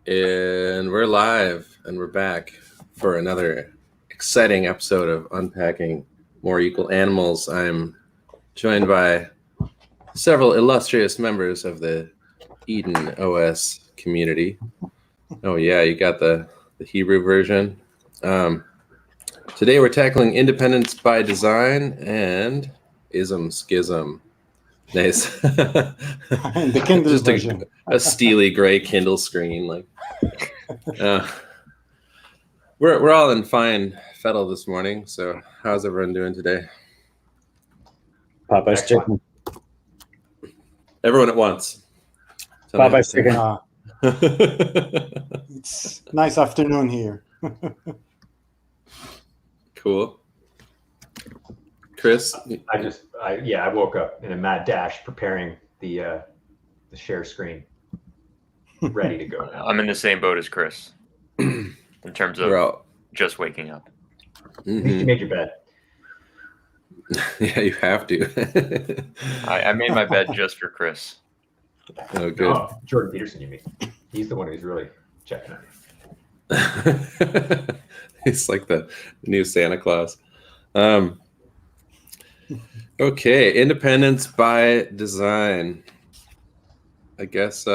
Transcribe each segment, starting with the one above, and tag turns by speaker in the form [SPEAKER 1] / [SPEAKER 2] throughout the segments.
[SPEAKER 1] And we're live and we're back for another exciting episode of Unpacking More Equal Animals. I'm joined by several illustrious members of the Eden OS community. Oh yeah, you got the Hebrew version. Today we're tackling independence by design and Ism Schism. Nice.
[SPEAKER 2] The Kindle
[SPEAKER 1] Just
[SPEAKER 2] version.
[SPEAKER 1] a steely gray Kindle screen. We're all in fine fettle this morning. So how's everyone doing today?
[SPEAKER 3] Popeye's chicken.
[SPEAKER 1] Everyone at once.
[SPEAKER 3] Popeye's chicken.
[SPEAKER 2] It's nice afternoon here.
[SPEAKER 1] Cool. Chris?
[SPEAKER 4] I woke up in a mad dash preparing the share screen. Ready to go now.
[SPEAKER 5] I'm in the same boat as Chris in terms of just waking up.
[SPEAKER 4] At least you made your bed.
[SPEAKER 1] Yeah, you have to.
[SPEAKER 5] I made my bed just for Chris.
[SPEAKER 1] Oh, good.
[SPEAKER 4] Oh, Jordan Peterson, you mean? He's the one who's really checking it.
[SPEAKER 1] He's like the new Santa Claus. Okay, independence by design. I guess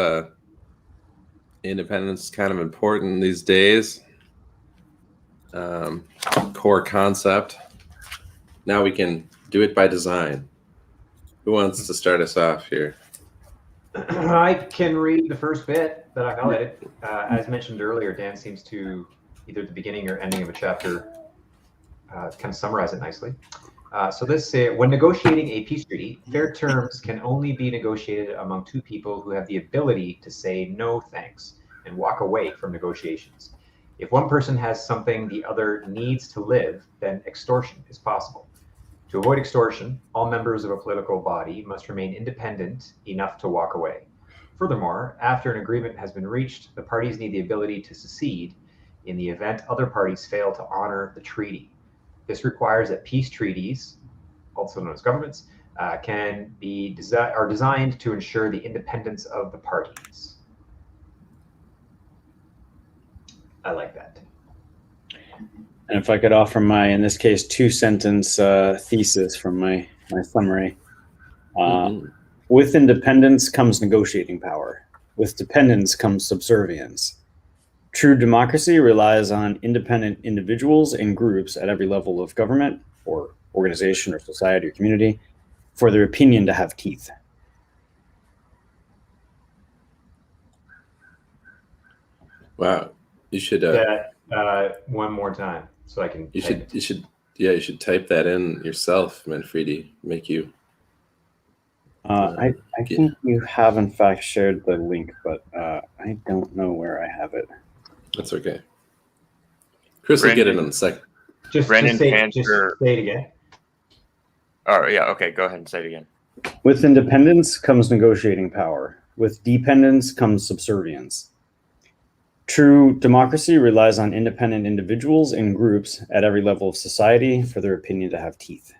[SPEAKER 1] independence is kind of important these days. Core concept. Now we can do it by design. Who wants to start us off here?
[SPEAKER 4] I can read the first bit that I highlighted. As mentioned earlier, Dan seems to, either at the beginning or ending of a chapter, kind of summarize it nicely. So this says, when negotiating a peace treaty, fair terms can only be negotiated among two people who have the ability to say no thanks and walk away from negotiations. If one person has something the other needs to live, then extortion is possible. To avoid extortion, all members of a political body must remain independent enough to walk away. Furthermore, after an agreement has been reached, the parties need the ability to secede in the event other parties fail to honor the treaty. This requires that peace treaties, also known as governments, are designed to ensure the independence of the parties. I like that.
[SPEAKER 3] And if I could offer my, in this case, 2-sentence thesis from my summary. With independence comes negotiating power. With dependence comes subservience. True democracy relies on independent individuals and groups at every level of government or organization or society or community for their opinion to have teeth.
[SPEAKER 1] Wow, you should.
[SPEAKER 4] One more time, so I can.
[SPEAKER 1] You should type that in yourself, Manfredi. Make you.
[SPEAKER 3] I think you have in fact shared the link, but I don't know where I have it.
[SPEAKER 1] That's okay. Chris will get it in a second.
[SPEAKER 4] Just say it again.
[SPEAKER 5] Oh, yeah, okay, go ahead and say it again.
[SPEAKER 3] With independence comes negotiating power. With dependence comes subservience. True democracy relies on independent individuals and groups at every level of society for their opinion to have teeth.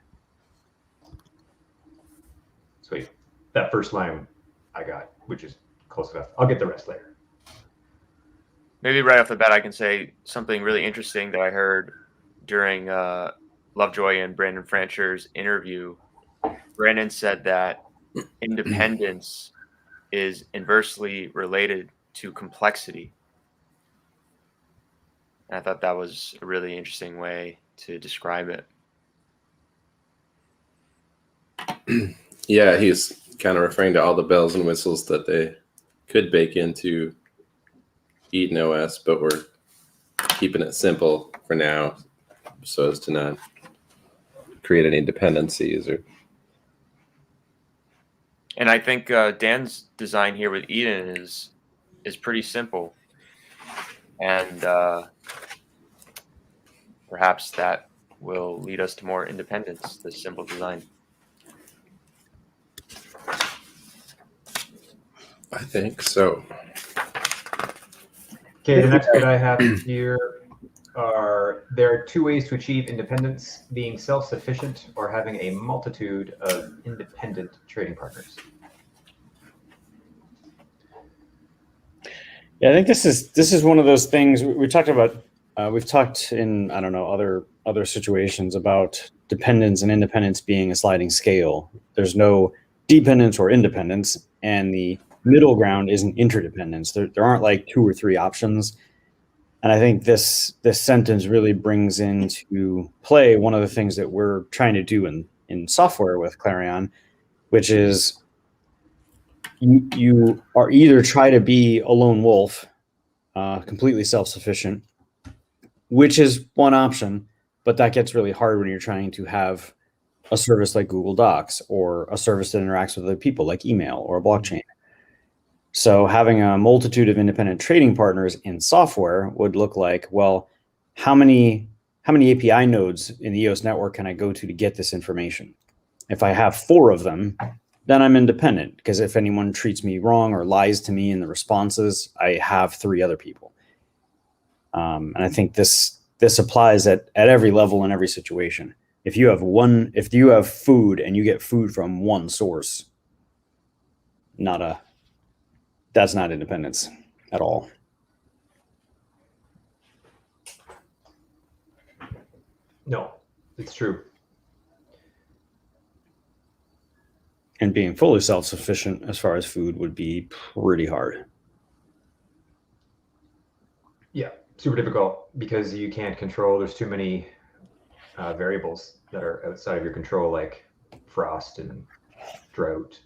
[SPEAKER 4] Sweet. That first line I got, which is close enough. I'll get the rest later.
[SPEAKER 5] Maybe right off the bat, I can say something really interesting that I heard during Lovejoy and Brandon Francher's interview. Brandon said that independence is inversely related to complexity. And I thought that was a really interesting way to describe it.
[SPEAKER 1] Yeah, he's kind of referring to all the bells and whistles that they could bake into Eden OS, but we're keeping it simple for now so as to not create any dependencies.
[SPEAKER 5] And I think Dan's design here with Eden is pretty simple. And perhaps that will lead us to more independence, this simple design.
[SPEAKER 1] I think so.
[SPEAKER 4] Okay, the next bit I have here there are two ways to achieve independence: being self-sufficient or having a multitude of independent trading partners.
[SPEAKER 3] Yeah, I think this is one of those things we talked about. We've talked in, I don't know, other situations about dependence and independence being a sliding scale. There's no dependence or independence, and the middle ground isn't interdependence. There aren't like two or three options. And I think this sentence really brings into play one of the things that we're trying to do in software with Clarion, which is you are either try to be a lone wolf, completely self-sufficient, which is one option, but that gets really hard when you're trying to have a service like Google Docs or a service that interacts with other people like email or a blockchain. So having a multitude of independent trading partners in software would look like, well, how many API nodes in the EOS network can I go to get this information? If I have 4 of them, then I'm independent, because if anyone treats me wrong or lies to me in the responses, I have 3 other people. And I think this applies at every level in every situation. If you have food and you get food from one source, that's not independence at all.
[SPEAKER 4] No, it's true.
[SPEAKER 3] And being fully self-sufficient as far as food would be pretty hard.
[SPEAKER 4] Yeah, super difficult because you can't control. There's too many variables that are outside of your control, like frost and drought.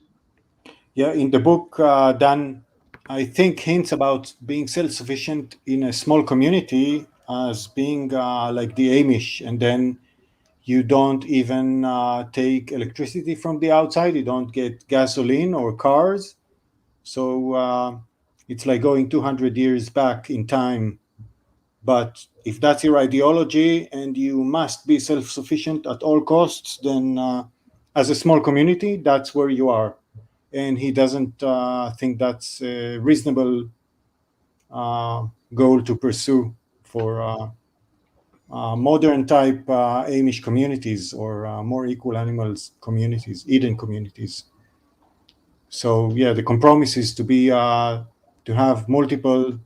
[SPEAKER 2] Yeah, in the book, Dan, I think hints about being self-sufficient in a small community as being like the Amish, and then you don't even take electricity from the outside. You don't get gasoline or cars. So it's like going 200 years back in time. But if that's your ideology and you must be self-sufficient at all costs, then as a small community, that's where you are. And he doesn't think that's a reasonable goal to pursue for modern type Amish communities or more equal animals communities, Eden communities. So yeah, the compromise is to have multiple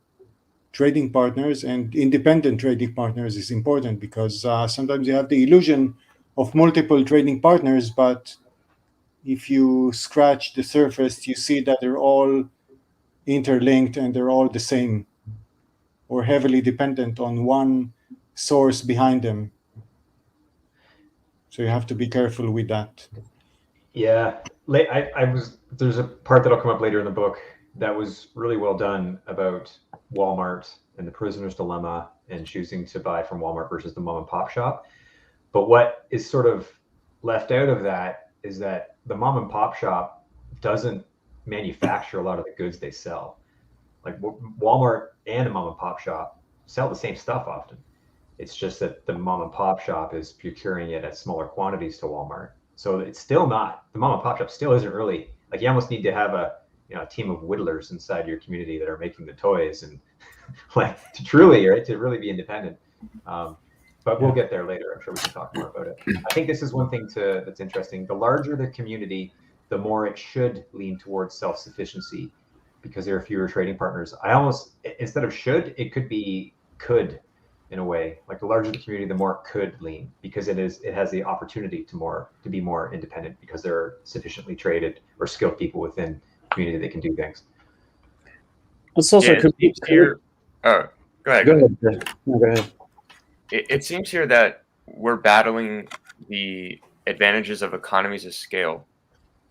[SPEAKER 2] trading partners, and independent trading partners is important because sometimes you have the illusion of multiple trading partners, but if you scratch the surface, you see that they're all interlinked and they're all the same or heavily dependent on one source behind them. So you have to be careful with that.
[SPEAKER 4] Yeah, there's a part that'll come up later in the book that was really well done about Walmart and the prisoner's dilemma and choosing to buy from Walmart versus the mom and pop shop. But what is sort of left out of that is that the mom and pop shop doesn't manufacture a lot of the goods they sell. Like Walmart and the mom and pop shop sell the same stuff often. It's just that the mom and pop shop is procuring it at smaller quantities to Walmart. So it's still not, the mom and pop shop still isn't really, like, you almost need to have a team of whittlers inside your community that are making the toys and like to really be independent. But we'll get there later. I'm sure we can talk more about it. I think this is one thing that's interesting. The larger the community, the more it should lean towards self-sufficiency because there are fewer trading partners. Instead of should, it could be could in a way. Like the larger the community, the more it could lean because it has the opportunity to be more independent because there are sufficiently traded or skilled people within the community that can do things.
[SPEAKER 3] It's also could be
[SPEAKER 5] here. Oh, go ahead.
[SPEAKER 3] Go ahead. No, go ahead.
[SPEAKER 5] It seems here that we're battling the advantages of economies of scale.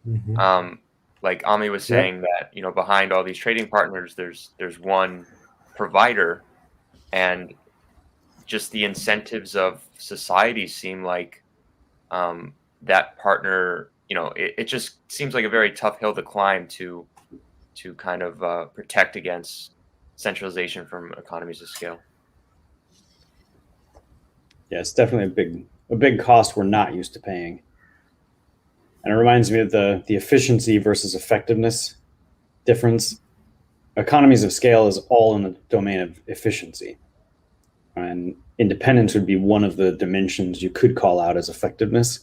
[SPEAKER 2] Mm-hmm.
[SPEAKER 5] Like Ami was saying that, behind all these trading partners, there's one provider, and just the incentives of society seem like that partner, it just seems like a very tough hill to climb to kind of protect against centralization from economies of scale.
[SPEAKER 3] Yeah, it's definitely a big cost we're not used to paying. And it reminds me of the efficiency versus effectiveness difference. Economies of scale is all in the domain of efficiency. And independence would be one of the dimensions you could call out as effectiveness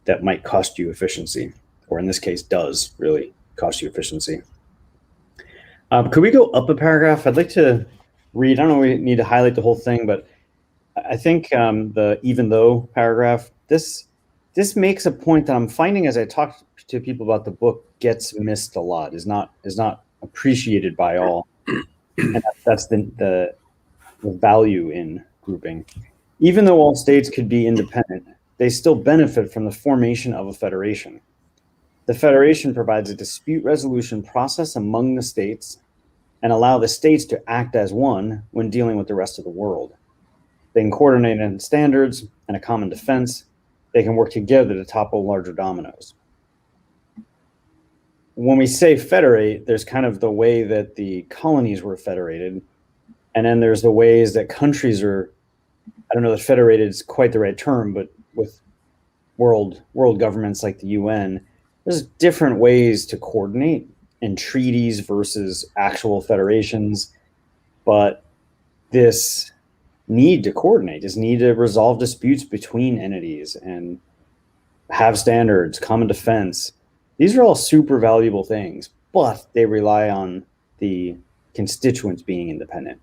[SPEAKER 3] that might cost you efficiency, or in this case, does really cost you efficiency. Could we go up a paragraph? I'd like to read. I don't know. We need to highlight the whole thing, but I think the even though paragraph. This makes a point that I'm finding as I talk to people about the book gets missed a lot. Is not appreciated by all, and that's the value in grouping. Even though all states could be independent, they still benefit from the formation of a federation. The federation provides a dispute resolution process among the states and allow the states to act as one when dealing with the rest of the world. They can coordinate in standards and a common defense. They can work together to topple larger dominoes. When we say federate, there's kind of the way that the colonies were federated, and then there's the ways that countries are, I don't know that federated is quite the right term, but with world governments like the UN, there's different ways to coordinate in treaties versus actual federations. But this need to coordinate, this need to resolve disputes between entities and have standards, common defense, these are all super valuable things, but they rely on the constituents being independent.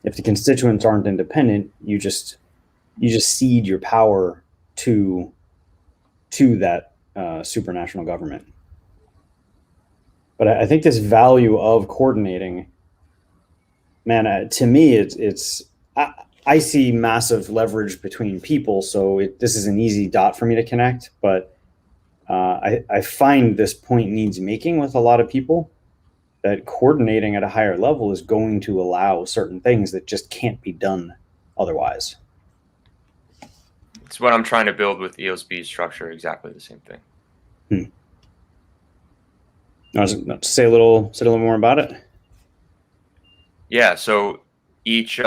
[SPEAKER 3] If the constituents aren't independent, you just cede your power to that supranational government. But I think this value of coordinating, man, to me, I see massive leverage between people, so this is an easy dot for me to connect. But I find this point needs making with a lot of people, that coordinating at a higher level is going to allow certain things that just can't be done otherwise.
[SPEAKER 5] It's what I'm trying to build with EOSB's structure, exactly the same thing.
[SPEAKER 3] Say a little more about it.
[SPEAKER 5] Yeah, so each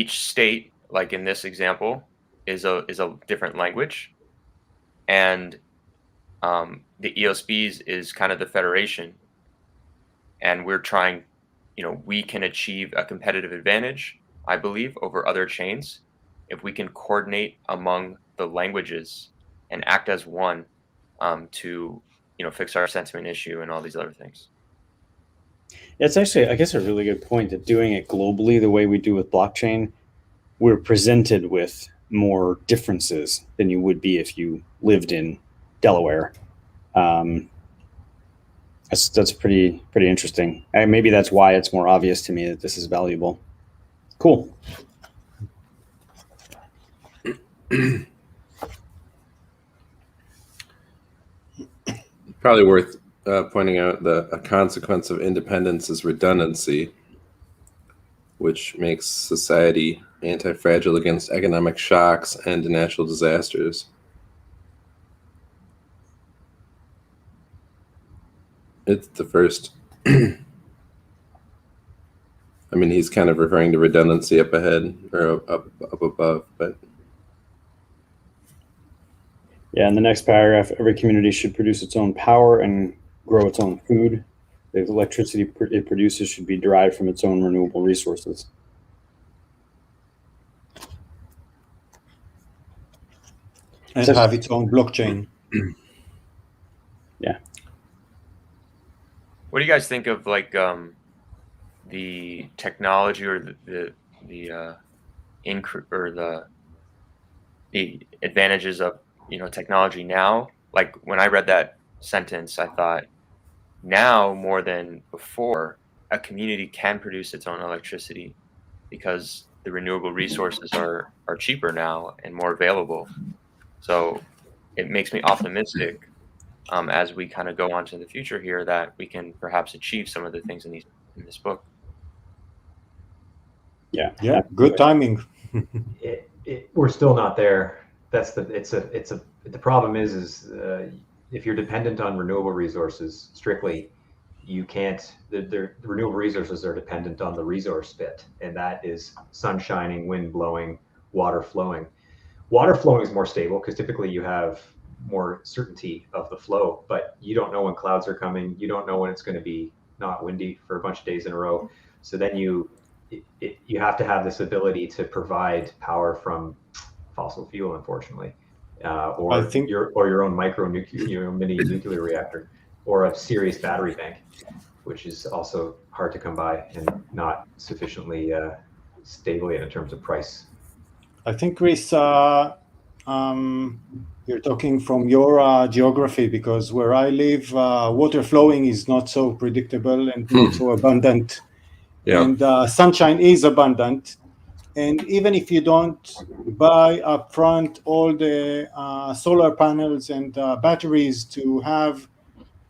[SPEAKER 5] state, like in this example, is a different language, and the EOSB's is kind of the federation, and we're trying, we can achieve a competitive advantage, I believe, over other chains if we can coordinate among the languages and act as one to fix our sentiment issue and all these other things.
[SPEAKER 3] It's actually, I guess, a really good point that doing it globally the way we do with blockchain, we're presented with more differences than you would be if you lived in Delaware. That's pretty interesting. And maybe that's why it's more obvious to me that this is valuable. Cool.
[SPEAKER 1] Probably worth pointing out a consequence of independence is redundancy, which makes society anti-fragile against economic shocks and natural disasters. It's the first. I mean, he's kind of referring to redundancy up ahead or up above, but.
[SPEAKER 3] Yeah, in the next paragraph, every community should produce its own power and grow its own food. The electricity it produces should be derived from its own renewable resources.
[SPEAKER 2] And have its own blockchain.
[SPEAKER 3] Yeah.
[SPEAKER 5] What do you guys think of like the technology or the advantages of technology now? Like when I read that sentence, I thought now more than before, a community can produce its own electricity because the renewable resources are cheaper now and more available. So it makes me optimistic as we kind of go on to the future here that we can perhaps achieve some of the things in this book.
[SPEAKER 3] Yeah.
[SPEAKER 2] Good timing.
[SPEAKER 4] We're still not there. The problem is if you're dependent on renewable resources strictly, you can't. The renewable resources are dependent on the resource bit, and that is sun shining, wind blowing, water flowing. Water flowing is more stable because typically you have more certainty of the flow, but you don't know when clouds are coming. You don't know when it's going to be not windy for a bunch of days in a row. So then you have to have this ability to provide power from fossil fuel, unfortunately, or your own mini nuclear reactor or a serious battery bank. which is also hard to come by and not sufficiently stable yet in terms of price.
[SPEAKER 2] I think, Chris, you're talking from your geography, because where I live, water flowing is not so predictable and not so abundant.
[SPEAKER 1] Yeah.
[SPEAKER 2] And sunshine is abundant. And even if you don't buy upfront all the solar panels and batteries to have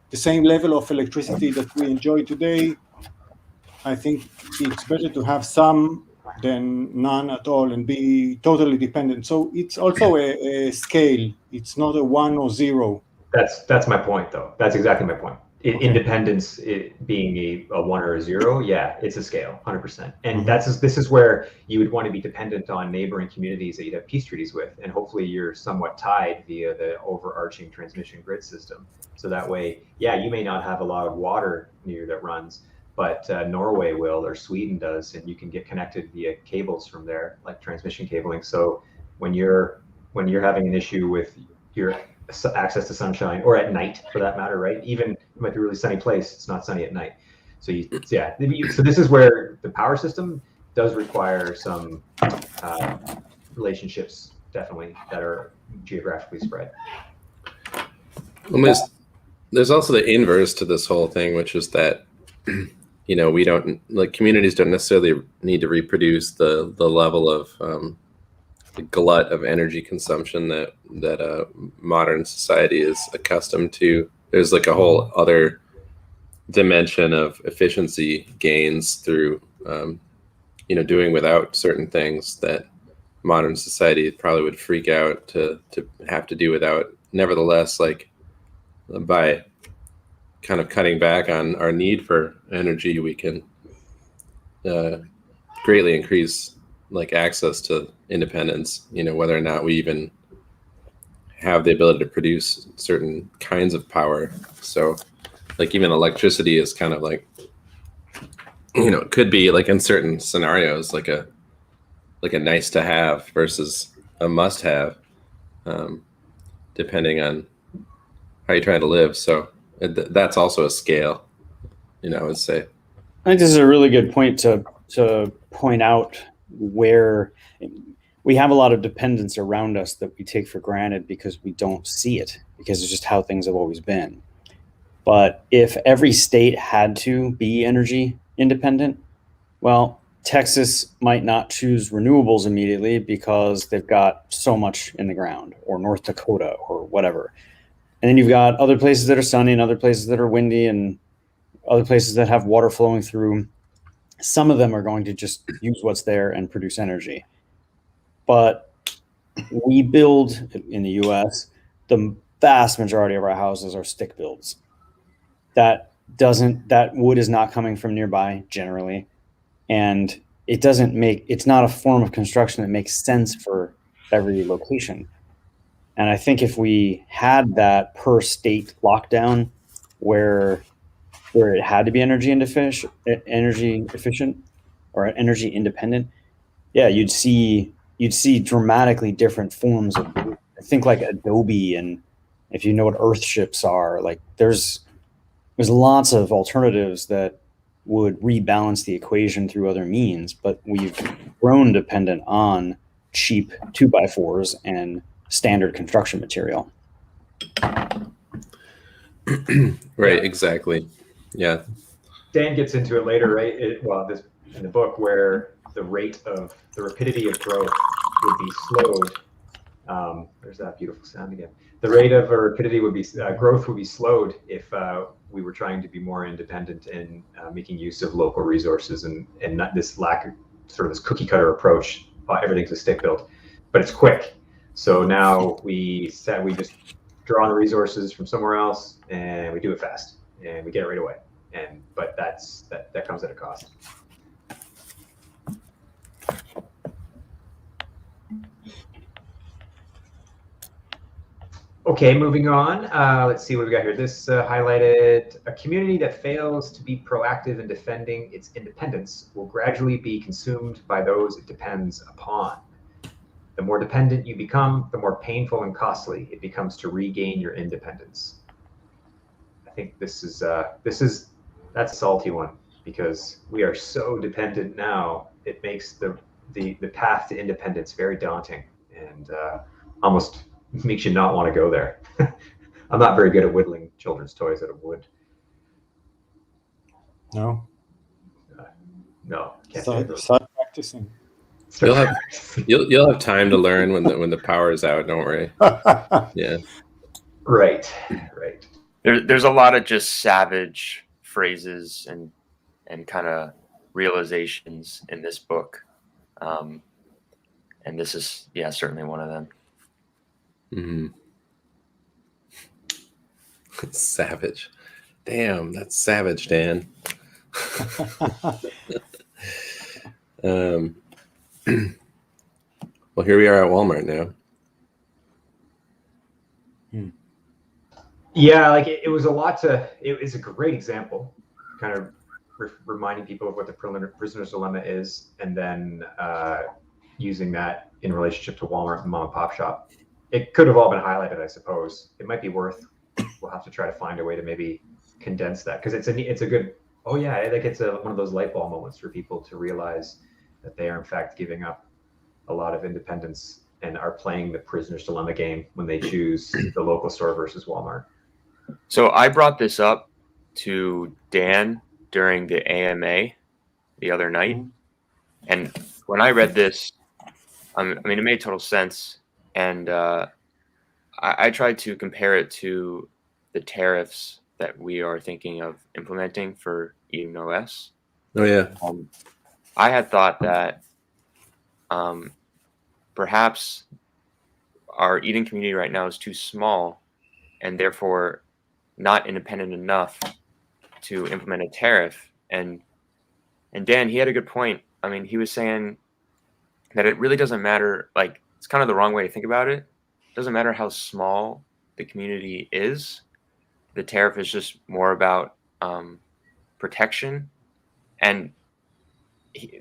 [SPEAKER 2] the same level of electricity that we enjoy today, I think it's better to have some than none at all and be totally dependent. So it's also a scale. It's not a 1 or 0.
[SPEAKER 4] That's my point, though. That's exactly my point. Independence being a 1 or a 0, yeah, it's a scale, 100%. And this is where you would want to be dependent on neighboring communities that you'd have peace treaties with, and hopefully you're somewhat tied via the overarching transmission grid system. So that way, yeah, you may not have a lot of water near that runs, but Norway will, or Sweden does, and you can get connected via cables from there, like transmission cabling. So when you're having an issue with your access to sunshine, or at night for that matter, right? Even it might be a really sunny place, it's not sunny at night. So so this is where the power system does require some relationships, definitely, that are geographically spread.
[SPEAKER 1] Well, there's also the inverse to this whole thing, which is that, we don't, like, communities don't necessarily need to reproduce the level of the glut of energy consumption that modern society is accustomed to. There's like a whole other dimension of efficiency gains through doing without certain things that modern society probably would freak out to have to do without. Nevertheless, like, by kind of cutting back on our need for energy, we can greatly increase, like, access to independence, whether or not we even have the ability to produce certain kinds of power. So, like, even electricity is kind of like, it could be, like, in certain scenarios, like a nice to have versus a must have, depending on how you're trying to live. So that's also a scale, I would say.
[SPEAKER 3] I think this is a really good point to point out, where we have a lot of dependence around us that we take for granted because we don't see it, because it's just how things have always been. But if every state had to be energy independent, well, Texas might not choose renewables immediately because they've got so much in the ground, or North Dakota, or whatever. And then you've got other places that are sunny and other places that are windy and other places that have water flowing through. Some of them are going to just use what's there and produce energy. But we build, in the US, the vast majority of our houses are stick builds. That wood is not coming from nearby generally. And it's not a form of construction that makes sense for every location. And I think if we had that per state lockdown where it had to be energy efficient or energy independent, yeah, you'd see dramatically different forms of, I think, like Adobe, and if you know what earthships are, like there's lots of alternatives that would rebalance the equation through other means, but we've grown dependent on cheap 2x4s and standard construction material.
[SPEAKER 1] Right, exactly. Yeah.
[SPEAKER 4] Dan gets into it later, right? In the book, where the rapidity of growth would be slowed. There's that beautiful sound again. The rate of rapidity growth would be slowed if we were trying to be more independent in making use of local resources and not this lack of sort of this cookie cutter approach. Everything's a stick build, but it's quick. So now we just draw on the resources from somewhere else and we do it fast and we get it right away. But that comes at a cost. Okay, moving on. Let's see what we got here. This highlighted a community that fails to be proactive in defending its independence will gradually be consumed by those it depends upon. The more dependent you become, the more painful and costly it becomes to regain your independence. I think this is that's a salty one, because we are so dependent now. It makes the path to independence very daunting, and almost makes you not want to go there. I'm not very good at whittling children's toys out of wood.
[SPEAKER 2] No.
[SPEAKER 4] No, can't do those.
[SPEAKER 2] Start practicing.
[SPEAKER 1] You'll have time to learn when the power is out. Don't worry. Yeah.
[SPEAKER 4] Right.
[SPEAKER 5] There's a lot of just savage phrases and kind of realizations in this book, and this is certainly one of them.
[SPEAKER 1] Mm-hmm. Savage. Damn, that's savage, Dan. Well, here we are at Walmart now.
[SPEAKER 4] Yeah, like it was a lot to. It was a great example, kind of reminding people of what the prisoner's dilemma is, and then using that in relationship to Walmart and mom and pop shop. It could have all been highlighted, I suppose. It might be worth. We'll have to try to find a way to maybe condense that, because it's a good. Oh yeah, I think it's one of those light bulb moments for people to realize that they are in fact giving up a lot of independence and are playing the prisoner's dilemma game when they choose the local store versus Walmart.
[SPEAKER 5] So I brought this up to Dan during the AMA the other night, and when I read this, I mean, it made total sense, and I tried to compare it to the tariffs that we are thinking of implementing for Eden OS.
[SPEAKER 1] Oh yeah.
[SPEAKER 5] I had thought that perhaps our Eden community right now is too small, and therefore not independent enough to implement a tariff. And Dan, he had a good point. I mean, he was saying that it really doesn't matter. Like, it's kind of the wrong way to think about it. It doesn't matter how small the community is. The tariff is just more about protection. And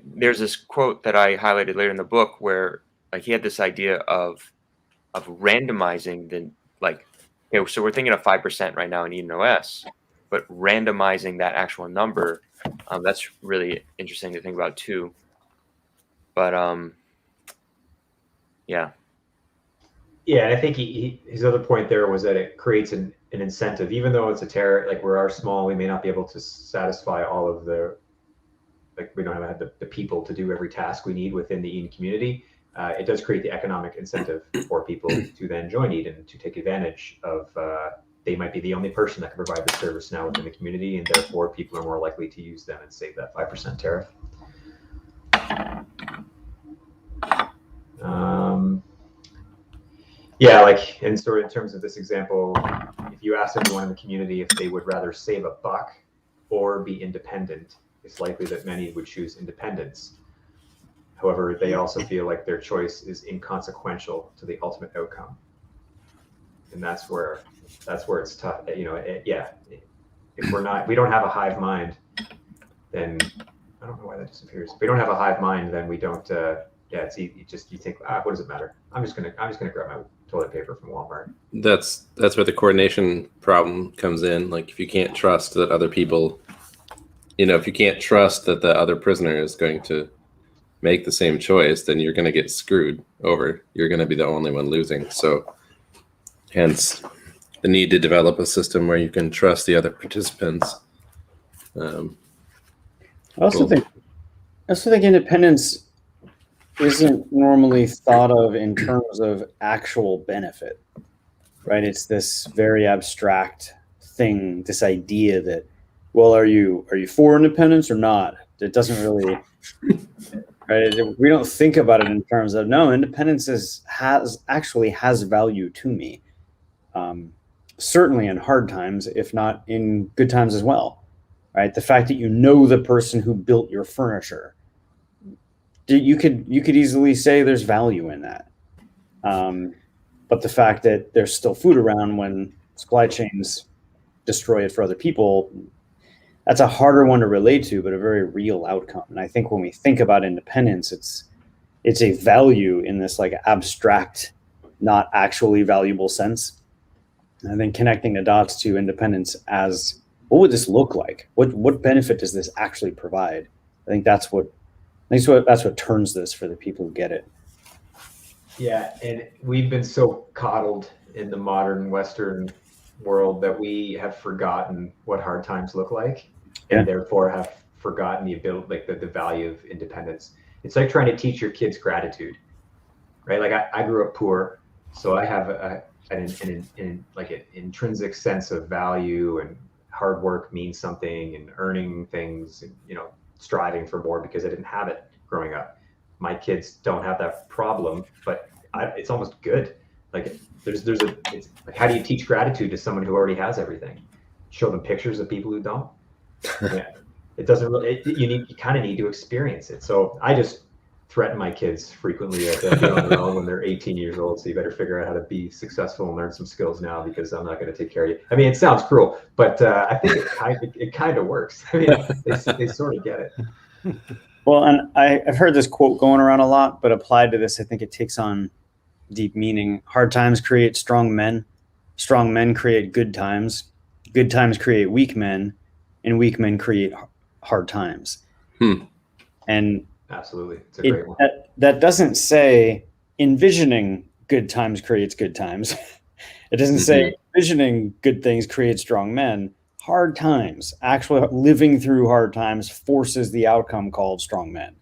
[SPEAKER 5] there's this quote that I highlighted later in the book where, like, he had this idea of randomizing the, like, okay, so we're thinking of 5% right now in Eden OS, but randomizing that actual number, that's really interesting to think about too. But yeah.
[SPEAKER 4] Yeah, I think his other point there was that it creates an incentive, even though it's a tariff, like we are small, we may not be able to satisfy all of we don't have the people to do every task we need within the Eden community. It does create the economic incentive for people to then join Eden, to take advantage of, they might be the only person that can provide the service now within the community, and therefore people are more likely to use them and save that 5% tariff. Yeah, like, and sort of in terms of this example, if you ask everyone in the community if they would rather save a buck or be independent, it's likely that many would choose independence. However, they also feel like their choice is inconsequential to the ultimate outcome. And that's where it's tough. You know, if we don't have a hive mind, then I don't know why that disappears. If we don't have a hive mind, then we don't. It's you think, what does it matter? I'm just gonna grab my toilet paper from Walmart.
[SPEAKER 1] That's where the coordination problem comes in. Like, if you can't trust that other people, if you can't trust that the other prisoner is going to make the same choice, then you're going to get screwed over. You're going to be the only one losing. So hence the need to develop a system where you can trust the other participants.
[SPEAKER 3] I also think independence isn't normally thought of in terms of actual benefit, right? It's this very abstract thing, this idea that, well, are you for independence or not? It doesn't really, right? We don't think about it in terms of, no, independence has value to me. Certainly in hard times, if not in good times as well, right? The fact that you know the person who built your furniture, you could easily say there's value in that. But the fact that there's still food around when supply chains destroy it for other people, that's a harder one to relate to, but a very real outcome. And I think when we think about independence, it's a value in this like abstract, not actually valuable sense. And I think connecting the dots to independence as what would this look like? What benefit does this actually provide? I think that's what turns this for the people who get it.
[SPEAKER 4] Yeah, and we've been so coddled in the modern Western world that we have forgotten what hard times look like, and therefore have forgotten the ability, like the value of independence. It's like trying to teach your kids gratitude, right? Like I grew up poor, so I have an intrinsic sense of value, and hard work means something, and earning things, and striving for more because I didn't have it growing up. My kids don't have that problem, but it's almost good. Like it's like, how do you teach gratitude to someone who already has everything? Show them pictures of people who don't. Yeah, it doesn't really. You kind of need to experience it. So I just threaten my kids frequently that they'll be on their own when they're 18 years old. So you better figure out how to be successful and learn some skills now, because I'm not going to take care of you. I mean, it sounds cruel, but I think it kind of works. I mean, they sort of get it.
[SPEAKER 3] Well, and I've heard this quote going around a lot, but applied to this, I think it takes on deep meaning. Hard times create strong men. Strong men create good times. Good times create weak men, and weak men create hard times. And
[SPEAKER 4] absolutely, it's a great one.
[SPEAKER 3] That doesn't say envisioning good times creates good times. It doesn't say envisioning good things creates strong men. Hard times, actually living through hard times, forces the outcome called strong men.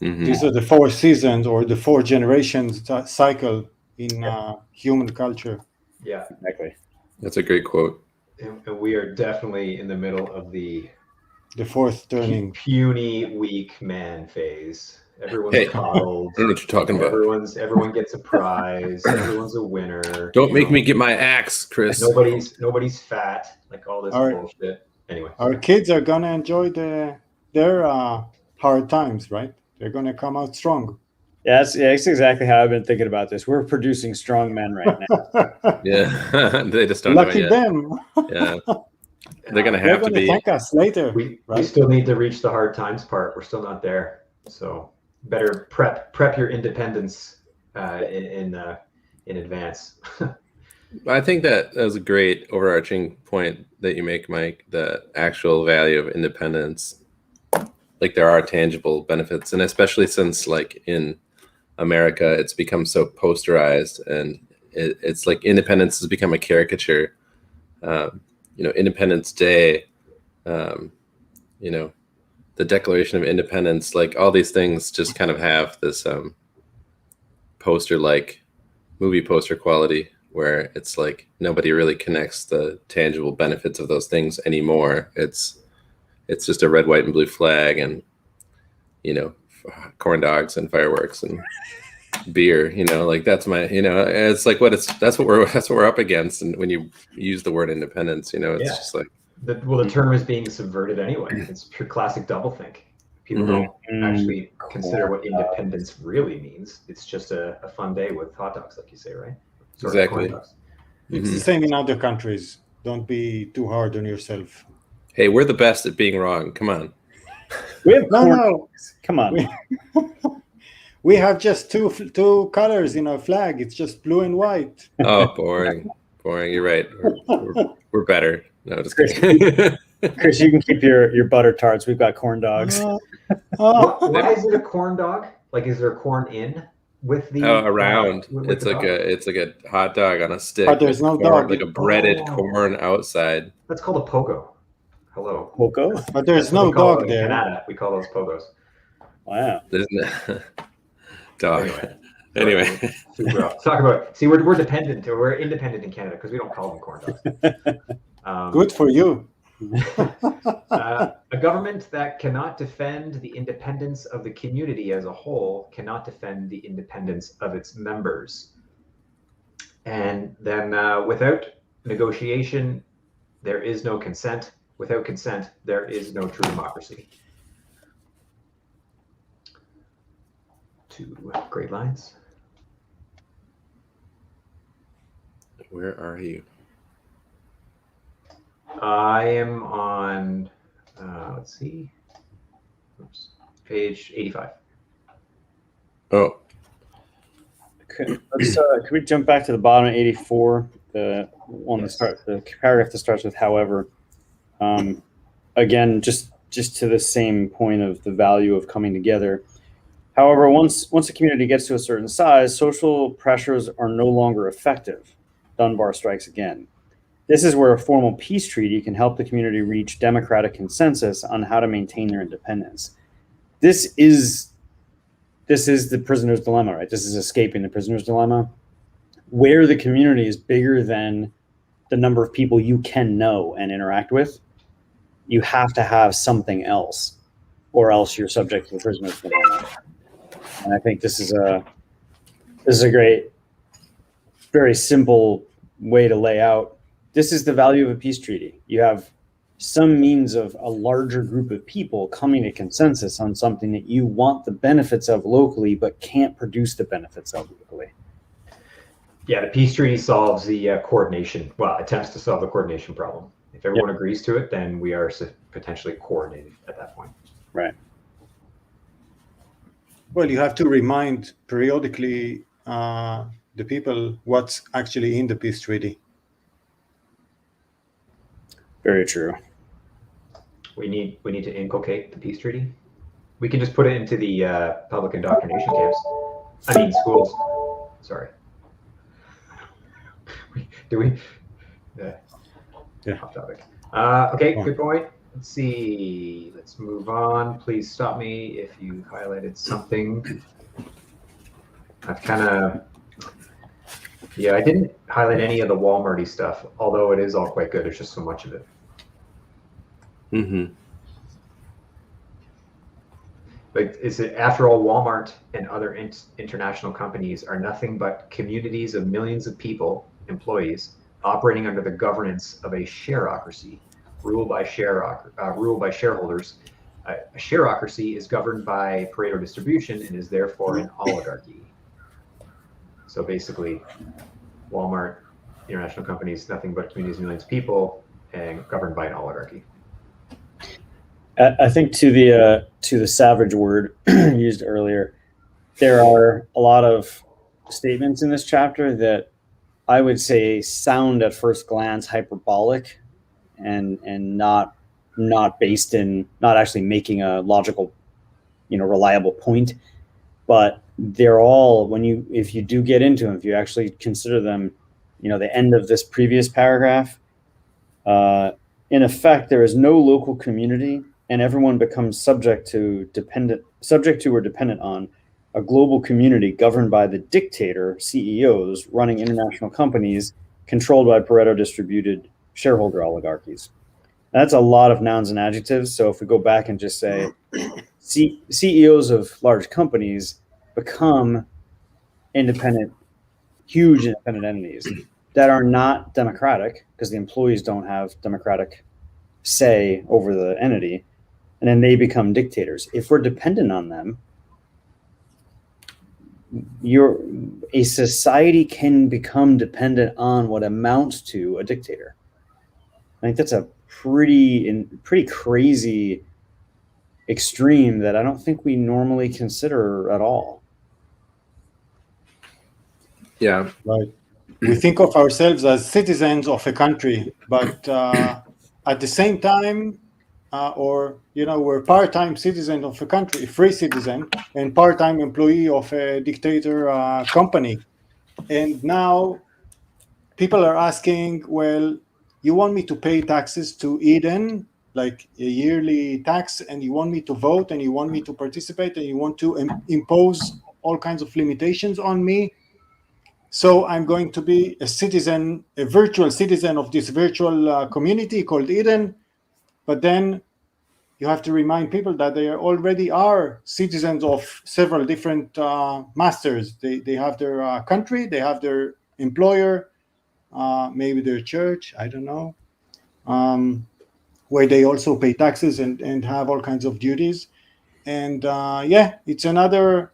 [SPEAKER 2] These are the 4 seasons or the 4 generations cycle in human culture.
[SPEAKER 4] Yeah,
[SPEAKER 3] exactly.
[SPEAKER 1] That's a great quote.
[SPEAKER 4] And we are definitely in the middle of the
[SPEAKER 2] 4th turning.
[SPEAKER 4] Puny, weak man phase. Everyone's coddled.
[SPEAKER 1] I don't know what you're talking about.
[SPEAKER 4] Everyone gets a prize. Everyone's a winner.
[SPEAKER 1] Don't make me get my axe, Chris.
[SPEAKER 4] Nobody's fat. Like all this bullshit. Anyway,
[SPEAKER 2] our kids are gonna enjoy their hard times, right? They're gonna come out strong.
[SPEAKER 3] Yeah, that's exactly how I've been thinking about this. We're producing strong men right now.
[SPEAKER 1] Yeah, they just don't
[SPEAKER 2] Lucky
[SPEAKER 1] know it yet.
[SPEAKER 2] them.
[SPEAKER 1] Yeah, they're gonna
[SPEAKER 2] thank us later.
[SPEAKER 4] We still need to reach the hard times part. We're still not there, so better prep your independence in advance.
[SPEAKER 1] I think that was a great overarching point that you make, Mike. The actual value of independence, like there are tangible benefits, and especially since like in America, it's become so posterized, and it's like independence has become a caricature. Independence Day, the Declaration of Independence, like all these things just kind of have this movie poster quality, where it's like nobody really connects the tangible benefits of those things anymore. It's just a red, white, and blue flag, and corn dogs and fireworks and beer. Like that's my. It's like that's what we're up against. And when you use the word independence, it's just like
[SPEAKER 4] the term is being subverted anyway. It's pure classic doublethink. People don't actually consider what independence really means. It's just a fun day with hot dogs, like you say, right?
[SPEAKER 1] Exactly.
[SPEAKER 2] It's the same in other countries. Don't be too hard on yourself.
[SPEAKER 1] Hey, we're the best at being wrong. Come on.
[SPEAKER 3] We have
[SPEAKER 2] No.
[SPEAKER 3] Come on.
[SPEAKER 2] We have just two colors in our flag. It's just blue and white.
[SPEAKER 1] Oh, boring. You're right. We're better. No, just kidding.
[SPEAKER 3] Chris, you can keep your butter tarts. We've got corn dogs.
[SPEAKER 4] Why is it a corn dog? Like, is there corn in with the
[SPEAKER 1] around?
[SPEAKER 4] With
[SPEAKER 1] it's
[SPEAKER 4] the
[SPEAKER 1] like
[SPEAKER 4] dog?
[SPEAKER 1] it's like a hot dog on a stick.
[SPEAKER 2] But there's no
[SPEAKER 1] corn,
[SPEAKER 2] dog.
[SPEAKER 1] like a breaded corn outside.
[SPEAKER 4] That's called a pogo. Hello.
[SPEAKER 3] Pogo?
[SPEAKER 2] But there's
[SPEAKER 4] That's what
[SPEAKER 2] no
[SPEAKER 4] we call
[SPEAKER 2] dog
[SPEAKER 4] it in
[SPEAKER 2] there.
[SPEAKER 4] Canada. We call those pogos.
[SPEAKER 3] Wow.
[SPEAKER 1] There's no dog. Anyway.
[SPEAKER 4] Super off. Talk about. See, we're dependent. We're independent in Canada because we don't call them corn dogs.
[SPEAKER 2] Good for you.
[SPEAKER 4] A government that cannot defend the independence of the community as a whole cannot defend the independence of its members. And then without negotiation, there is no consent. Without consent, there is no true democracy. 2 great lines.
[SPEAKER 1] Where are you?
[SPEAKER 4] I am on, let's see, page 85.
[SPEAKER 1] Oh.
[SPEAKER 3] Okay. Can we jump back to the bottom of 84? The one that starts, the paragraph that starts with however. Again, just to the same point of the value of coming together. However, once a community gets to a certain size, social pressures are no longer effective. Dunbar strikes again. This is where a formal peace treaty can help the community reach democratic consensus on how to maintain their independence. This is the prisoner's dilemma, right? This is escaping the prisoner's dilemma, where the community is bigger than the number of people you can know and interact with. You have to have something else, or else you're subject to the prisoner's dilemma. And I think this is a great, very simple way to lay out. This is the value of a peace treaty. You have some means of a larger group of people coming to consensus on something that you want the benefits of locally, but can't produce the benefits of locally.
[SPEAKER 4] Yeah, the peace treaty solves the coordination. Well, attempts to solve the coordination problem. If everyone agrees to it, then we are potentially coordinated at that point.
[SPEAKER 3] Right.
[SPEAKER 2] Well, you have to remind periodically the people what's actually in the peace treaty.
[SPEAKER 3] Very true.
[SPEAKER 4] We need to inculcate the peace treaty. We can just put it into the public indoctrination camps. I mean, schools. Sorry. Do we? Off topic. Okay, good point. Let's see. Let's move on. Please stop me if you highlighted something. I've kind of. Yeah, I didn't highlight any of the Walmarty stuff, although it is all quite good. There's just so much of it.
[SPEAKER 1] Mm-hmm.
[SPEAKER 4] Like, is it, after all, Walmart and other international companies are nothing but communities of millions of people, employees, operating under the governance of a shareocracy, ruled by shareholders. A shareocracy is governed by Pareto distribution and is therefore an oligarchy. So basically, Walmart, international companies, nothing but communities of millions of people, and governed by an oligarchy.
[SPEAKER 3] I think to the savage word used earlier, there are a lot of statements in this chapter that I would say sound at first glance hyperbolic and not based in, not actually making a logical, reliable point, but they're all, if you do get into them, if you actually consider them, the end of this previous paragraph, in effect, there is no local community and everyone becomes subject to or dependent on a global community governed by the dictator CEOs running international companies controlled by Pareto distributed shareholder oligarchies. That's a lot of nouns and adjectives. So if we go back and just say CEOs of large companies become huge independent entities that are not democratic because the employees don't have democratic say over the entity, and then they become dictators. If we're dependent on them, a society can become dependent on what amounts to a dictator. I think that's a pretty crazy extreme that I don't think we normally consider at all.
[SPEAKER 1] Yeah.
[SPEAKER 2] Right. We think of ourselves as citizens of a country, but at the same time, we're part-time citizen of a country, free citizen, and part-time employee of a dictator company. And now people are asking, well, you want me to pay taxes to Eden, like a yearly tax, and you want me to vote, and you want me to participate, and you want to impose all kinds of limitations on me. So I'm going to be a citizen, a virtual citizen of this virtual community called Eden. But then you have to remind people that they already are citizens of several different masters. They have their country, they have their employer, maybe their church, I don't know, where they also pay taxes and have all kinds of duties. And it's another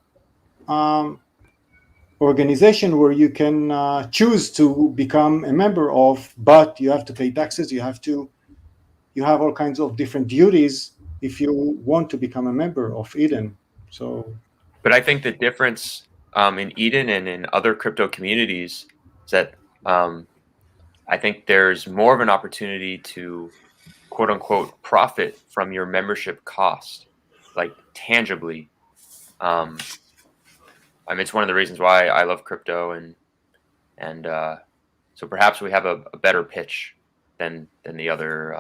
[SPEAKER 2] organization where you can choose to become a member of, but you have to pay taxes. You have all kinds of different duties if you want to become a member of Eden. So,
[SPEAKER 5] but I think the difference in Eden and in other crypto communities is that I think there's more of an opportunity to quote unquote profit from your membership cost, like tangibly. I mean, it's one of the reasons why I love crypto, and so perhaps we have a better pitch than the other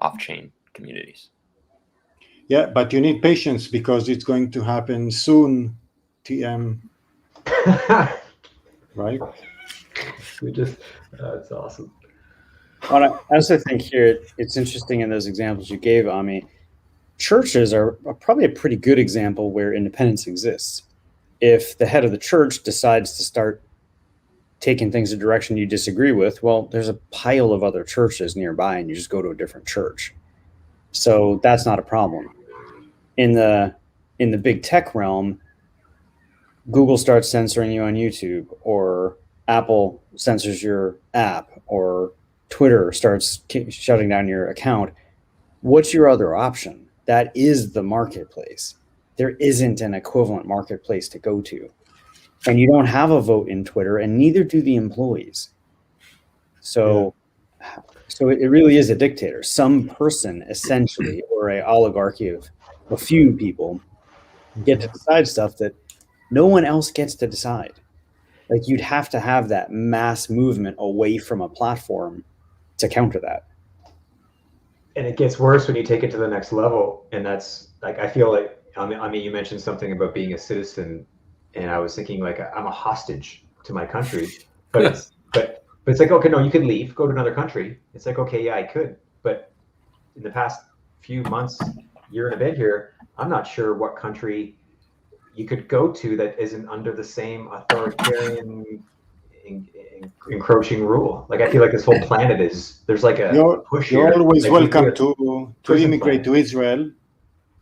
[SPEAKER 5] off-chain communities.
[SPEAKER 2] Yeah, but you need patience because it's going to happen soon. TM, right?
[SPEAKER 4] That's awesome.
[SPEAKER 3] Well, I also think here it's interesting in those examples you gave, Ami. Churches are probably a pretty good example where independence exists. If the head of the church decides to start taking things a direction you disagree with, well, there's a pile of other churches nearby, and you just go to a different church. So that's not a problem. In the big tech realm, Google starts censoring you on YouTube, or Apple censors your app, or Twitter starts shutting down your account. What's your other option? That is the marketplace. There isn't an equivalent marketplace to go to. And you don't have a vote in Twitter, and neither do the employees. So it really is a dictator. Some person, essentially, or an oligarchy of a few people get to decide stuff that no one else gets to decide. Like, you'd have to have that mass movement away from a platform to counter that.
[SPEAKER 4] And it gets worse when you take it to the next level. And that's like, I feel like, I mean, you mentioned something about being a citizen, and I was thinking like, I'm a hostage to my country, but it's like, okay, no, you could leave, go to another country. It's like, okay, yeah, I could. But in the past few months, year and a bit here, I'm not sure what country you could go to that isn't under the same authoritarian encroaching rule. Like, I feel like this whole planet there's like a push here.
[SPEAKER 2] You're always
[SPEAKER 4] like,
[SPEAKER 2] welcome to immigrate to Israel.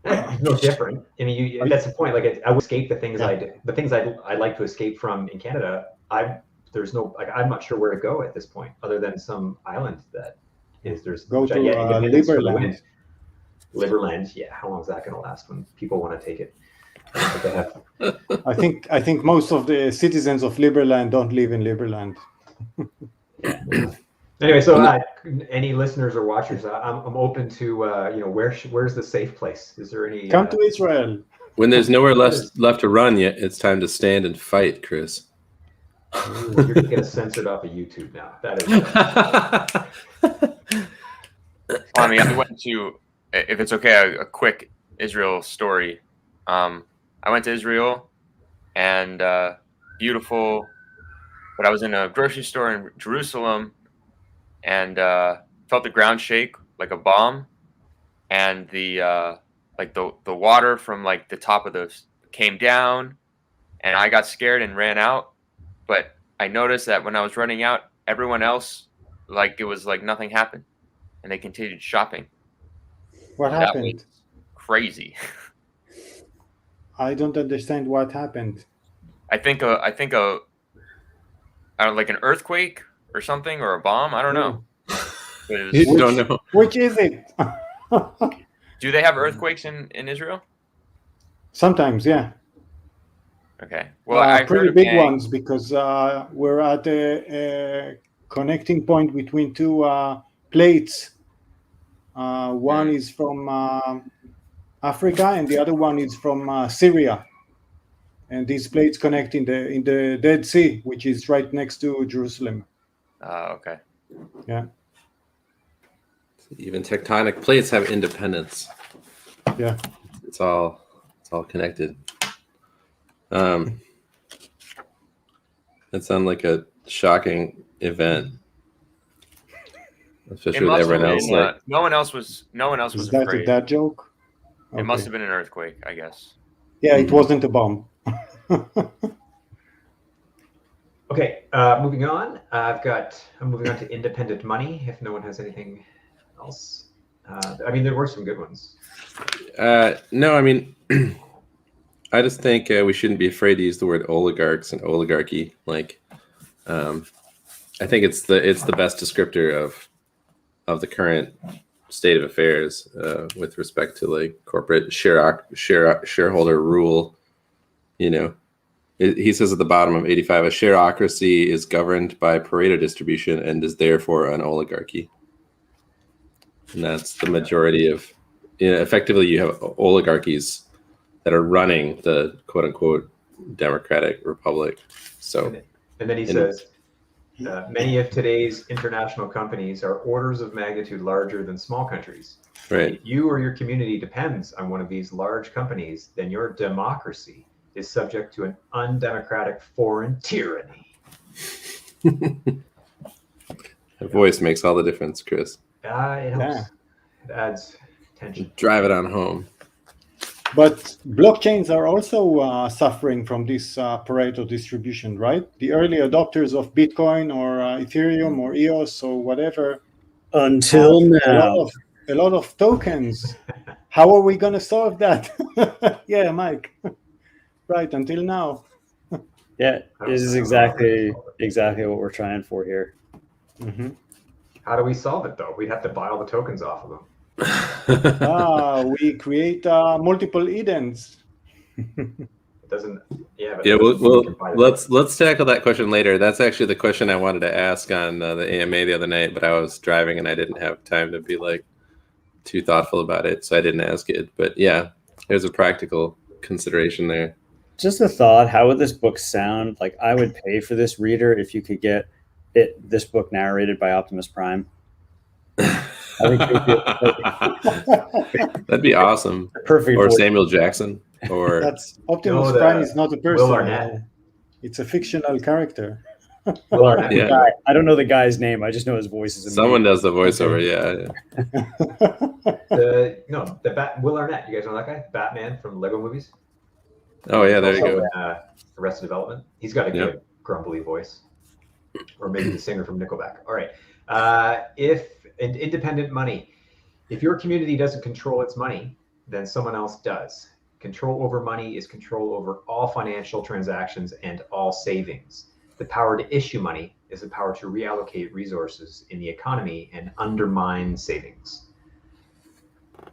[SPEAKER 4] No different. I mean, that's the point. Like, I would escape the things I like to escape from in Canada. There's no, like, I'm not sure where to go at this point, other than some island that there's
[SPEAKER 2] go to
[SPEAKER 4] Liberland. Liberland, yeah. How long is that going to last when people want to take it?
[SPEAKER 2] I think most of the citizens of Liberland don't live in Liberland.
[SPEAKER 4] Anyway, so any listeners or watchers, I'm open to where's the safe place? Is there any?
[SPEAKER 2] Come to Israel.
[SPEAKER 1] When there's nowhere left to run yet, it's time to stand and fight, Chris.
[SPEAKER 4] Ooh, you're gonna get us censored off of YouTube now. That is.
[SPEAKER 5] I mean, I went to, if it's okay, a quick Israel story. I went to Israel, and beautiful. But I was in a grocery store in Jerusalem, and felt the ground shake like a bomb, and the water from like the top of those came down, and I got scared and ran out. But I noticed that when I was running out, everyone else, like, it was like nothing happened, and they continued shopping.
[SPEAKER 2] What happened?
[SPEAKER 5] That was crazy.
[SPEAKER 2] I don't understand what happened.
[SPEAKER 5] I think I don't, like an earthquake or something, or a bomb. I don't know.
[SPEAKER 1] You don't know.
[SPEAKER 2] Which is it?
[SPEAKER 5] Do they have earthquakes in Israel?
[SPEAKER 2] Sometimes, yeah.
[SPEAKER 5] Okay. Well, I
[SPEAKER 2] pretty
[SPEAKER 5] heard
[SPEAKER 2] big ones, because we're at a connecting point between two plates. One is from Africa, and the other one is from Syria. And these plates connect in the Dead Sea, which is right next to Jerusalem.
[SPEAKER 5] Okay.
[SPEAKER 2] Yeah.
[SPEAKER 1] Even tectonic plates have independence.
[SPEAKER 2] Yeah.
[SPEAKER 1] It's all connected. That sounds like a shocking event, especially with everyone else.
[SPEAKER 5] No one else was
[SPEAKER 2] Is that
[SPEAKER 5] afraid.
[SPEAKER 2] that joke?
[SPEAKER 5] It must have been an earthquake, I guess.
[SPEAKER 2] Yeah, it wasn't a bomb.
[SPEAKER 4] Okay, moving on. I'm moving on to independent money. If no one has anything else, I mean, there were some good ones.
[SPEAKER 1] No, I mean, I just think we shouldn't be afraid to use the word oligarchs and oligarchy. Like, I think it's the best descriptor of the current state of affairs with respect to like corporate shareholder rule. You know, he says at the bottom of 85, a shareocracy is governed by Pareto distribution and is therefore an oligarchy. and that's the majority of. Effectively, you have oligarchies that are running the quote unquote democratic republic. So,
[SPEAKER 4] and then he says, many of today's international companies are orders of magnitude larger than small countries.
[SPEAKER 1] right.
[SPEAKER 4] If you or your community depends on one of these large companies, then your democracy is subject to an undemocratic foreign tyranny.
[SPEAKER 1] The voice makes all the difference, Chris.
[SPEAKER 4] It helps.
[SPEAKER 2] Yeah.
[SPEAKER 4] It adds tension.
[SPEAKER 1] Drive it on home.
[SPEAKER 2] But blockchains are also suffering from this Pareto distribution, right? The early adopters of Bitcoin or Ethereum or EOS or whatever.
[SPEAKER 3] Until now.
[SPEAKER 2] A lot of tokens. How are we going to solve that? Yeah, Mike. Right, until now.
[SPEAKER 3] Yeah, this is exactly what we're trying for here.
[SPEAKER 2] Mm-hmm.
[SPEAKER 4] How do we solve it, though? We'd have to buy all the tokens off of them.
[SPEAKER 2] We create multiple Edens.
[SPEAKER 4] It doesn't. Yeah. But
[SPEAKER 1] Yeah, let's tackle that question later. That's actually the question I wanted to ask on the AMA the other night, but I was driving and I didn't have time to be like too thoughtful about it, so I didn't ask it. But yeah, there's a practical consideration there.
[SPEAKER 3] Just a thought: how would this book sound? Like, I would pay for this reader if you could get this book narrated by Optimus Prime.
[SPEAKER 1] That'd be awesome.
[SPEAKER 3] Perfect.
[SPEAKER 1] Or
[SPEAKER 3] voice.
[SPEAKER 1] Samuel Jackson. Or
[SPEAKER 2] That's Optimus Prime is not a person. It's a fictional character.
[SPEAKER 3] Well,
[SPEAKER 1] Yeah.
[SPEAKER 3] I don't know the guy's name. I just know his voice is.
[SPEAKER 1] Someone does the voiceover. Yeah.
[SPEAKER 4] Will Arnett. You guys know that guy? Batman from Lego movies.
[SPEAKER 1] Oh yeah, there you go.
[SPEAKER 4] Arrested Development. He's got a good grumbly voice. Or maybe the singer from Nickelback. All right. Independent money. If your community doesn't control its money, then someone else does. Control over money is control over all financial transactions and all savings. The power to issue money is the power to reallocate resources in the economy and undermine savings.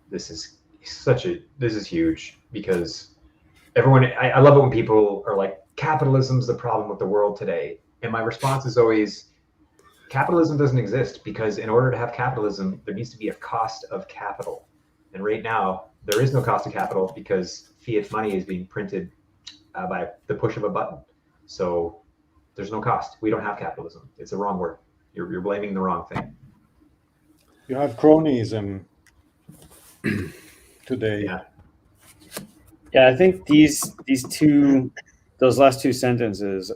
[SPEAKER 4] This is huge because everyone, I love it when people are like, capitalism's the problem with the world today. And my response is always, capitalism doesn't exist because in order to have capitalism, there needs to be a cost of capital. And right now, there is no cost of capital because fiat money is being printed by the push of a button. So there's no cost. We don't have capitalism. It's the wrong word. You're blaming the wrong thing.
[SPEAKER 2] You have cronyism today.
[SPEAKER 3] Yeah, I think those last two sentences,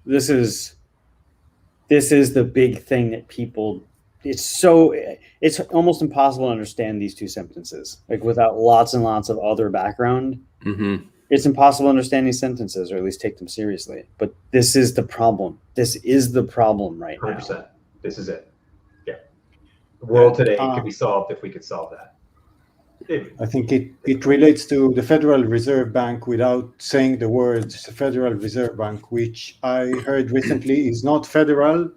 [SPEAKER 3] this is the big thing that people, it's almost impossible to understand these two sentences, like without lots and lots of other background.
[SPEAKER 1] Mm-hmm.
[SPEAKER 3] It's impossible to understand these sentences or at least take them seriously. But this is the problem. This is the problem right
[SPEAKER 4] 100%.
[SPEAKER 3] now.
[SPEAKER 4] This is it. Yeah. The world today could be solved if we could solve that.
[SPEAKER 2] I think it relates to the Federal Reserve Bank without saying the words Federal Reserve Bank, which I heard recently is not federal,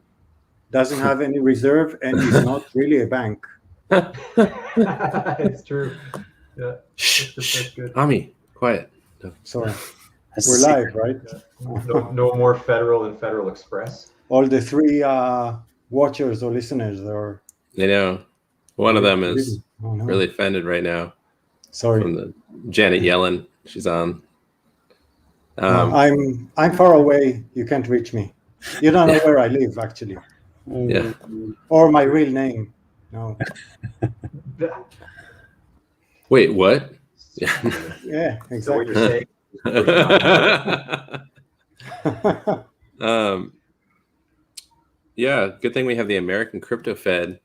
[SPEAKER 2] doesn't have any reserve, and is not really a bank.
[SPEAKER 4] It's true. Yeah.
[SPEAKER 1] Shh. Ami, quiet. No.
[SPEAKER 2] Sorry. We're live, right?
[SPEAKER 4] No more Federal and Federal Express.
[SPEAKER 2] All the three watchers or listeners are.
[SPEAKER 1] I know. One of them is really offended right now.
[SPEAKER 2] Sorry.
[SPEAKER 1] From the Janet Yellen. She's on.
[SPEAKER 2] I'm far away. You can't reach me. You don't know where I live, actually.
[SPEAKER 1] Yeah.
[SPEAKER 2] Or my real name. No.
[SPEAKER 1] Wait, what?
[SPEAKER 2] Yeah, exactly.
[SPEAKER 4] So what you're saying.
[SPEAKER 1] Yeah, good thing we have the American Crypto Fed.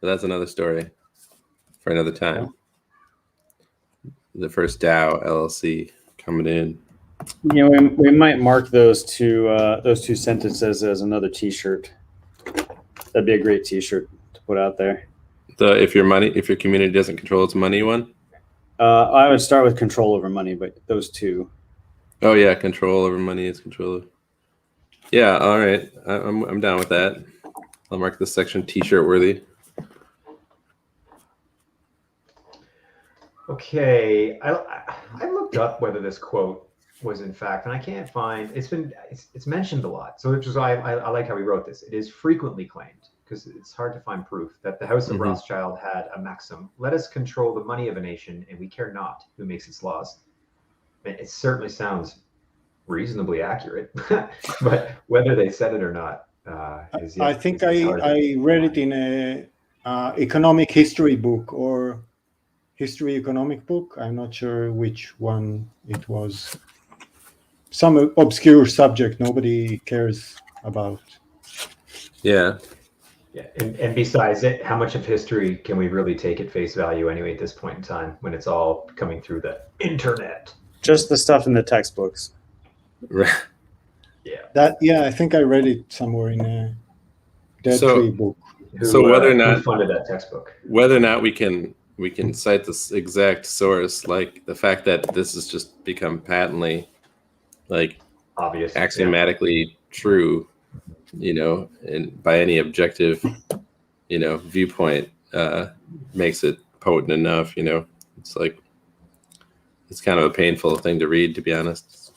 [SPEAKER 1] But that's another story for another time. The first DAO LLC coming in.
[SPEAKER 3] You know, we might mark those two sentences as another T-shirt. That'd be a great T-shirt to put out there.
[SPEAKER 1] The if your community doesn't control its money one.
[SPEAKER 3] I would start with control over money, but those two.
[SPEAKER 1] Oh yeah, control over money is control. Yeah, all right, I'm down with that. I'll mark this section T-shirt worthy.
[SPEAKER 4] Okay, I looked up whether this quote was in fact, and I can't find. It's mentioned a lot, so which is why I like how he wrote this. It is frequently claimed because it's hard to find proof that the House of Rothschild had a maxim: let us control the money of a nation, and we care not who makes its laws. It certainly sounds reasonably accurate, but whether they said it or not is yet.
[SPEAKER 2] I think I read it in a economic history book or history economic book. I'm not sure which one it was. Some obscure subject nobody cares about.
[SPEAKER 1] Yeah.
[SPEAKER 4] Yeah, and besides it, how much of history can we really take at face value anyway at this point in time when it's all coming through the internet?
[SPEAKER 3] Just the stuff in the textbooks.
[SPEAKER 4] Yeah.
[SPEAKER 2] I think I read it somewhere in a Dead
[SPEAKER 1] So-
[SPEAKER 2] Tree book.
[SPEAKER 1] So whether or
[SPEAKER 4] who
[SPEAKER 1] not-
[SPEAKER 4] funded that textbook?
[SPEAKER 1] Whether or not we can cite this exact source, like the fact that this has just become patently, like,
[SPEAKER 4] Obvious.
[SPEAKER 1] axiomatically true, and by any objective, viewpoint, makes it potent enough. It's like, it's kind of a painful thing to read, to be honest.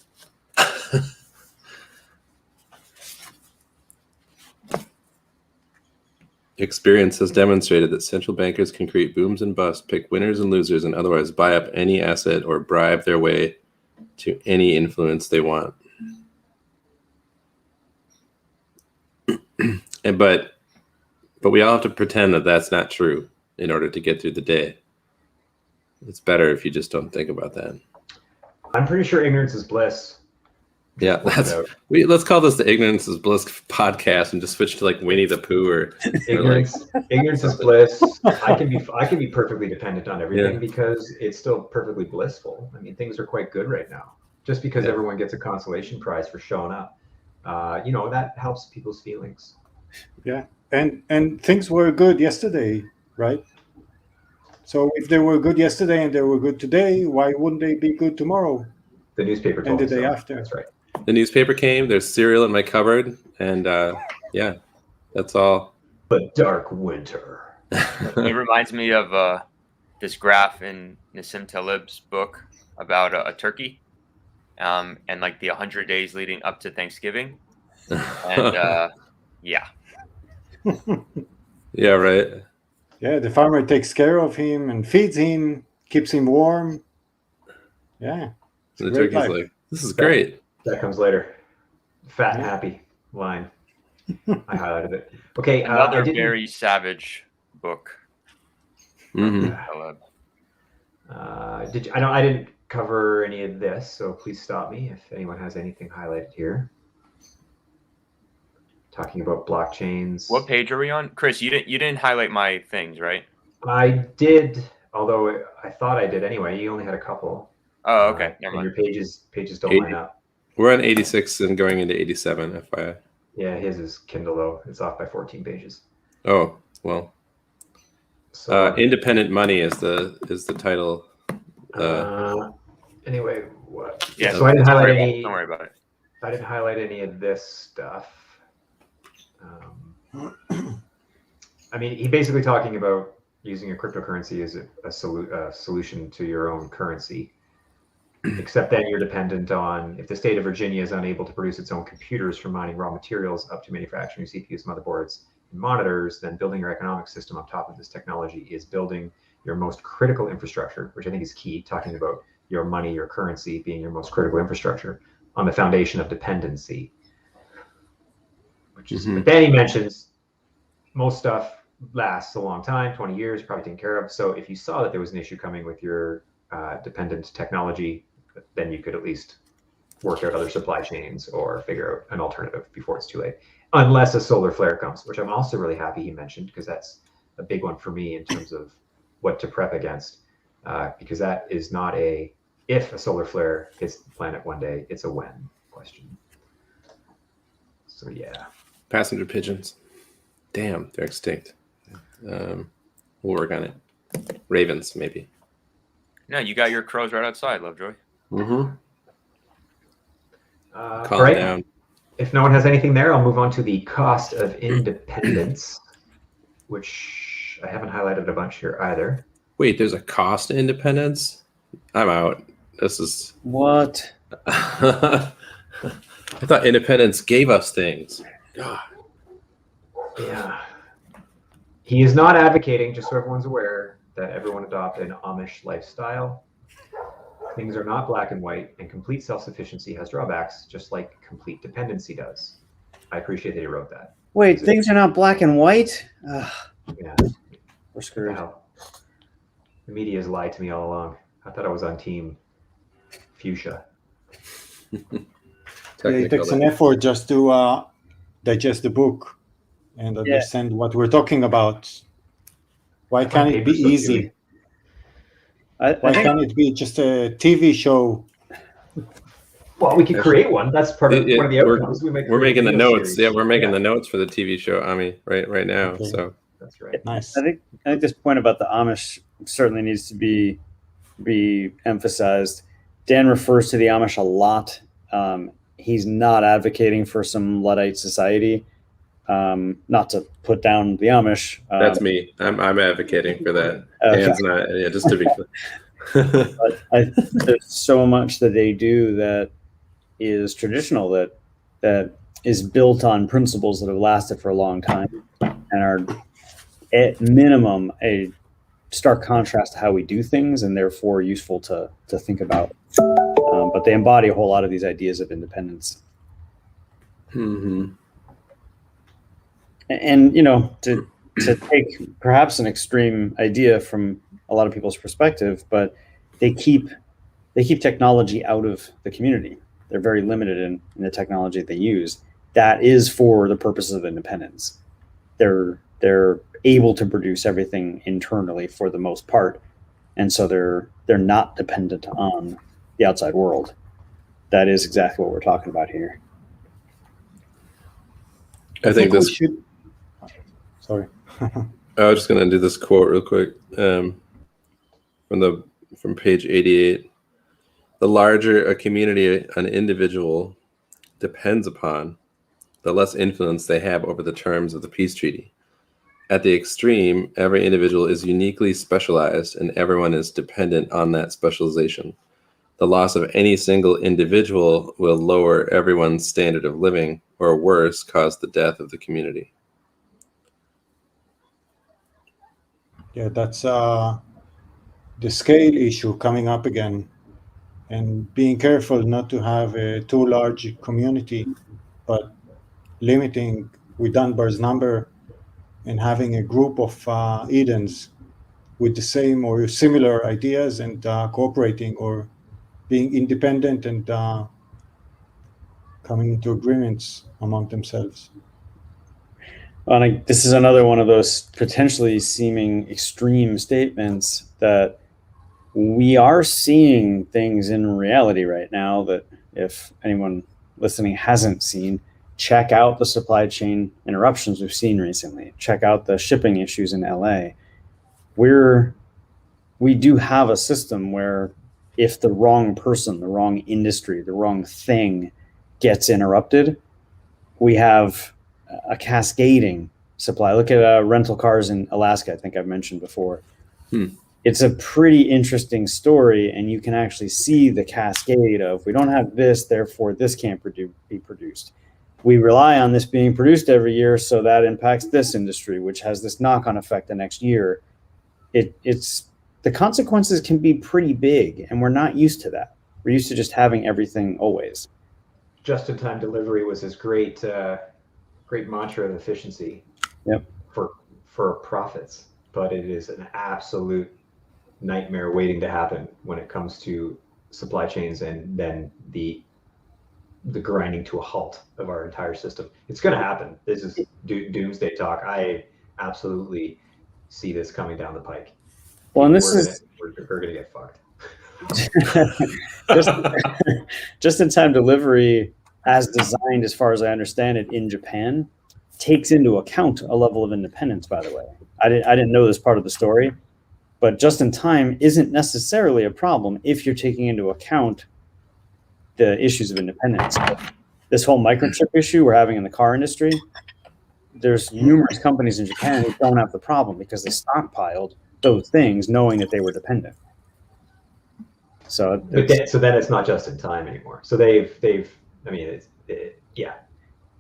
[SPEAKER 1] Experience has demonstrated that central bankers can create booms and busts, pick winners and losers, and otherwise buy up any asset or bribe their way to any influence they want. But we all have to pretend that that's not true in order to get through the day. It's better if you just don't think about that.
[SPEAKER 4] I'm pretty sure ignorance is bliss.
[SPEAKER 1] Yeah, let's call this the Ignorance is Bliss podcast and just switch to like Winnie the Pooh or
[SPEAKER 4] Ignorance is bliss. I can be perfectly dependent on everything because it's still perfectly blissful. I mean, things are quite good right now. Just because everyone gets a consolation prize for showing up, that helps people's feelings.
[SPEAKER 2] Yeah, and things were good yesterday, right? So if they were good yesterday and they were good today, why wouldn't they be good tomorrow?
[SPEAKER 4] The newspaper told
[SPEAKER 2] And the
[SPEAKER 4] me
[SPEAKER 2] day
[SPEAKER 4] so.
[SPEAKER 2] after.
[SPEAKER 4] That's right.
[SPEAKER 1] The newspaper came. There's cereal in my cupboard, and that's all.
[SPEAKER 4] The dark winter.
[SPEAKER 5] It reminds me of this graph in Nassim Taleb's book about a turkey, and like the 100 days leading up to Thanksgiving, and yeah,
[SPEAKER 1] right.
[SPEAKER 2] Yeah, the farmer takes care of him and feeds him, keeps him warm. Yeah, it's a
[SPEAKER 1] The
[SPEAKER 2] great
[SPEAKER 1] turkey's
[SPEAKER 2] life.
[SPEAKER 1] like, this is great.
[SPEAKER 4] That comes later. Fat and happy line. I highlighted it. Okay.
[SPEAKER 5] another very savage book.
[SPEAKER 1] Mhm.
[SPEAKER 5] Taleb.
[SPEAKER 4] I didn't cover any of this, so please stop me if anyone has anything highlighted here. Talking about blockchains.
[SPEAKER 5] What page are we on, Chris? You didn't highlight my things, right?
[SPEAKER 4] I did, although I thought I did anyway. You only had a couple.
[SPEAKER 5] Oh, okay. Never
[SPEAKER 4] And
[SPEAKER 5] mind.
[SPEAKER 4] your pages don't
[SPEAKER 1] 80.
[SPEAKER 4] line up.
[SPEAKER 1] We're on 86 and going into 87, FYI.
[SPEAKER 4] Yeah, his is Kindle though. It's off by 14 pages.
[SPEAKER 1] Oh, well.
[SPEAKER 4] So
[SPEAKER 1] Independent Money is the title.
[SPEAKER 4] anyway, what?
[SPEAKER 5] Yeah.
[SPEAKER 4] So I didn't highlight any.
[SPEAKER 5] Don't worry about it.
[SPEAKER 4] I didn't highlight any of this stuff. I mean, he basically talking about using a cryptocurrency as a solution to your own currency, except then you're dependent on, if the state of Virginia is unable to produce its own computers from mining raw materials up to manufacturing CPUs, motherboards, and monitors, then building your economic system on top of this technology is building your most critical infrastructure, which I think is key, talking about your money, your currency being your most critical infrastructure on the foundation of dependency. Which is, but then he mentions most stuff lasts a long time, 20 years, probably taken care of. So if you saw that there was an issue coming with your dependent technology, then you could at least work out other supply chains or figure out an alternative before it's too late. Unless a solar flare comes, which I'm also really happy he mentioned, because that's a big one for me in terms of what to prep against. Because that is not a if a solar flare hits the planet one day, it's a when question. So yeah.
[SPEAKER 1] Passenger pigeons. Damn, they're extinct. We'll work on it. Ravens, maybe.
[SPEAKER 5] No, you got your crows right outside, Lovejoy.
[SPEAKER 1] Mm-hmm. Calm
[SPEAKER 4] Right.
[SPEAKER 1] down.
[SPEAKER 4] If no one has anything there, I'll move on to the cost of independence, which I haven't highlighted a bunch here either.
[SPEAKER 1] Wait, there's a cost to independence? I'm out. This is...
[SPEAKER 3] What?
[SPEAKER 1] I thought independence gave us things. God.
[SPEAKER 4] Yeah. He is not advocating, just so everyone's aware, that everyone adopt an Amish lifestyle. Things are not black and white, and complete self-sufficiency has drawbacks, just like complete dependency does. I appreciate that he wrote that.
[SPEAKER 3] Wait, things are not black and white? Ugh,
[SPEAKER 4] Yeah,
[SPEAKER 3] we're
[SPEAKER 4] what the
[SPEAKER 3] screwed.
[SPEAKER 4] hell? The media has lied to me all along. I thought I was on team fuchsia.
[SPEAKER 2] Yeah, it takes an effort just to digest the book and understand what we're talking about. Why can't it be easy? Why can't it be just a TV show?
[SPEAKER 4] Well, we could create one. That's part of one of the outcomes.
[SPEAKER 1] We're making the notes. Series. Yeah, we're making the notes for the TV show Ami right now. Okay. So
[SPEAKER 4] that's right.
[SPEAKER 2] Nice.
[SPEAKER 3] I think this point about the Amish certainly needs to be emphasized. Dan refers to the Amish a lot. He's not advocating for some Luddite society. Not to put down the Amish.
[SPEAKER 1] That's me. I'm advocating for that. Okay. Dan's not. Yeah, just to be clear.
[SPEAKER 3] But there's so much that they do that is traditional, that is built on principles that have lasted for a long time and are at minimum a stark contrast to how we do things, and therefore useful to think about. But they embody a whole lot of these ideas of independence.
[SPEAKER 1] Mm-hmm.
[SPEAKER 3] And to take perhaps an extreme idea from a lot of people's perspective, but they keep technology out of the community. They're very limited in the technology they use. That is for the purposes of independence. They're able to produce everything internally for the most part, and so they're not dependent on the outside world. That is exactly what we're talking about here.
[SPEAKER 1] I think this
[SPEAKER 2] should. Sorry.
[SPEAKER 1] I was just going to do this quote real quick from page 88. The larger a community an individual depends upon, the less influence they have over the terms of the peace treaty. At the extreme, every individual is uniquely specialized and everyone is dependent on that specialization. The loss of any single individual will lower everyone's standard of living, or worse, cause the death of the community.
[SPEAKER 2] Yeah, that's the scale issue coming up again, and being careful not to have a too large community, but limiting with Dunbar's number and having a group of Edens with the same or similar ideas and cooperating or being independent and coming into agreements among themselves.
[SPEAKER 3] Well, this is another one of those potentially seeming extreme statements that we are seeing things in reality right now that if anyone listening hasn't seen, check out the supply chain interruptions we've seen recently. Check out the shipping issues in LA. We do have a system where if the wrong person, the wrong industry, the wrong thing gets interrupted, we have a cascading supply. Look at rental cars in Alaska, I think I've mentioned before. It's a pretty interesting story, and you can actually see the cascade of, we don't have this, therefore this can't be produced. We rely on this being produced every year, so that impacts this industry, which has this knock-on effect the next year. It's the consequences can be pretty big, and we're not used to that. We're used to just having everything always.
[SPEAKER 4] Just-in-time delivery was this great mantra of efficiency.
[SPEAKER 3] Yep.
[SPEAKER 4] For profits, but it is an absolute nightmare waiting to happen when it comes to supply chains and then the grinding to a halt of our entire system. It's going to happen. This is doomsday talk. I absolutely see this coming down the pike.
[SPEAKER 3] Well, and
[SPEAKER 4] we're going to get fucked.
[SPEAKER 3] Just-in-time delivery, as designed, as far as I understand it, in Japan, takes into account a level of independence. By the way, I didn't know this part of the story, but just-in-time isn't necessarily a problem if you're taking into account the issues of independence. This whole microchip issue we're having in the car industry, there's numerous companies in Japan who don't have the problem because they stockpiled those things knowing that they were dependent. So
[SPEAKER 4] then it's not just in time anymore. So they've I mean, yeah.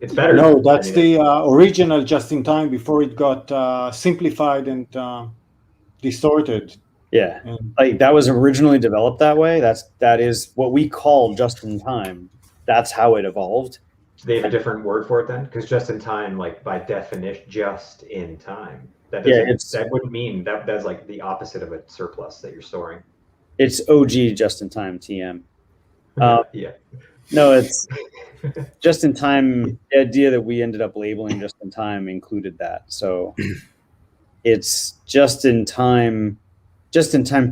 [SPEAKER 4] It's better.
[SPEAKER 2] No, that's the original just-in-time before it got simplified and distorted.
[SPEAKER 3] Yeah,
[SPEAKER 2] And
[SPEAKER 3] like that was originally developed that way. That is what we call just in time. That's how it evolved.
[SPEAKER 4] Do they have a different word for it then? Because just in time, like by definition, just in time. That doesn't. That wouldn't mean that. That's like the opposite of a surplus that you're storing.
[SPEAKER 3] It's OG just in time TM.
[SPEAKER 4] Yeah.
[SPEAKER 3] No, it's just in time. The idea that we ended up labeling just in time included that. So it's just in time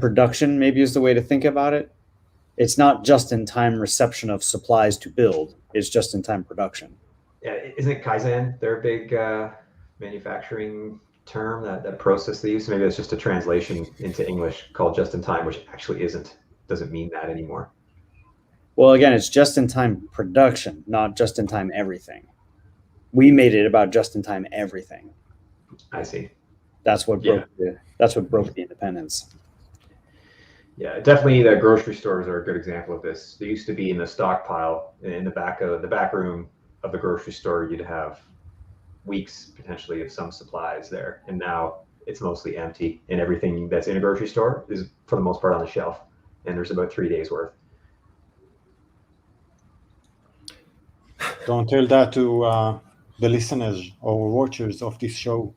[SPEAKER 3] production, maybe is the way to think about it. It's not just in time reception of supplies to build. It's just in time production.
[SPEAKER 4] Yeah, isn't it Kaizen? Their big manufacturing term, that process they use. So maybe it's just a translation into English called just in time, which actually doesn't mean that anymore.
[SPEAKER 3] Well, again, it's just in time production, not just in time everything. We made it about just in time everything.
[SPEAKER 4] I see.
[SPEAKER 3] That's what broke the independence.
[SPEAKER 4] Yeah, definitely the grocery stores are a good example of this. They used to be in the stockpile in the back room of the grocery store. You'd have weeks potentially of some supplies there, and now it's mostly empty, and everything that's in a grocery store is for the most part on the shelf, and there's about 3 days worth.
[SPEAKER 2] don't tell that to the listeners or watchers of this show.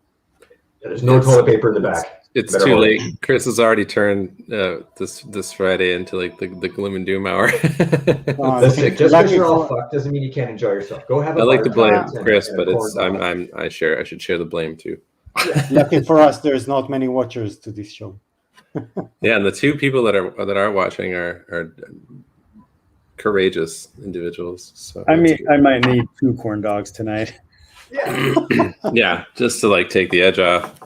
[SPEAKER 4] Yeah, there's no toilet paper in the back.
[SPEAKER 1] It's too late. Chris has already turned this Friday into like the gloom and doom hour.
[SPEAKER 4] Listen, just because you're all fucked doesn't mean you can't enjoy yourself. Go have a
[SPEAKER 1] I like to blame
[SPEAKER 4] and
[SPEAKER 1] Chris,
[SPEAKER 4] and
[SPEAKER 1] but
[SPEAKER 4] corn dog.
[SPEAKER 1] I should share the blame too.
[SPEAKER 2] Lucky for us, there's not many watchers to this show.
[SPEAKER 1] Yeah, and the two people that are watching are courageous individuals. So
[SPEAKER 3] I might need 2 corn dogs tonight.
[SPEAKER 4] Yeah.
[SPEAKER 1] Yeah, just to like take the edge off.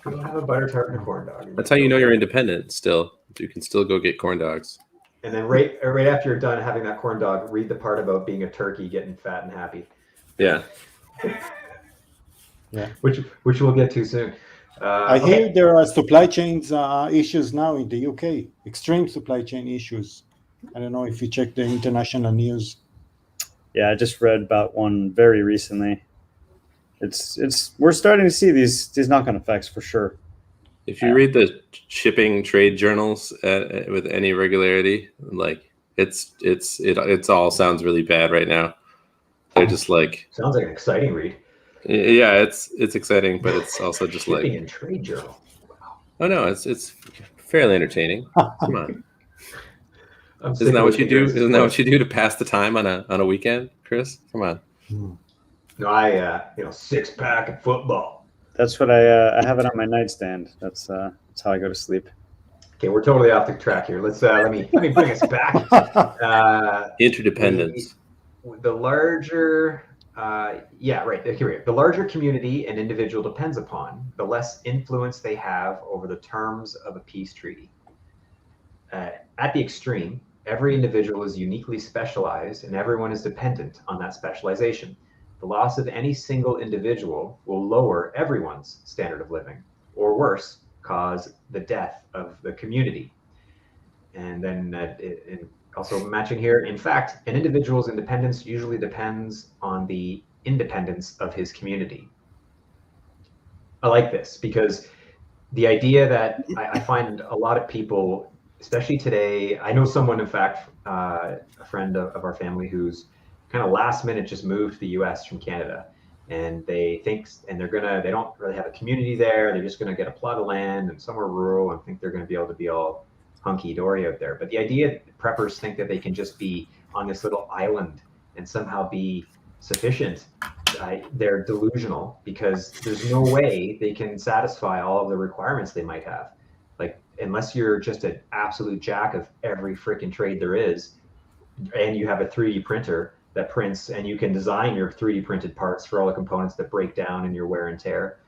[SPEAKER 4] Go have a butter tart and a corn dog.
[SPEAKER 1] That's how you know you're independent. Still, you can still go get corn dogs.
[SPEAKER 4] And then right after you're done having that corn dog, read the part about being a turkey, getting fat and happy.
[SPEAKER 1] Yeah.
[SPEAKER 2] Yeah.
[SPEAKER 4] Which we'll get to soon.
[SPEAKER 2] I hear there are supply chains issues now in the UK. Extreme supply chain issues. I don't know if you check the international news.
[SPEAKER 3] Yeah, I just read about one very recently. We're starting to see these knock-on effects for sure.
[SPEAKER 1] If you read the shipping trade journals with any regularity, like it all sounds really bad right now. They're just like,
[SPEAKER 4] sounds like an exciting read.
[SPEAKER 1] Yeah, it's exciting, but it's also just
[SPEAKER 4] Shipping
[SPEAKER 1] like
[SPEAKER 4] and trade journal. Wow.
[SPEAKER 1] Oh no, it's fairly entertaining. Come on.
[SPEAKER 4] I'm
[SPEAKER 1] Isn't that what you do? Isn't that what you do to pass the time on a weekend, Chris? Come on.
[SPEAKER 4] No, I 6-pack of football.
[SPEAKER 3] That's what I have it on my nightstand. That's how I go to sleep.
[SPEAKER 4] Okay, we're totally off the track here. Let's let me bring us back.
[SPEAKER 1] Interdependence.
[SPEAKER 4] The larger, here we go. The larger community an individual depends upon, the less influence they have over the terms of a peace treaty. At the extreme, every individual is uniquely specialized, and everyone is dependent on that specialization. The loss of any single individual will lower everyone's standard of living, or worse, cause the death of the community. And then also matching here, in fact, an individual's independence usually depends on the independence of his community. I like this because the idea that I find a lot of people, especially today, I know someone, in fact, a friend of our family who's kind of last minute just moved to the US from Canada, and they don't really have a community there. They're just going to get a plot of land and somewhere rural and think they're going to be able to be all hunky-dory out there. But the idea preppers think that they can just be on this little island and somehow be sufficient. They're delusional because there's no way they can satisfy all of the requirements they might have. Like, unless you're just an absolute jack of every freaking trade there is, and you have a 3D printer that prints, and you can design your 3D printed parts for all the components that break down in your wear and tear,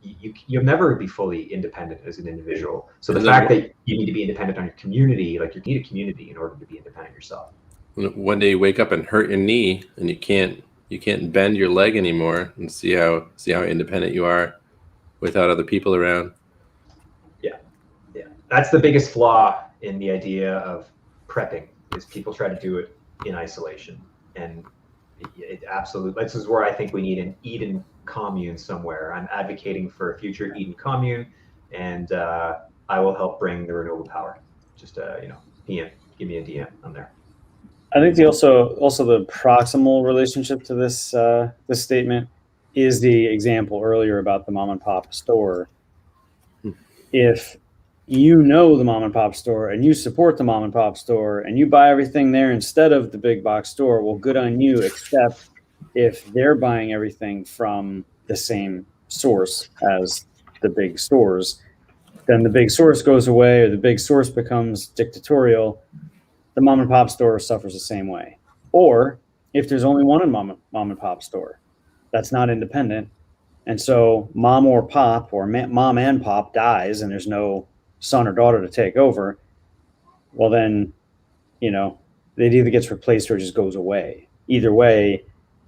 [SPEAKER 4] you'll never be fully independent as an individual. So the fact that you need to be independent on your community, like you need a community in order to be independent yourself.
[SPEAKER 1] One day you wake up and hurt your knee, and you can't bend your leg anymore, and see how independent you are without other people around.
[SPEAKER 4] Yeah, that's the biggest flaw in the idea of prepping, is people try to do it in isolation. And It absolutely. This is where I think we need an Eden commune somewhere. I'm advocating for a future Eden commune, and I will help bring the renewable power. Just DM, give me a DM. I'm there.
[SPEAKER 3] I think also the proximal relationship to this this statement is the example earlier about the mom and pop store. If you know the mom and pop store and you support the mom and pop store and you buy everything there instead of the big box store, well, good on you, except if they're buying everything from the same source as the big stores, then the big source goes away or the big source becomes dictatorial. The mom and pop store suffers the same way. Or if there's only one mom and pop store, that's not independent. And so mom or pop or mom and pop dies and there's no son or daughter to take over. Well, then, it either gets replaced or just goes away. Either way,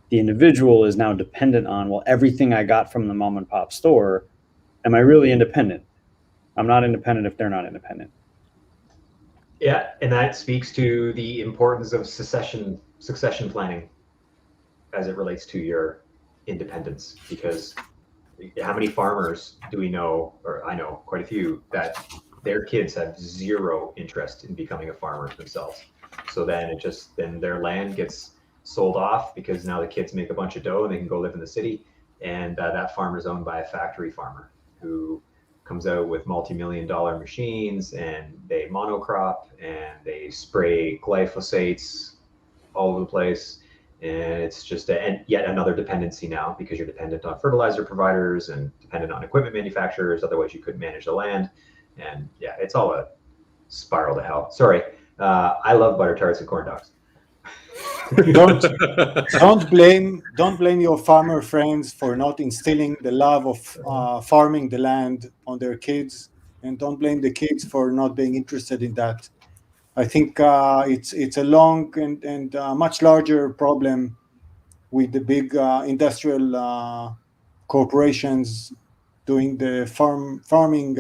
[SPEAKER 3] the individual is now dependent on, well, everything I got from the mom and pop store, am I really independent? I'm not independent if they're not independent.
[SPEAKER 4] Yeah, and that speaks to the importance of succession planning as it relates to your independence. Because how many farmers do we know, or I know quite a few, that their kids have zero interest in becoming a farmer themselves. So then then their land gets sold off because now the kids make a bunch of dough and they can go live in the city. And that farm is owned by a factory farmer who comes out with multi-million-dollar machines, and they monocrop and they spray glyphosates all over the place. And it's just yet another dependency now, because you're dependent on fertilizer providers and dependent on equipment manufacturers. Otherwise, you couldn't manage the land. And yeah, it's all a spiral to hell. Sorry, I love butter tarts and corn dogs.
[SPEAKER 2] don't blame your farmer friends for not instilling the love of farming the land on their kids, and don't blame the kids for not being interested in that. I think it's a long and much larger problem with the big industrial corporations doing the farming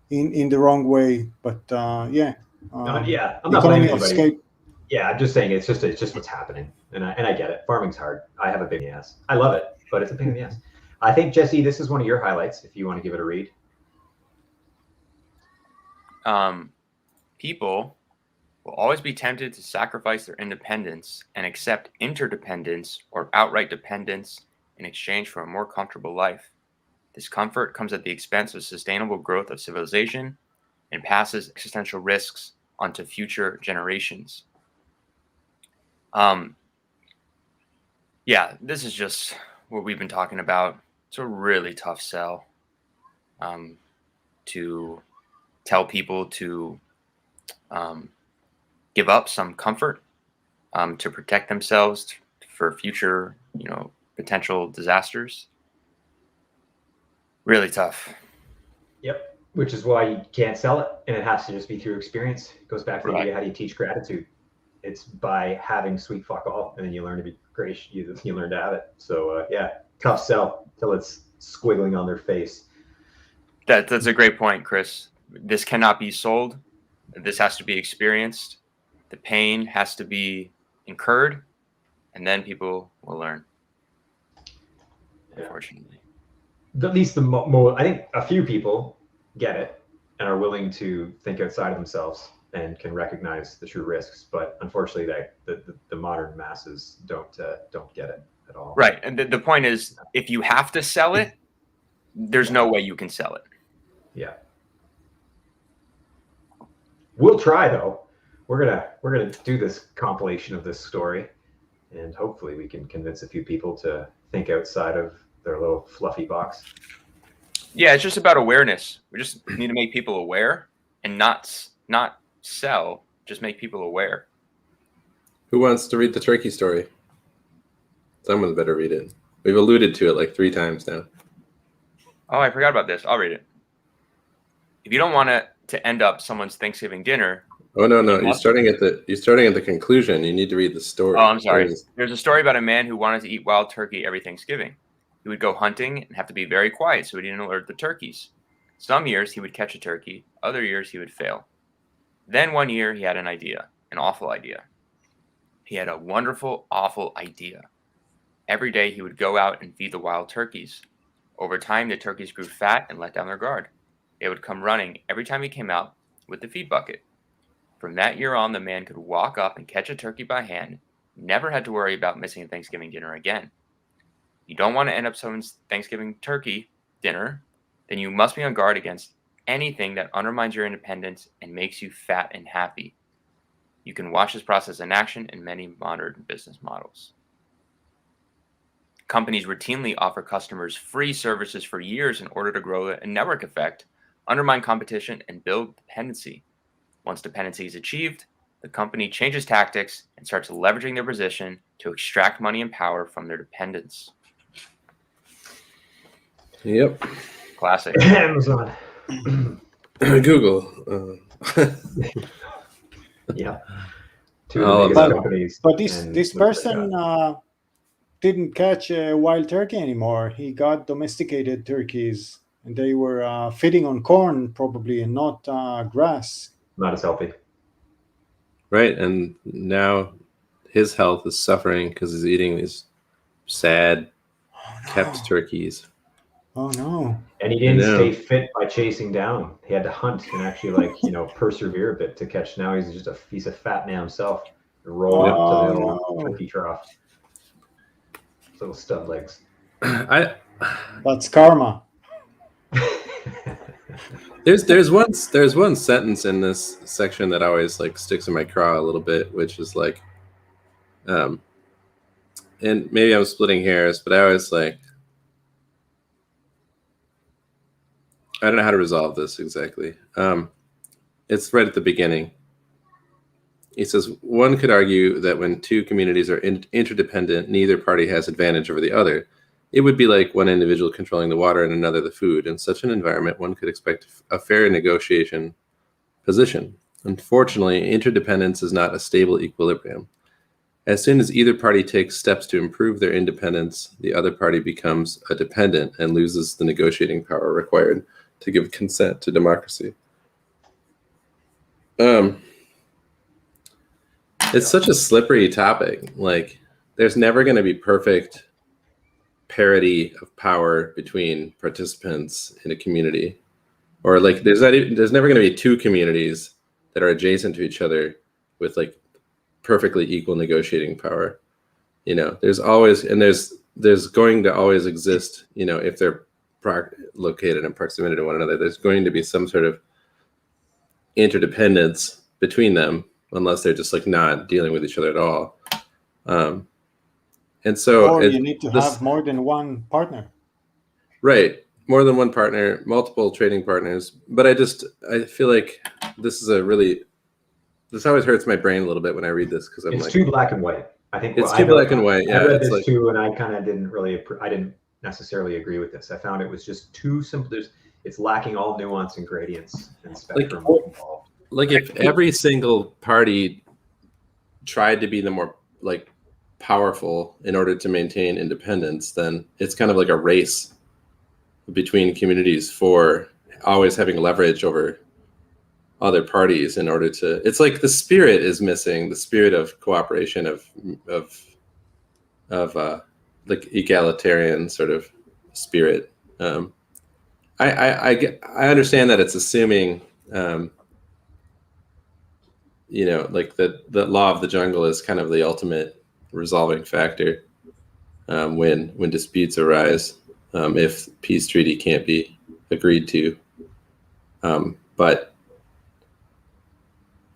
[SPEAKER 2] in the wrong way. But
[SPEAKER 4] Yeah, I'm not blaming anybody.
[SPEAKER 2] Escape.
[SPEAKER 4] Yeah, I'm just saying it's just what's happening, and I get it. Farming's hard. I have a big ass. I love it, but it's a pain in the ass. I think, Jesse, this is one of your highlights. If you want to give it a read.
[SPEAKER 5] People will always be tempted to sacrifice their independence and accept interdependence or outright dependence in exchange for a more comfortable life. This comfort comes at the expense of sustainable growth of civilization and passes existential risks onto future generations. Yeah, this is just what we've been talking about. It's a really tough sell to tell people to give up some comfort to protect themselves for future, potential disasters. Really tough.
[SPEAKER 4] Yep. Which is why you can't sell it, and it has to just be through experience. It goes back to the idea, how do you teach gratitude? It's by having sweet fuck all, and then you learn to be gracious. You learn to have it. So tough sell till it's squiggling on their face.
[SPEAKER 5] That's a great point, Chris. This cannot be sold. This has to be experienced. The pain has to be incurred, and then people will learn. Unfortunately,
[SPEAKER 4] at least I think a few people get it and are willing to think outside of themselves and can recognize the true risks. But unfortunately, the modern masses don't get it at all.
[SPEAKER 5] Right, and the point is, if you have to sell it, there's no way you can sell it.
[SPEAKER 4] Yeah. We'll try, though. We're gonna do this compilation of this story, and hopefully we can convince a few people to think outside of their little fluffy box.
[SPEAKER 5] Yeah, it's just about awareness. We just need to make people aware and not sell. Just make people aware.
[SPEAKER 1] Who wants to read the turkey story? Someone better read it. We've alluded to it like 3 times now.
[SPEAKER 5] Oh, I forgot about this. I'll read it. If you don't want it to end up someone's Thanksgiving dinner.
[SPEAKER 1] Oh no! You're starting at the conclusion. You need to read the story.
[SPEAKER 5] Oh, I'm sorry. There's a story about a man who wanted to eat wild turkey every Thanksgiving. He would go hunting and have to be very quiet so he didn't alert the turkeys. Some years he would catch a turkey. Other years he would fail. Then one year he had an idea, an awful idea. He had a wonderful, awful idea. Every day he would go out and feed the wild turkeys. Over time, the turkeys grew fat and let down their guard. They would come running every time he came out with the feed bucket. From that year on, the man could walk up and catch a turkey by hand, never had to worry about missing a Thanksgiving dinner again. You don't want to end up someone's Thanksgiving turkey dinner, then you must be on guard against anything that undermines your independence and makes you fat and happy. You can watch this process in action in many modern business models. Companies routinely offer customers free services for years in order to grow a network effect, undermine competition, and build dependency. Once dependency is achieved, the company changes tactics and starts leveraging their position to extract money and power from their dependents.
[SPEAKER 1] Yep.
[SPEAKER 5] Classic.
[SPEAKER 4] Amazon.
[SPEAKER 1] Google.
[SPEAKER 4] Yeah. Two
[SPEAKER 1] All
[SPEAKER 4] of the biggest
[SPEAKER 1] about-
[SPEAKER 4] companies.
[SPEAKER 2] But
[SPEAKER 4] and
[SPEAKER 2] this
[SPEAKER 4] look at
[SPEAKER 2] person
[SPEAKER 4] that.
[SPEAKER 2] didn't catch a wild turkey anymore. He got domesticated turkeys, and they were feeding on corn probably and not grass.
[SPEAKER 4] Not as healthy.
[SPEAKER 1] Right, and now his health is suffering because he's eating these sad, kept turkeys.
[SPEAKER 2] Oh no!
[SPEAKER 4] And he didn't
[SPEAKER 1] know.
[SPEAKER 4] stay fit by chasing down. He had to hunt and actually, persevere a bit to catch. Now he's a fat man himself. Roll up to the old turkey trough. Little stud legs.
[SPEAKER 2] That's karma.
[SPEAKER 1] There's one sentence in this section that always sticks in my craw a little bit, which is and maybe I'm splitting hairs, but I always I don't know how to resolve this exactly. It's right at the beginning. He says, one could argue that when two communities are interdependent, neither party has advantage over the other. It would be like one individual controlling the water and another the food. In such an environment, one could expect a fair negotiation position. Unfortunately, interdependence is not a stable equilibrium. As soon as either party takes steps to improve their independence, the other party becomes a dependent and loses the negotiating power required to give consent to democracy. It's such a slippery topic. There's never going to be perfect parity of power between participants in a community, or there's never going to be two communities that are adjacent to each other with perfectly equal negotiating power. There's always, and there's going to always exist, if they're located in proximity to one another, there's going to be some sort of interdependence between them, unless they're just not dealing with each other at all. And so
[SPEAKER 2] Or you need to have more than one partner.
[SPEAKER 1] Right. More than one partner, multiple trading partners. But I feel like this always hurts my brain a little bit when I read this, because
[SPEAKER 4] It's too black and white. I think
[SPEAKER 1] it's too black and white. Yeah,
[SPEAKER 4] I read
[SPEAKER 1] it's
[SPEAKER 4] this too, and I kind of I didn't necessarily agree with this. I found it was just too simple. It's lacking all nuance and gradients and spectrum involved.
[SPEAKER 1] If every single party tried to be the more powerful in order to maintain independence, then it's kind of like a race between communities for always having leverage over other parties in order to. It's the spirit is missing, the spirit of cooperation, of egalitarian sort of spirit. I understand that it's assuming. The law of the jungle is kind of the ultimate resolving factor when disputes arise, if peace treaty can't be agreed to. But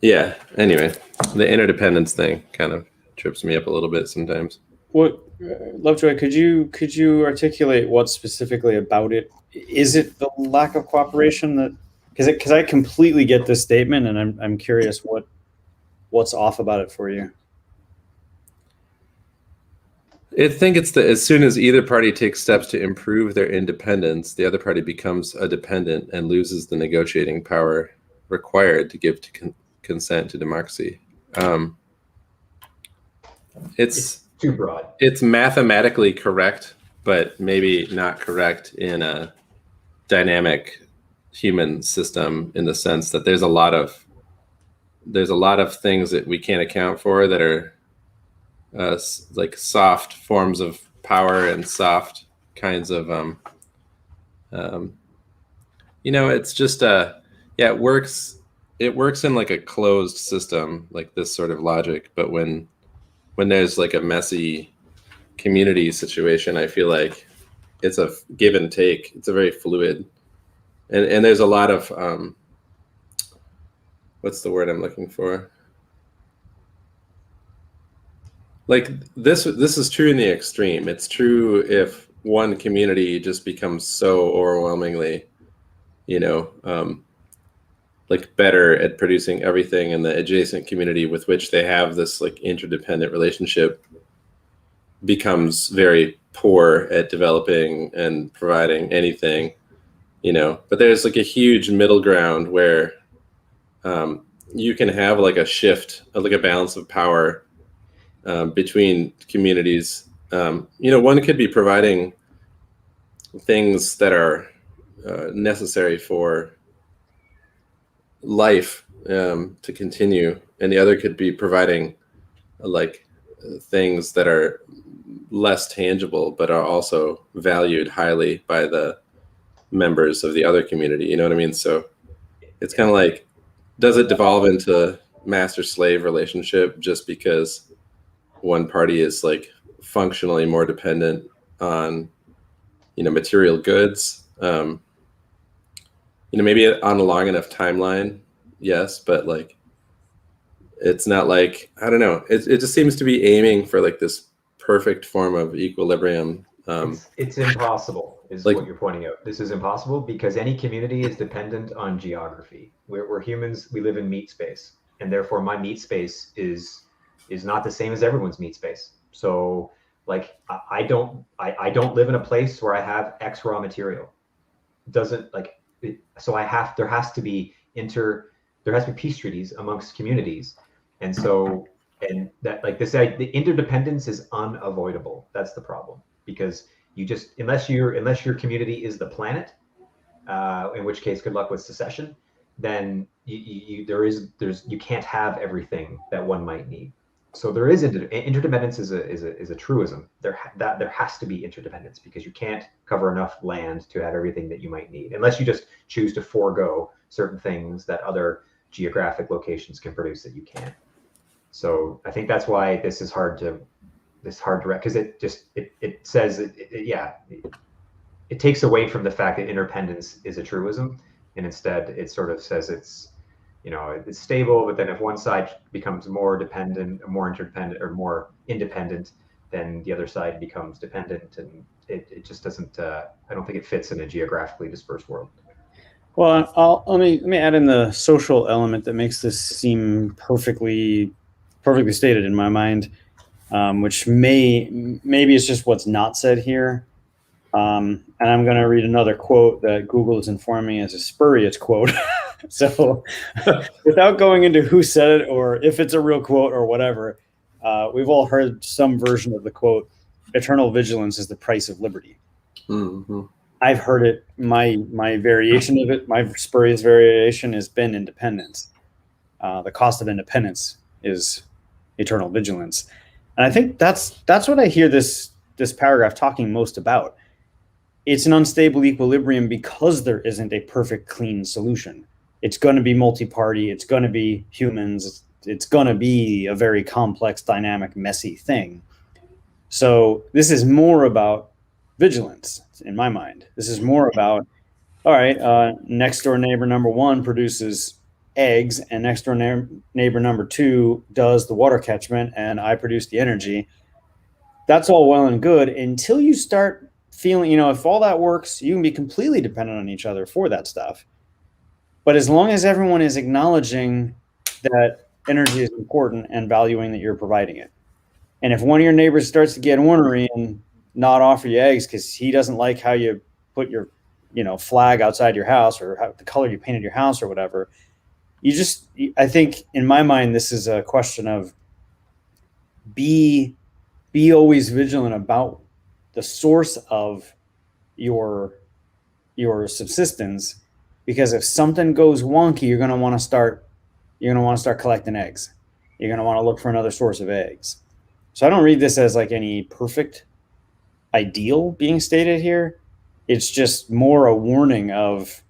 [SPEAKER 1] yeah, anyway, the interdependence thing kind of trips me up a little bit sometimes.
[SPEAKER 3] What, Lovejoy, could you articulate what specifically about it? Is it the lack of cooperation that, because I completely get this statement, and I'm curious what's off about it for you?
[SPEAKER 1] I think it's as soon as either party takes steps to improve their independence, the other party becomes a dependent and loses the negotiating power required to give consent to democracy. It's
[SPEAKER 4] too broad.
[SPEAKER 1] It's mathematically correct, but maybe not correct in a dynamic human system, in the sense that there's a lot of things that we can't account for that are like soft forms of power and soft kinds of it's just it works in like a closed system, like this sort of logic. But when there's like a messy community situation, I feel like it's a give and take. It's a very fluid, and there's a lot of what's the word I'm looking for? Like this is true in the extreme. It's true if one community just becomes so overwhelmingly, like better at producing everything, and the adjacent community with which they have this like interdependent relationship becomes very poor at developing and providing anything, but there's like a huge middle ground where you can have like a shift, like a balance of power between communities. One could be providing things that are necessary for life to continue, and the other could be providing like things that are less tangible but are also valued highly by the members of the other community. You know what I mean? So it's kind of like, does it devolve into master-slave relationship just because one party is like functionally more dependent on material goods? Maybe on a long enough timeline, yes, but like it's not like, I don't know, it just seems to be aiming for like this perfect form of equilibrium.
[SPEAKER 4] It's impossible, is
[SPEAKER 1] like,
[SPEAKER 4] what you're pointing out. This is impossible because any community is dependent on geography. We're humans, we live in meat space, and therefore my meat space is not the same as everyone's meat space. So like I don't live in a place where I have X raw material. Doesn't like it, so there has to be peace treaties amongst communities, and so that like this, the interdependence is unavoidable. That's the problem, because you just unless your community is the planet, in which case good luck with secession, then you can't have everything that one might need. So there is interdependence is a truism. There has to be interdependence because you can't cover enough land to have everything that you might need, unless you just choose to forego certain things that other geographic locations can produce that you can't. So I think that's why this is hard to because it says it takes away from the fact that interdependence is a truism, and instead it sort of says it's stable, but then if one side becomes more dependent, more interdependent, or more independent, then the other side becomes dependent, and it just doesn't. I don't think it fits in a geographically dispersed world.
[SPEAKER 3] Well, let me add in the social element that makes this seem perfectly stated in my mind, which maybe it's just what's not said here. And I'm going to read another quote that Google is informing as a spurious quote. So without going into who said it or if it's a real quote or whatever, we've all heard some version of the quote, "Eternal vigilance is the price of liberty."
[SPEAKER 1] Mm-hmm.
[SPEAKER 3] I've heard it, my variation of it, my spurious variation has been independence. The cost of independence is eternal vigilance. And I think that's what I hear this paragraph talking most about. It's an unstable equilibrium because there isn't a perfect, clean solution. It's going to be multi-party. It's going to be humans. It's going to be a very complex, dynamic, messy thing. So this is more about vigilance, in my mind. This is more about, all right, next door neighbor number 1 produces eggs, and next door neighbor number 2 does the water catchment, and I produce the energy. That's all well and good until you start feeling, if all that works, you can be completely dependent on each other for that stuff. But as long as everyone is acknowledging that energy is important and valuing that you're providing it. And if one of your neighbors starts to get ornery and not offer you eggs because he doesn't like how you put your, flag outside your house, or how the color you painted your house or whatever, I think in my mind, this is a question of be always vigilant about the source of your subsistence, because if something goes wonky, you're going to want to start collecting eggs. You're going to want to look for another source of eggs. So I don't read this as like any perfect ideal being stated here. It's just more a warning of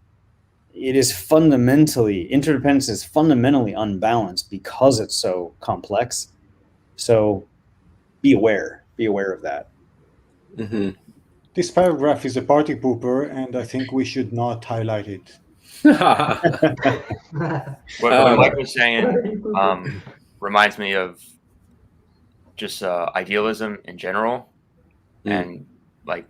[SPEAKER 3] interdependence is fundamentally unbalanced because it's so complex. So be aware of that.
[SPEAKER 1] Mm-hmm.
[SPEAKER 2] This paragraph is a party pooper, and I think we should not highlight it.
[SPEAKER 5] What Mike was saying reminds me of just idealism in general, and like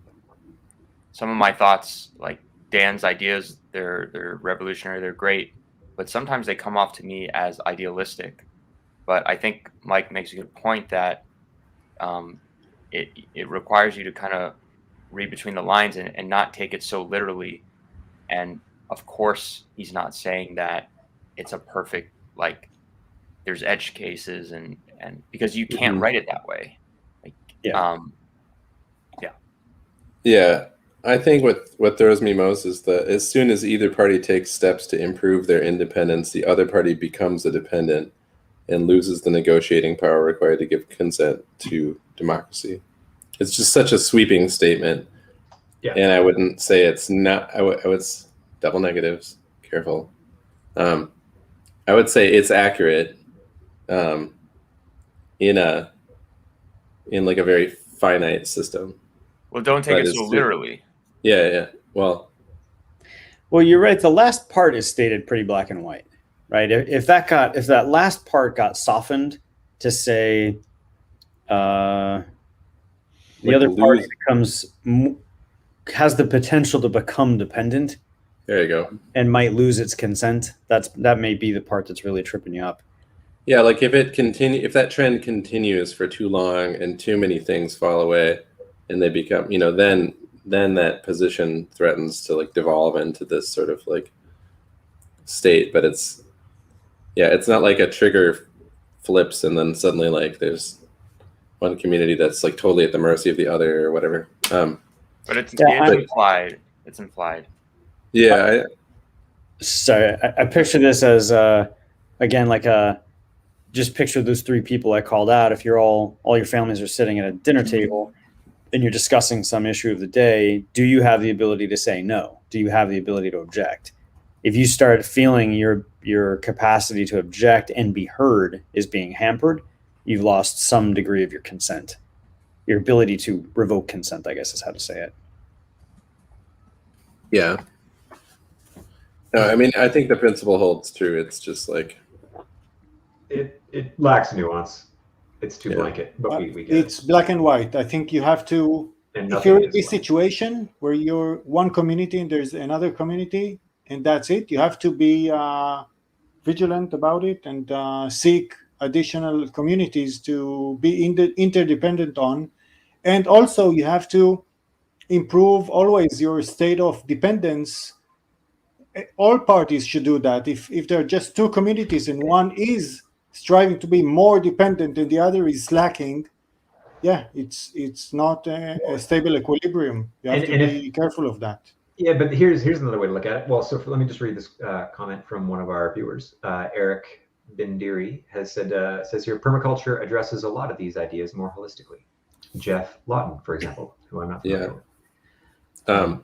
[SPEAKER 5] some of my thoughts, like Dan's ideas, they're revolutionary, they're great, but sometimes they come off to me as idealistic. But I think Mike makes a good point that it requires you to kind of read between the lines and not take it so literally. And of course, he's not saying that it's a perfect, like there's edge cases and because you can't write it that way. Like,
[SPEAKER 1] Yeah. I think what throws me most is that as soon as either party takes steps to improve their independence, the other party becomes a dependent and loses the negotiating power required to give consent to democracy. It's just such a sweeping statement.
[SPEAKER 4] Yeah.
[SPEAKER 1] And I wouldn't say it's not, I would double negatives, careful. I would say it's accurate in like a very finite system.
[SPEAKER 5] Well, don't take it so literally.
[SPEAKER 1] Yeah. Well,
[SPEAKER 3] you're right. The last part is stated pretty black and white, right? If that last part got softened to say the other party has the potential to become dependent.
[SPEAKER 1] There you go.
[SPEAKER 3] And might lose its consent. That may be the part that's really tripping you up.
[SPEAKER 1] Yeah, like if that trend continues for too long and too many things fall away and they become, then that position threatens to like devolve into this sort of like state. But it's not like a trigger flips and then suddenly like there's one community that's like totally at the mercy of the other or whatever.
[SPEAKER 5] But it's implied. It's implied.
[SPEAKER 1] Yeah.
[SPEAKER 3] Sorry, I picture this as again like just picture those three people I called out. If you're all your families are sitting at a dinner table and you're discussing some issue of the day, do you have the ability to say no? Do you have the ability to object? If you start feeling your capacity to object and be heard is being hampered, you've lost some degree of your consent. Your ability to revoke consent, I guess is how to say it.
[SPEAKER 1] Yeah. No, I mean, I think the principle holds true. It's just like
[SPEAKER 4] it lacks nuance. It's too blanket, but we get
[SPEAKER 2] it's black and white. I think you have to, if you're in this situation where you're one community and there's another community and that's it, you have to be vigilant about it and seek additional communities to be interdependent on. And also you have to improve always your state of dependence. All parties should do that. If there are just two communities and one is striving to be more dependent and the other is slacking, it's not a stable equilibrium. You have to be careful of that.
[SPEAKER 4] Yeah, but here's another way to look at it. Well, let me just read this comment from one of our viewers. Eric Bindiri has says here, permaculture addresses a lot of these ideas more holistically. Jeff Lawton, for example, who I'm not familiar with. Go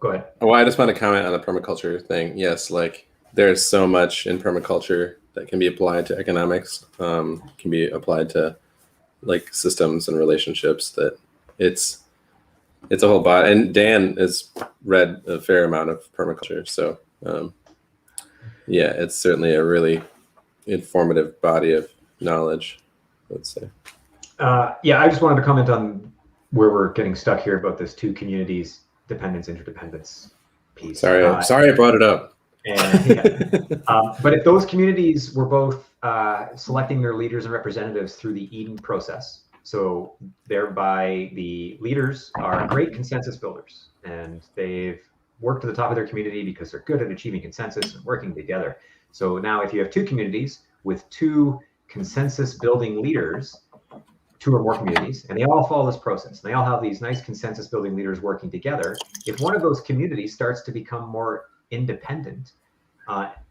[SPEAKER 4] ahead.
[SPEAKER 1] Well, I just want to comment on the permaculture thing. Yes, like there's so much in permaculture that can be applied to economics, can be applied to like systems and relationships. That it's a whole body. And Dan has read a fair amount of permaculture, so it's certainly a really informative body of knowledge, I would say.
[SPEAKER 4] I just wanted to comment on where we're getting stuck here about this two communities dependence interdependence piece.
[SPEAKER 1] Sorry I brought it up.
[SPEAKER 4] But if those communities were both selecting their leaders and representatives through the Eden process, so thereby the leaders are great consensus builders and they've worked to the top of their community because they're good at achieving consensus and working together. So now if you have two communities with two consensus building leaders, two or more communities, and they all follow this process, and they all have these nice consensus building leaders working together, if one of those communities starts to become more independent,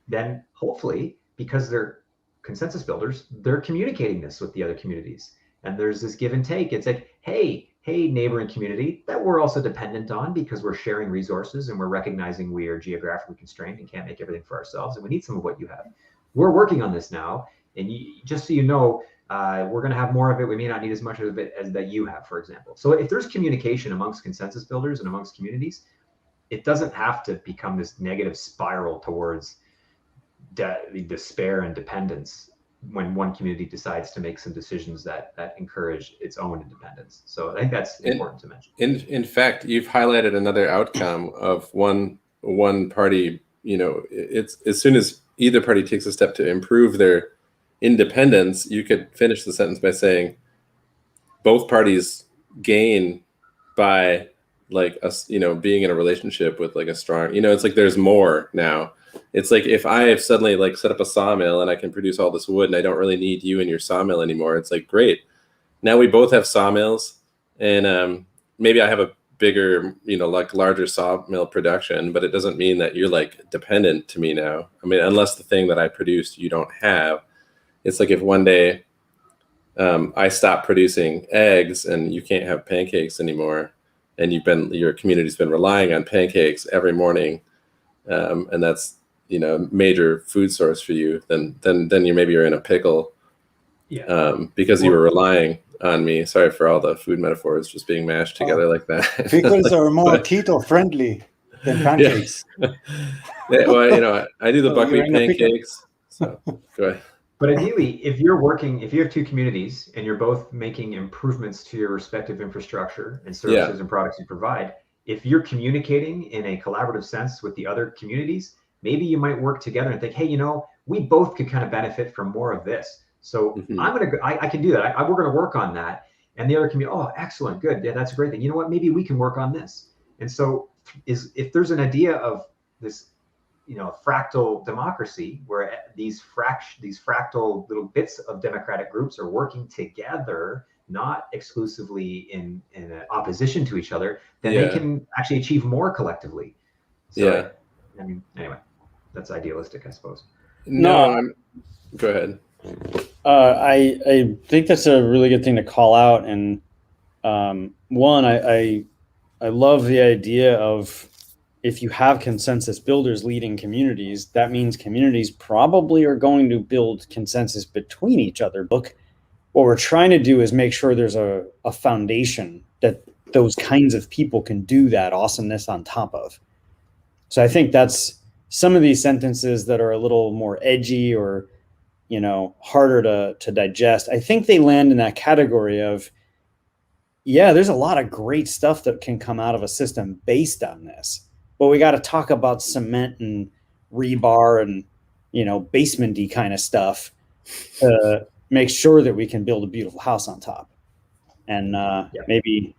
[SPEAKER 4] then hopefully, because they're consensus builders, they're communicating this with the other communities. And there's this give and take. It's like, hey, neighboring community that we're also dependent on because we're sharing resources and we're recognizing we are geographically constrained and can't make everything for ourselves. And we need some of what you have. We're working on this now. And just so you know, we're going to have more of it. We may not need as much of it as that you have, for example. So if there's communication amongst consensus builders and amongst communities, it doesn't have to become this negative spiral towards despair and dependence when one community decides to make some decisions that encourage its own independence. So I think that's important to mention.
[SPEAKER 1] In fact, you've highlighted another outcome of one party. It's as soon as either party takes a step to improve their independence, you could finish the sentence by saying both parties gain by like us, being in a relationship with like a strong, it's like there's more now. It's like if I have suddenly like set up a sawmill and I can produce all this wood and I don't really need you and your sawmill anymore. It's like, great. Now we both have sawmills and maybe I have a bigger, like larger sawmill production, but it doesn't mean that you're like dependent to me now. I mean, unless the thing that I produced you don't have. It's like if one day I stop producing eggs and you can't have pancakes anymore and your community's been relying on pancakes every morning and that's major food source for you, then you're in a pickle. Because you were relying on me. Sorry for all the food metaphors just being mashed together like that.
[SPEAKER 2] Pickles are more keto friendly than pancakes.
[SPEAKER 1] Well, I do the buckwheat pancakes. So go ahead.
[SPEAKER 4] But ideally, if you have two communities and you're both making improvements to your respective infrastructure and services and products you provide, if you're communicating in a collaborative sense with the other communities, maybe you might work together and think, hey, we both could kind of benefit from more of this. So I can do that. We're going to work on that. And the other community, oh, excellent, good. Yeah, that's a great thing. You know what? Maybe we can work on this. And so if there's an idea of this, fractal democracy where these fractal little bits of democratic groups are working together, not exclusively in opposition to each other, then they can actually achieve more collectively. So, anyway, that's idealistic, I suppose.
[SPEAKER 1] No, go ahead.
[SPEAKER 3] I think that's a really good thing to call out. And one, I love the idea of if you have consensus builders leading communities, that means communities probably are going to build consensus between each other. Look, what we're trying to do is make sure there's a foundation that those kinds of people can do that awesomeness on top of. So I think that's some of these sentences that are a little more edgy or, harder to digest. I think they land in that category of, there's a lot of great stuff that can come out of a system based on this, but we got to talk about cement and rebar and, basement-y kind of stuff to make sure that we can build a beautiful house on top. And maybe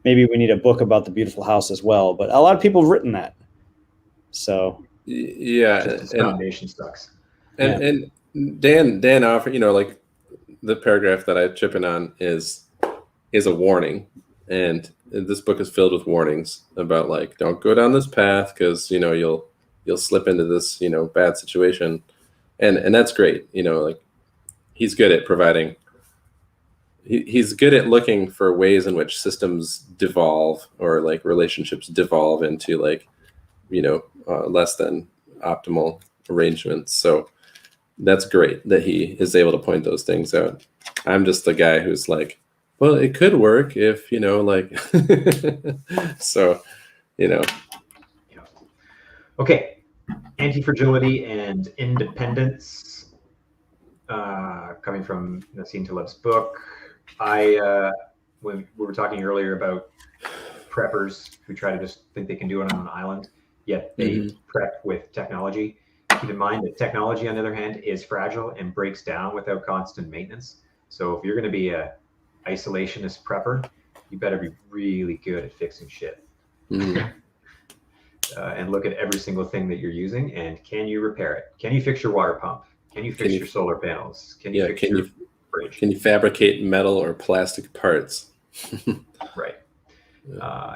[SPEAKER 3] we need a book about the beautiful house as well, but a lot of people have written that. So
[SPEAKER 4] the foundation sucks.
[SPEAKER 1] And Dan offered, like the paragraph that I chip in on is a warning, and this book is filled with warnings about like, don't go down this path because you'll slip into this bad situation, and that's great. Like he's good at providing. He's good at looking for ways in which systems devolve or like relationships devolve into like less than optimal arrangements. So that's great that he is able to point those things out. I'm just the guy who's like, well, it could work if, so,
[SPEAKER 4] Okay. Anti-fragility and independence, coming from Nassim Taleb's book. When we were talking earlier about preppers who try to just think they can do it on an island, yet they prep with technology. Keep in mind that technology, on the other hand, is fragile and breaks down without constant maintenance. So if you're going to be a isolationist prepper, you better be really good at fixing shit. And look at every single thing that you're using, and can you repair it? Can you fix your water pump? Can you fix your solar panels? Can you fix your fridge?
[SPEAKER 1] Can you fabricate metal or plastic parts?
[SPEAKER 4] Right.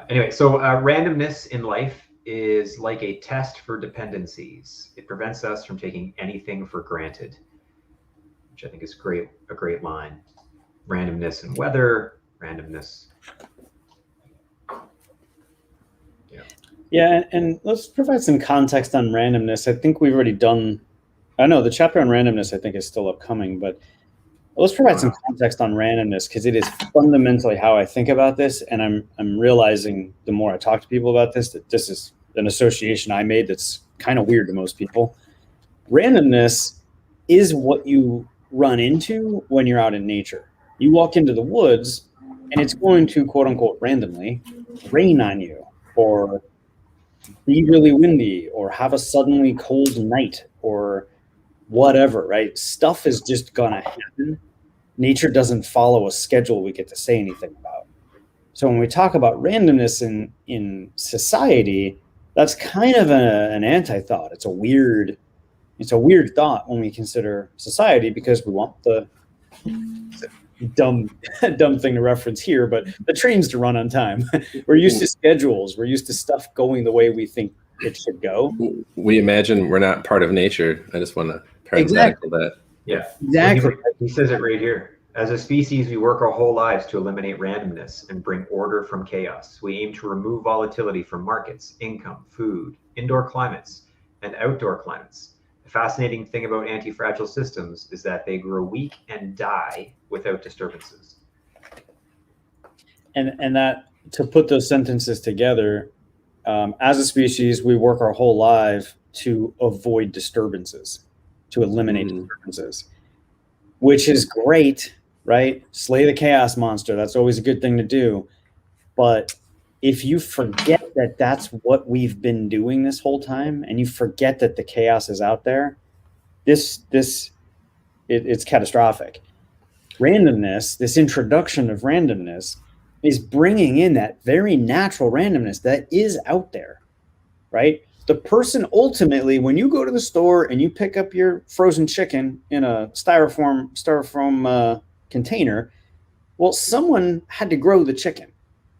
[SPEAKER 4] Anyway, so randomness in life is like a test for dependencies. It prevents us from taking anything for granted. which I think is a great line. Randomness in weather, randomness.
[SPEAKER 3] Yeah, and let's provide some context on randomness. I think we've already done, I know the chapter on randomness I think is still upcoming, but let's provide some context on randomness, because it is fundamentally how I think about this, and I'm realizing the more I talk to people about this that this is an association I made that's kind of weird to most people. Randomness is what you run into when you're out in nature. You walk into the woods and it's going to, quote unquote, randomly rain on you, or be really windy, or have a suddenly cold night, or whatever, right? Stuff is just gonna happen. Nature doesn't follow a schedule we get to say anything about. So when we talk about randomness in society, that's kind of an anti-thought. It's a weird thought when we consider society, because we want the dumb thing to reference here, but the trains to run on time. We're used to schedules. We're used to stuff going the way we think it should go.
[SPEAKER 1] We imagine we're not part of nature. I just want to parenthetical that.
[SPEAKER 4] Yeah,
[SPEAKER 3] exactly.
[SPEAKER 4] Well, he says it right here. As a species, we work our whole lives to eliminate randomness and bring order from chaos. We aim to remove volatility from markets, income, food, indoor climates, and outdoor climates. The fascinating thing about anti-fragile systems is that they grow weak and die without disturbances.
[SPEAKER 3] And that, to put those sentences together, as a species, we work our whole life to avoid disturbances, to eliminate disturbances, which is great, right? Slay the chaos monster. That's always a good thing to do. But if you forget that that's what we've been doing this whole time, and you forget that the chaos is out there, it's catastrophic. Randomness, this introduction of randomness, is bringing in that very natural randomness that is out there, right? The person ultimately, when you go to the store and you pick up your frozen chicken in a styrofoam container, well, someone had to grow the chicken.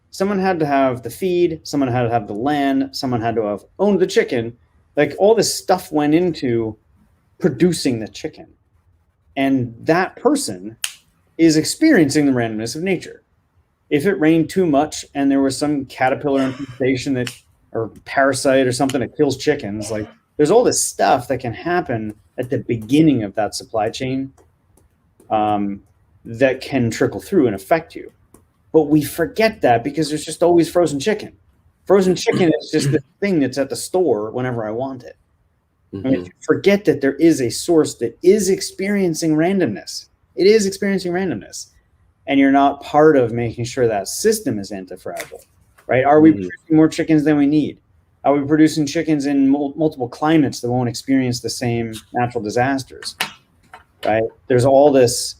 [SPEAKER 3] Someone had to have the feed, someone had to have the land, someone had to have owned the chicken. Like, all this stuff went into producing the chicken. And that person is experiencing the randomness of nature. If it rained too much and there was some caterpillar infestation or parasite or something that kills chickens, like, there's all this stuff that can happen at the beginning of that supply chain that can trickle through and affect you. But we forget that because there's just always frozen chicken. Frozen chicken is just the thing that's at the store whenever I want it. I mean, forget that there is a source that is experiencing randomness. It is experiencing randomness. And you're not part of making sure that system is anti-fragile, right? Are we producing more chickens than we need? Are we producing chickens in multiple climates that won't experience the same natural disasters, right? There's all this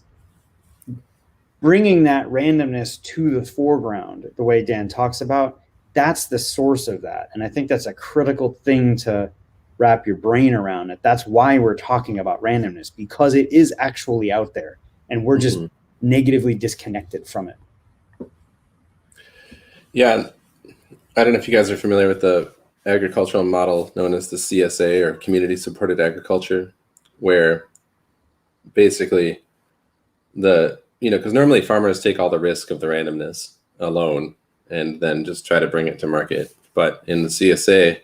[SPEAKER 3] bringing that randomness to the foreground, the way Dan talks about. That's the source of that. And I think that's a critical thing to wrap your brain around. It. That's why we're talking about randomness, because it is actually out there and we're just negatively disconnected from it.
[SPEAKER 1] Yeah. I don't know if you guys are familiar with the agricultural model known as the CSA, or community supported agriculture, where basically because normally farmers take all the risk of the randomness alone and then just try to bring it to market. But in the CSA,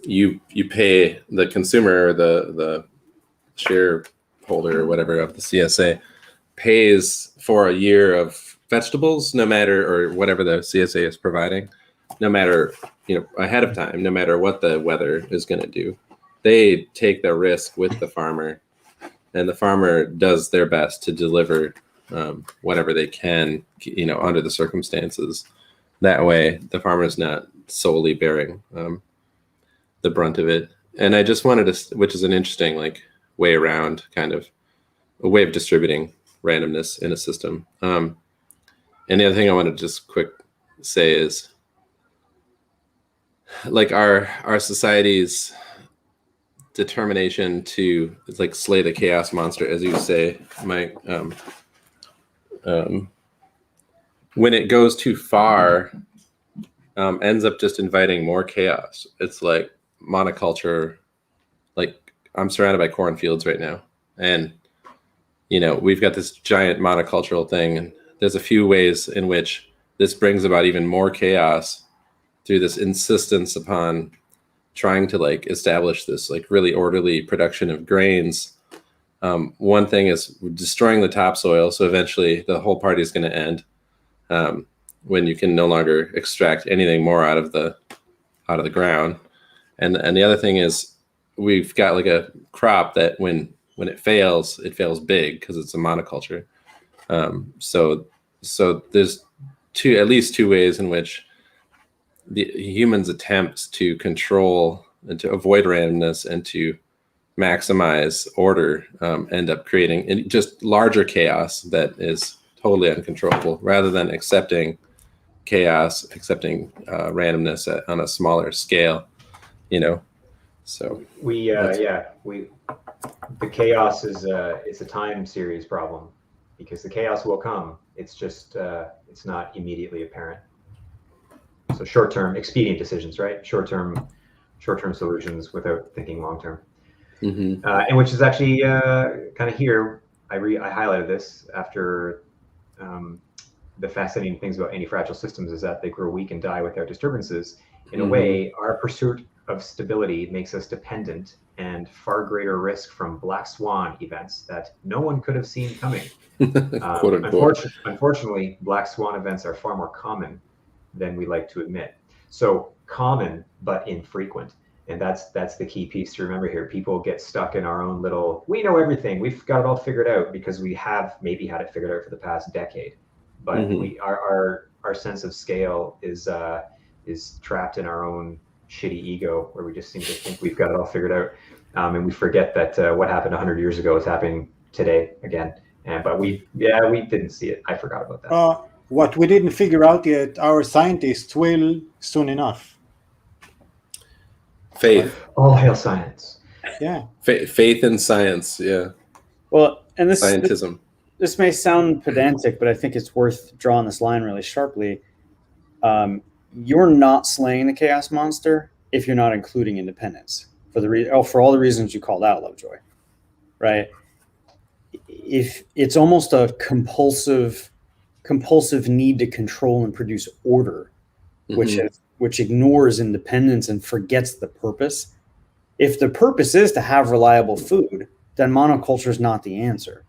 [SPEAKER 1] you pay the consumer, or the shareholder or whatever of the CSA pays for a year of vegetables, no matter, or whatever the CSA is providing, no matter, ahead of time, no matter what the weather is going to do. They take the risk with the farmer, and the farmer does their best to deliver whatever they can, under the circumstances. That way, the farmer is not solely bearing the brunt of it. And I just wanted to, which is an interesting way around, kind of a way of distributing randomness in a system. And the other thing I want to just quick say is, our society's determination to slay the chaos monster, as you say, Mike. When it goes too far, ends up just inviting more chaos. It's like monoculture. I'm surrounded by cornfields right now, and we've got this giant monocultural thing, and there's a few ways in which this brings about even more chaos through this insistence upon trying to like establish this like really orderly production of grains. One thing is destroying the topsoil, so eventually the whole party is going to end when you can no longer extract anything more out of the ground. And the other thing is we've got like a crop that when it fails big because it's a monoculture. So there's at least two ways in which the humans' attempts to control and to avoid randomness and to maximize order end up creating just larger chaos that is totally uncontrollable, rather than accepting chaos, accepting randomness on a smaller scale. So
[SPEAKER 4] the chaos is it's a time series problem, because the chaos will come. It's just it's not immediately apparent. So short-term expedient decisions, right? Short-term solutions without thinking long-term.
[SPEAKER 1] Mm-hmm.
[SPEAKER 4] And which is actually kind of here. I highlighted this after the fascinating things about anti-fragile systems is that they grow weak and die without disturbances. In a way, our pursuit of stability makes us dependent and far greater risk from black swan events that no one could have seen coming. Unfortunately, black swan events are far more common than we like to admit. So common, but infrequent. And that's the key piece to remember here. People get stuck in our own little, we know everything, we've got it all figured out, because we have maybe had it figured out for the past decade. But our sense of scale is trapped in our own shitty ego, where we just seem to think we've got it all figured out. And we forget that what happened 100 years ago is happening today again. But we didn't see it. I forgot about that.
[SPEAKER 2] What we didn't figure out yet, our scientists will soon enough.
[SPEAKER 1] Faith.
[SPEAKER 4] All hail science.
[SPEAKER 2] Yeah.
[SPEAKER 1] Faith in science. Yeah.
[SPEAKER 3] Well, and
[SPEAKER 1] scientism.
[SPEAKER 3] This may sound pedantic, but I think it's worth drawing this line really sharply. You're not slaying the chaos monster if you're not including independence for all the reasons you called out, Lovejoy, right? If it's almost a compulsive need to control and produce order, which ignores independence and forgets the purpose. If the purpose is to have reliable food, then monoculture is not the answer,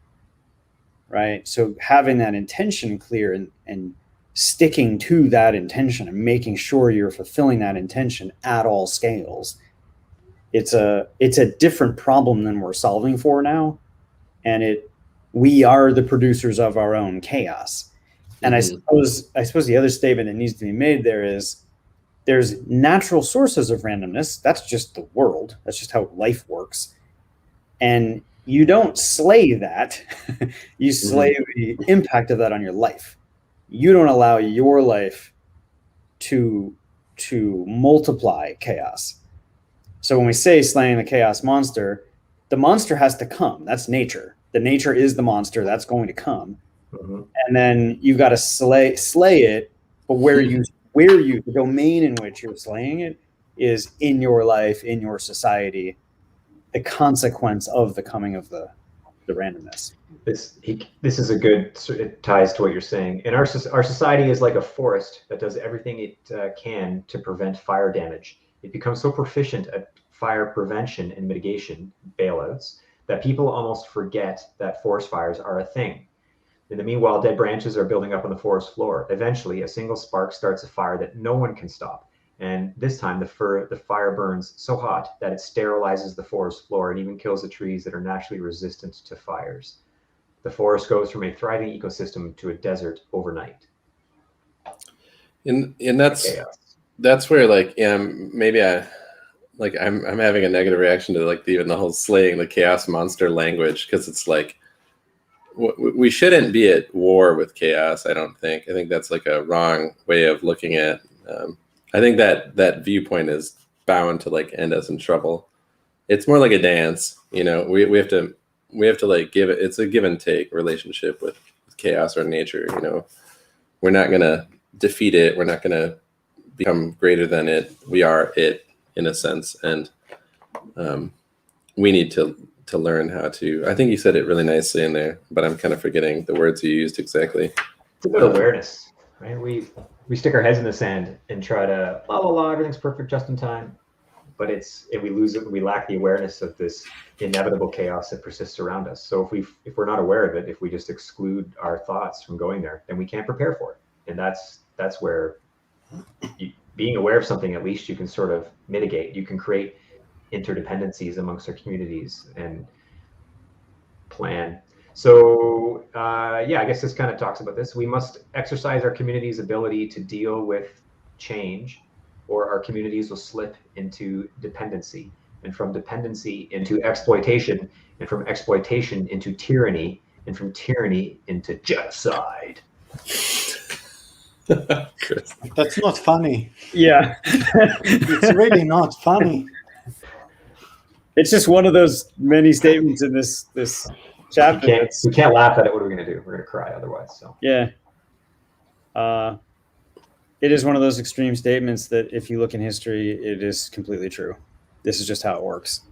[SPEAKER 3] right? So having that intention clear and sticking to that intention and making sure you're fulfilling that intention at all scales, it's a different problem than we're solving for now, and we are the producers of our own chaos. And I suppose the other statement that needs to be made there is there's natural sources of randomness. That's just the world. That's just how life works. And you don't slay that. You slay the impact of that on your life. You don't allow your life to multiply chaos. So when we say slaying the chaos monster, the monster has to come. That's nature. The nature is the monster. That's going to come. And then you've got to slay it, but the domain in which you're slaying it is in your life, in your society, the consequence of the coming of the randomness.
[SPEAKER 4] This is a good, it ties to what you're saying. And our society is like a forest that does everything it can to prevent fire damage. It becomes so proficient at fire prevention and mitigation, bailouts, that people almost forget that forest fires are a thing. In the meanwhile, dead branches are building up on the forest floor. Eventually, a single spark starts a fire that no one can stop. And this time, the fire burns so hot that it sterilizes the forest floor and even kills the trees that are naturally resistant to fires. The forest goes from a thriving ecosystem to a desert overnight.
[SPEAKER 1] And that's where maybe I'm having a negative reaction to even the whole slaying the chaos monster language, because it's like, we shouldn't be at war with chaos. I don't think. I think that's like a wrong way of looking at. I think that viewpoint is bound to end us in trouble. It's more like a dance. We have to give it. It's a give and take relationship with chaos or nature. We're not gonna defeat it. We're not gonna become greater than it. We are it in a sense, and we need to to learn how to. I think you said it really nicely in there, but I'm kind of forgetting the words you used exactly.
[SPEAKER 4] It's about awareness, right? We stick our heads in the sand and try to la la la, everything's perfect just in time, but we lose it. We lack the awareness of this inevitable chaos that persists around us. So if we're not aware of it, if we just exclude our thoughts from going there, then we can't prepare for it. And that's where being aware of something, at least you can sort of mitigate. You can create interdependencies amongst our communities and plan. So I guess this kind of talks about this. We must exercise our community's ability to deal with change, or our communities will slip into dependency, and from dependency into exploitation, and from exploitation into tyranny, and from tyranny into genocide.
[SPEAKER 2] That's not funny.
[SPEAKER 3] Yeah.
[SPEAKER 2] It's really not funny.
[SPEAKER 3] It's just one of those many statements in this chapter.
[SPEAKER 4] We can't laugh at it. What are we going to do? We're going to cry otherwise. So
[SPEAKER 3] yeah. It is one of those extreme statements that if you look in history, it is completely true. This is just how it works.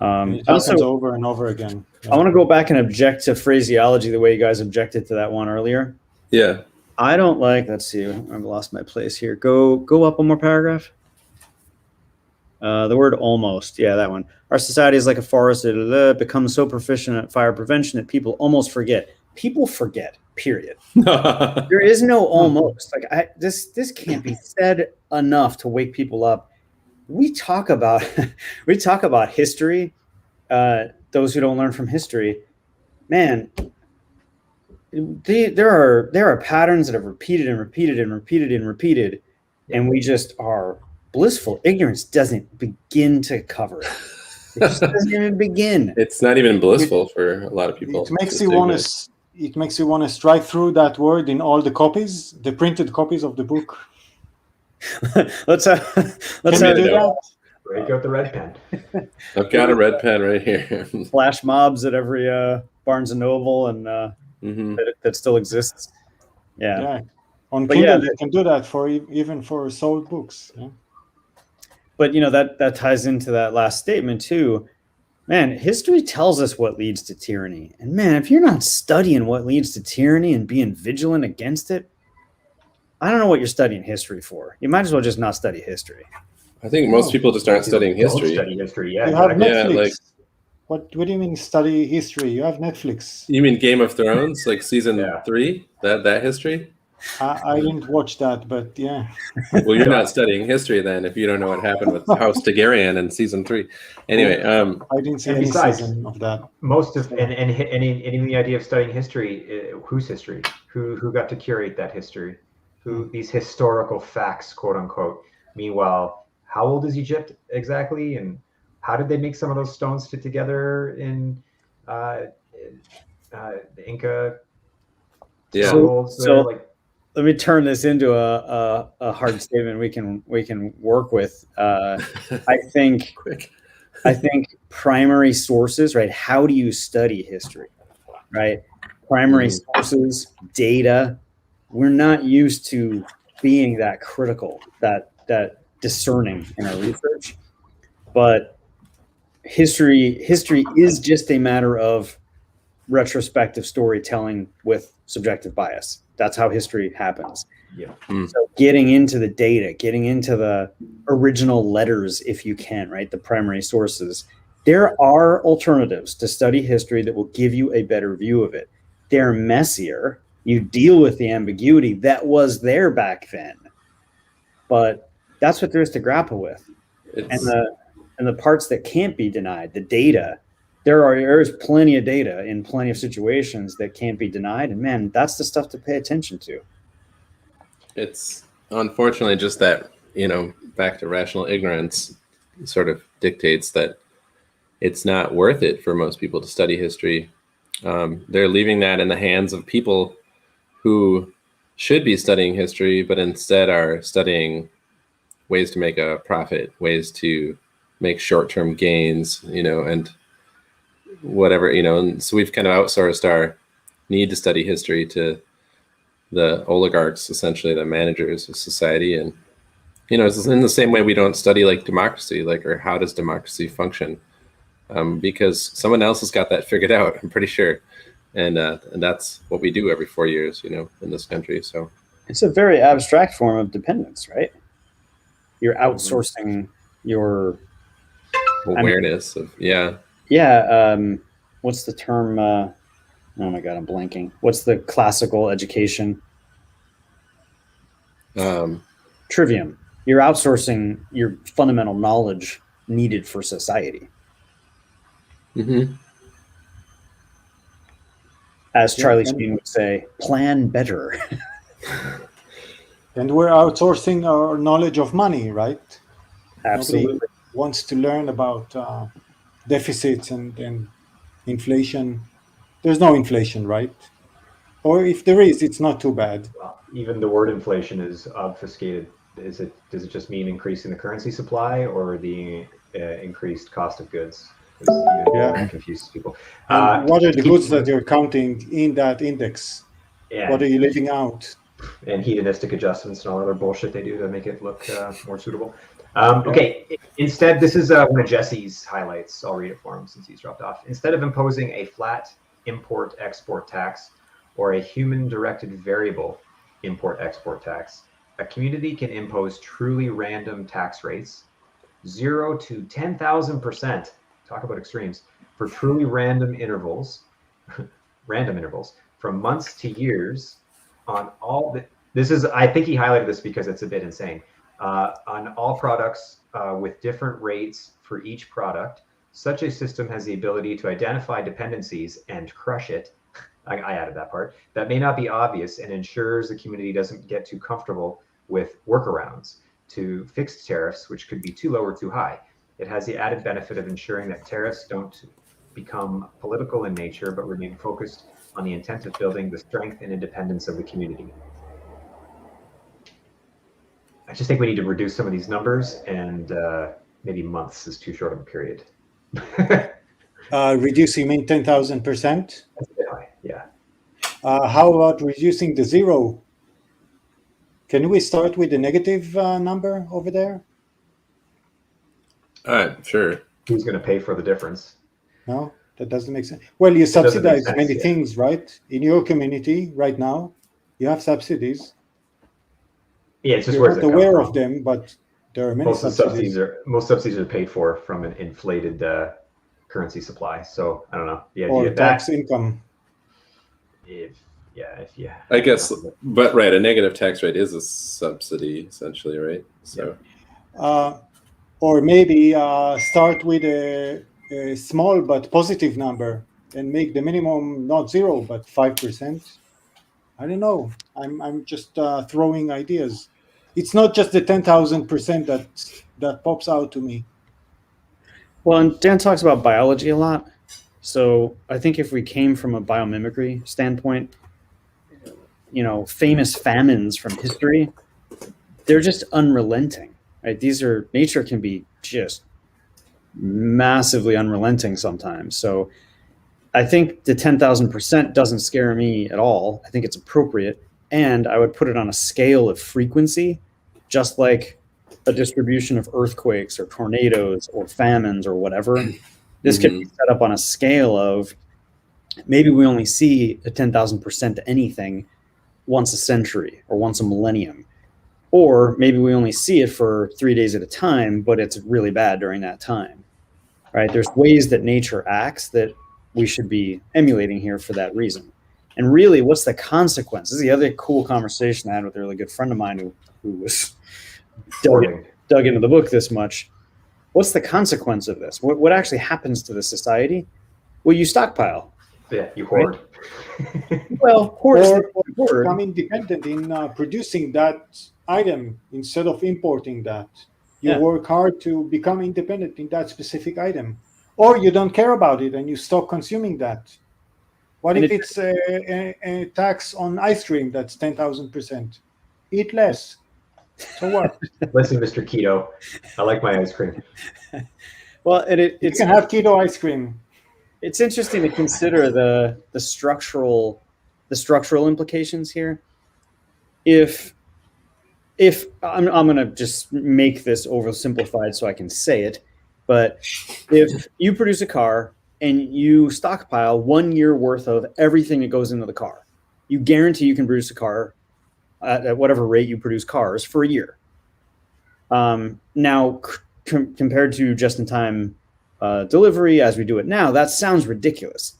[SPEAKER 2] It happens over and over again. Yeah.
[SPEAKER 3] I want to go back and object to phraseology the way you guys objected to that one earlier.
[SPEAKER 1] Yeah.
[SPEAKER 3] I don't like, let's see, I've lost my place here. Go up one more paragraph. The word almost, yeah, that one. Our society is like a forest that becomes so proficient at fire prevention that people almost forget. People forget, period. There is no almost. Like this can't be said enough to wake people up. We talk about history. Those who don't learn from history, man, there are patterns that have repeated and repeated and repeated and repeated, and we just are blissful. Ignorance doesn't begin to cover it. It just doesn't even begin.
[SPEAKER 1] It's not even blissful for a lot of people.
[SPEAKER 2] It makes you want to strike through that word in all the copies, the printed copies of the book.
[SPEAKER 3] let's
[SPEAKER 2] Can we do that?
[SPEAKER 4] break out the red pen.
[SPEAKER 1] I've got a red pen right here.
[SPEAKER 3] flash mobs at every Barnes and Noble and that still exists. Yeah.
[SPEAKER 2] On
[SPEAKER 3] But
[SPEAKER 2] Kindle,
[SPEAKER 3] yeah,
[SPEAKER 2] you can do that for even for sold books. Yeah?
[SPEAKER 3] But that ties into that last statement too. Man, history tells us what leads to tyranny. And man, if you're not studying what leads to tyranny and being vigilant against it, I don't know what you're studying history for. You might as well just not study history.
[SPEAKER 1] I think most people just aren't studying history.
[SPEAKER 4] Don't study history, yeah.
[SPEAKER 2] You have
[SPEAKER 4] exactly.
[SPEAKER 2] Netflix. What do you mean study history? You have Netflix.
[SPEAKER 1] You mean Game of Thrones, like season 3? That history?
[SPEAKER 2] I didn't watch that, but yeah.
[SPEAKER 1] Well, you're not studying history then if you don't know what happened with House Targaryen in season 3. Anyway,
[SPEAKER 2] I didn't see
[SPEAKER 4] and
[SPEAKER 2] any
[SPEAKER 4] besides,
[SPEAKER 2] season of that.
[SPEAKER 4] Most of and even the idea of studying history, whose history? Who got to curate that history? Who these historical facts, quote unquote. Meanwhile, how old is Egypt exactly, and how did they make some of those stones fit together in the Inca?
[SPEAKER 1] Yeah.
[SPEAKER 3] So let me turn this into a hard statement we can work with. I think primary sources, right? How do you study history, right? Primary sources, data. We're not used to being that critical, that discerning in our research, but history is just a matter of retrospective storytelling with subjective bias. That's how history happens.
[SPEAKER 4] Yeah.
[SPEAKER 3] So getting into the data, getting into the original letters, if you can, right? The primary sources. There are alternatives to study history that will give you a better view of it. They're messier. You deal with the ambiguity that was there back then, but that's what there is to grapple with. And the parts that can't be denied, the data. There is plenty of data in plenty of situations that can't be denied, and man, that's the stuff to pay attention to.
[SPEAKER 1] It's unfortunately just that, back to rational ignorance sort of dictates that it's not worth it for most people to study history. They're leaving that in the hands of people who should be studying history, but instead are studying ways to make a profit, ways to make short-term gains, and whatever, and so we've kind of outsourced our need to study history to the oligarchs, essentially the managers of society. And, it's in the same way we don't study like democracy, or how does democracy function? because someone else has got that figured out. I'm pretty sure, and that's what we do every 4 years, in this country. So
[SPEAKER 3] it's a very abstract form of dependence, right? You're outsourcing your
[SPEAKER 1] awareness of
[SPEAKER 3] what's the term? Oh my God, I'm blanking. What's the classical education? Trivium. You're outsourcing your fundamental knowledge needed for society. As Charlie Sheen would say, plan better.
[SPEAKER 2] And we're outsourcing our knowledge of money, right?
[SPEAKER 3] Absolutely.
[SPEAKER 2] Nobody wants to learn about deficits and inflation. There's no inflation, right? Or if there is, it's not too bad.
[SPEAKER 4] Well, even the word inflation is obfuscated. Does it just mean increasing the currency supply or the increased cost of goods? That confuses people.
[SPEAKER 2] What are the goods that you're counting in that index? What are you leaving out?
[SPEAKER 4] And hedonistic adjustments and all other bullshit they do to make it look more suitable. Okay, instead, this is one of Jesse's highlights. I'll read it for him since he's dropped off. Instead of imposing a flat import-export tax or a human-directed variable import-export tax, a community can impose truly random tax rates, 0 to 10,000%, talk about extremes, for truly random intervals, from months to years on all I think he highlighted this because it's a bit insane, on all products with different rates for each product. Such a system has the ability to identify dependencies and crush it. I added that part. That may not be obvious and ensures the community doesn't get too comfortable with workarounds to fixed tariffs, which could be too low or too high. It has the added benefit of ensuring that tariffs don't become political in nature, but remain focused on the intent of building the strength and independence of the community. I just think we need to reduce some of these numbers, and maybe months is too short of a period.
[SPEAKER 2] Reduce, you mean 10,000%?
[SPEAKER 4] That's a bit high, yeah.
[SPEAKER 2] How about reducing the 0? Can we start with the negative number over there?
[SPEAKER 1] Sure.
[SPEAKER 4] Who's going to pay for the difference?
[SPEAKER 2] No, that doesn't make sense. Well, you subsidize many things, right? In your community right now, you have subsidies.
[SPEAKER 4] Yeah, it's just
[SPEAKER 2] you're not aware of them, but there are many
[SPEAKER 4] subsidies. Most subsidies are paid for from an inflated currency supply. So I don't know. The idea
[SPEAKER 2] or
[SPEAKER 4] of
[SPEAKER 2] tax income.
[SPEAKER 1] I guess, but right, a negative tax rate is a subsidy essentially, right? So,
[SPEAKER 2] or maybe start with a small but positive number and make the minimum not 0 but 5%. I don't know. I'm just throwing ideas. It's not just the 10,000% that pops out to me.
[SPEAKER 3] Well, and Dan talks about biology a lot. So I think if we came from a biomimicry standpoint, famous famines from history, they're just unrelenting, right? Nature can be just massively unrelenting sometimes. So I think the 10,000% doesn't scare me at all. I think it's appropriate. And I would put it on a scale of frequency, just like a distribution of earthquakes or tornadoes or famines or whatever. This could be set up on a scale of maybe we only see a 10,000% anything once a century or once a millennium. Or maybe we only see it for 3 days at a time, but it's really bad during that time, right? There's ways that nature acts that we should be emulating here for that reason. And really, what's the consequence? This is the other cool conversation I had with a really good friend of mine who was dug into the book this much. What's the consequence of this? What actually happens to the society? Well, you stockpile.
[SPEAKER 4] Yeah, you hoard.
[SPEAKER 3] Right? Well, hoard.
[SPEAKER 2] Become independent in producing that item instead of importing that. You work hard to become independent in that specific item. Or you don't care about it and you stop consuming that. What if it's a tax on ice cream that's 10,000%? Eat less. So what?
[SPEAKER 4] Listen, Mr. Keto, I like my ice cream.
[SPEAKER 3] Well, you
[SPEAKER 2] can have keto ice cream.
[SPEAKER 3] It's interesting to consider the structural implications here. If I'm going to just make this oversimplified so I can say it, But if you produce a car and you stockpile 1 year worth of everything that goes into the car, you guarantee you can produce a car at whatever rate you produce cars for a year. Now, compared to just-in-time delivery as we do it now, that sounds ridiculous.